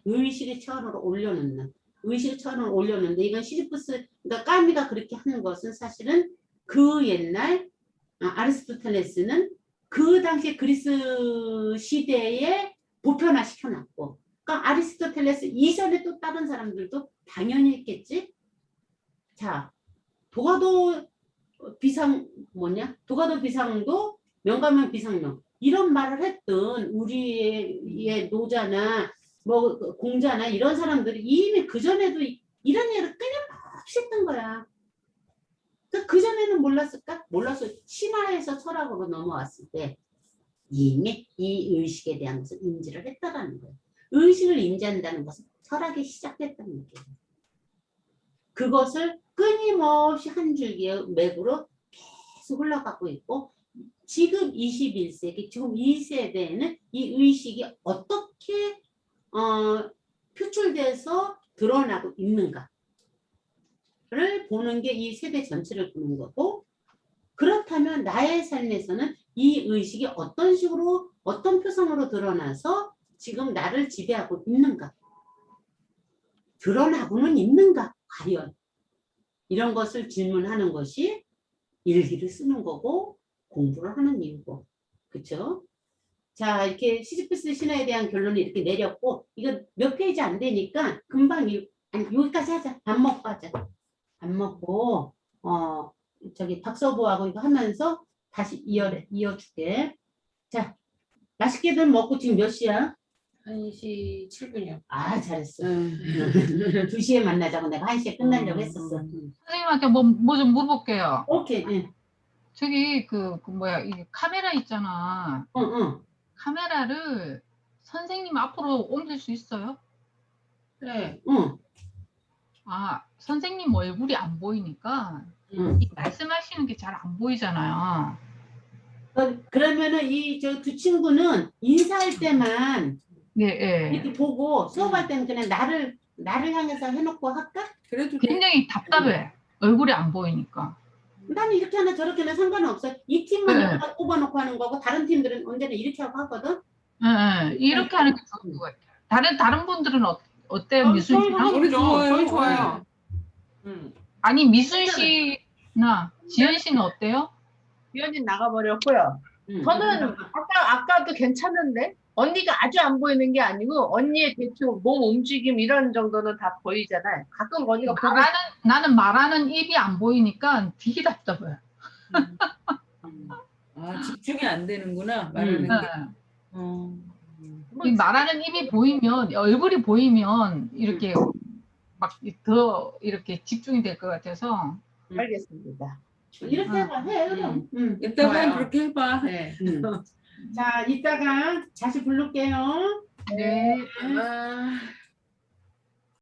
[SPEAKER 2] 의식의 차원으로 올려놓는. 의식의 차원으로 올려놓는데 이건 시지프스 그러니까 까미가 그렇게 하는 것은 사실은 그 옛날 아리스토텔레스는 그 당시 그리스 시대에 보편화 시켜놨고 그러니까 아리스토텔레스 이전에 또 다른 사람들도 당연히 했겠지. 자, 도가도 비상도 명가면 비상명 이런 말을 했던 우리의 노자나 뭐 공자나 이런 사람들이 이미 그전에도 이런 얘기를 끊임없이 했던 거야. 그전에는 몰랐을까? 몰라서 신화에서 철학으로 넘어왔을 때 이미 이 의식에 대한 것을 인지를 했다라는 거예요. 의식을 인지한다는 것은 철학이 시작됐다는 얘기예요. 그것을 끊임없이 한 줄기의 맥으로 계속 흘러가고 있고 지금 21세기, 지금 이 세대에는 이 의식이 어떻게 표출돼서 드러나고 있는가를 보는 게 이 세대 전체를 보는 거고, 그렇다면 나의 삶에서는 이 의식이 어떤 식으로 어떤 표상으로 드러나서 지금 나를 지배하고 있는가, 드러나고는 있는가 과연, 이런 것을 질문하는 것이 일기를 쓰는 거고 공부를 하는 이유고. 그렇죠? 자, 이렇게 시지프스 신화에 대한 결론을 이렇게 내렸고, 이거 몇 페이지 안 되니까 금방 아니, 여기까지 하자. 밥 먹고 하자. 밥 먹고 저기 박서보하고 이거 하면서 다시 이어줄게. 자, 맛있게들 먹고 지금 몇 시야?
[SPEAKER 3] 1시 7분이요.
[SPEAKER 2] 아, 잘했어. 2시에 만나자고 내가 1시에 끝나려고 했었어.
[SPEAKER 8] 선생님한테 뭐 좀 물어볼게요.
[SPEAKER 2] 오케이.
[SPEAKER 8] 저기 뭐야 이 카메라 있잖아.
[SPEAKER 2] 응.
[SPEAKER 8] 카메라를 선생님 앞으로 옮길 수 있어요?
[SPEAKER 3] 네.
[SPEAKER 2] 응.
[SPEAKER 8] 아, 선생님 얼굴이 안 보이니까
[SPEAKER 2] 응.
[SPEAKER 8] 이 말씀하시는 게 잘 안 보이잖아요.
[SPEAKER 2] 그러면은 저 두 친구는 인사할 때만
[SPEAKER 8] 네,
[SPEAKER 2] 이렇게 보고 수업할 때는 그냥 나를 향해서 해놓고 할까?
[SPEAKER 4] 그래도 돼.
[SPEAKER 8] 굉장히 답답해. 얼굴이 안 보이니까.
[SPEAKER 2] 나는 이렇게 하나 저렇게 하나 상관없어. 이 팀만
[SPEAKER 8] 네.
[SPEAKER 2] 여기다 꼽아놓고 하는 거고 다른 팀들은 언제나 이렇게 하고 하거든.
[SPEAKER 8] 네, 이렇게 하는 게 좋은 것 같아요. 다른 분들은 어때요, 미순 씨랑?
[SPEAKER 4] 우리 좋아요.
[SPEAKER 3] 저희 좋아요.
[SPEAKER 8] 아니 미순 씨나 지연 씨는 어때요?
[SPEAKER 5] 위원님 나가버렸고요.
[SPEAKER 2] 응.
[SPEAKER 5] 저는 아까도 괜찮은데 언니가 아주 안 보이는 게 아니고 언니의 대충 몸 움직임 이런 정도는 다 보이잖아요. 가끔 언니가 보고
[SPEAKER 8] 나는 말하는 입이 안 보이니까 되게 답답해.
[SPEAKER 4] 아, 집중이 안 되는구나. 말하는 게.
[SPEAKER 8] 이 말하는 입이 보이면 얼굴이 보이면 이렇게 막 더 이렇게 집중이 될 것 같아서.
[SPEAKER 5] 알겠습니다.
[SPEAKER 2] 이렇게 해 그럼.
[SPEAKER 4] 이따가
[SPEAKER 3] 좋아요.
[SPEAKER 4] 그렇게 해봐.
[SPEAKER 3] 네.
[SPEAKER 2] 자, 이따가 다시 부를게요.
[SPEAKER 8] 네.
[SPEAKER 3] 아.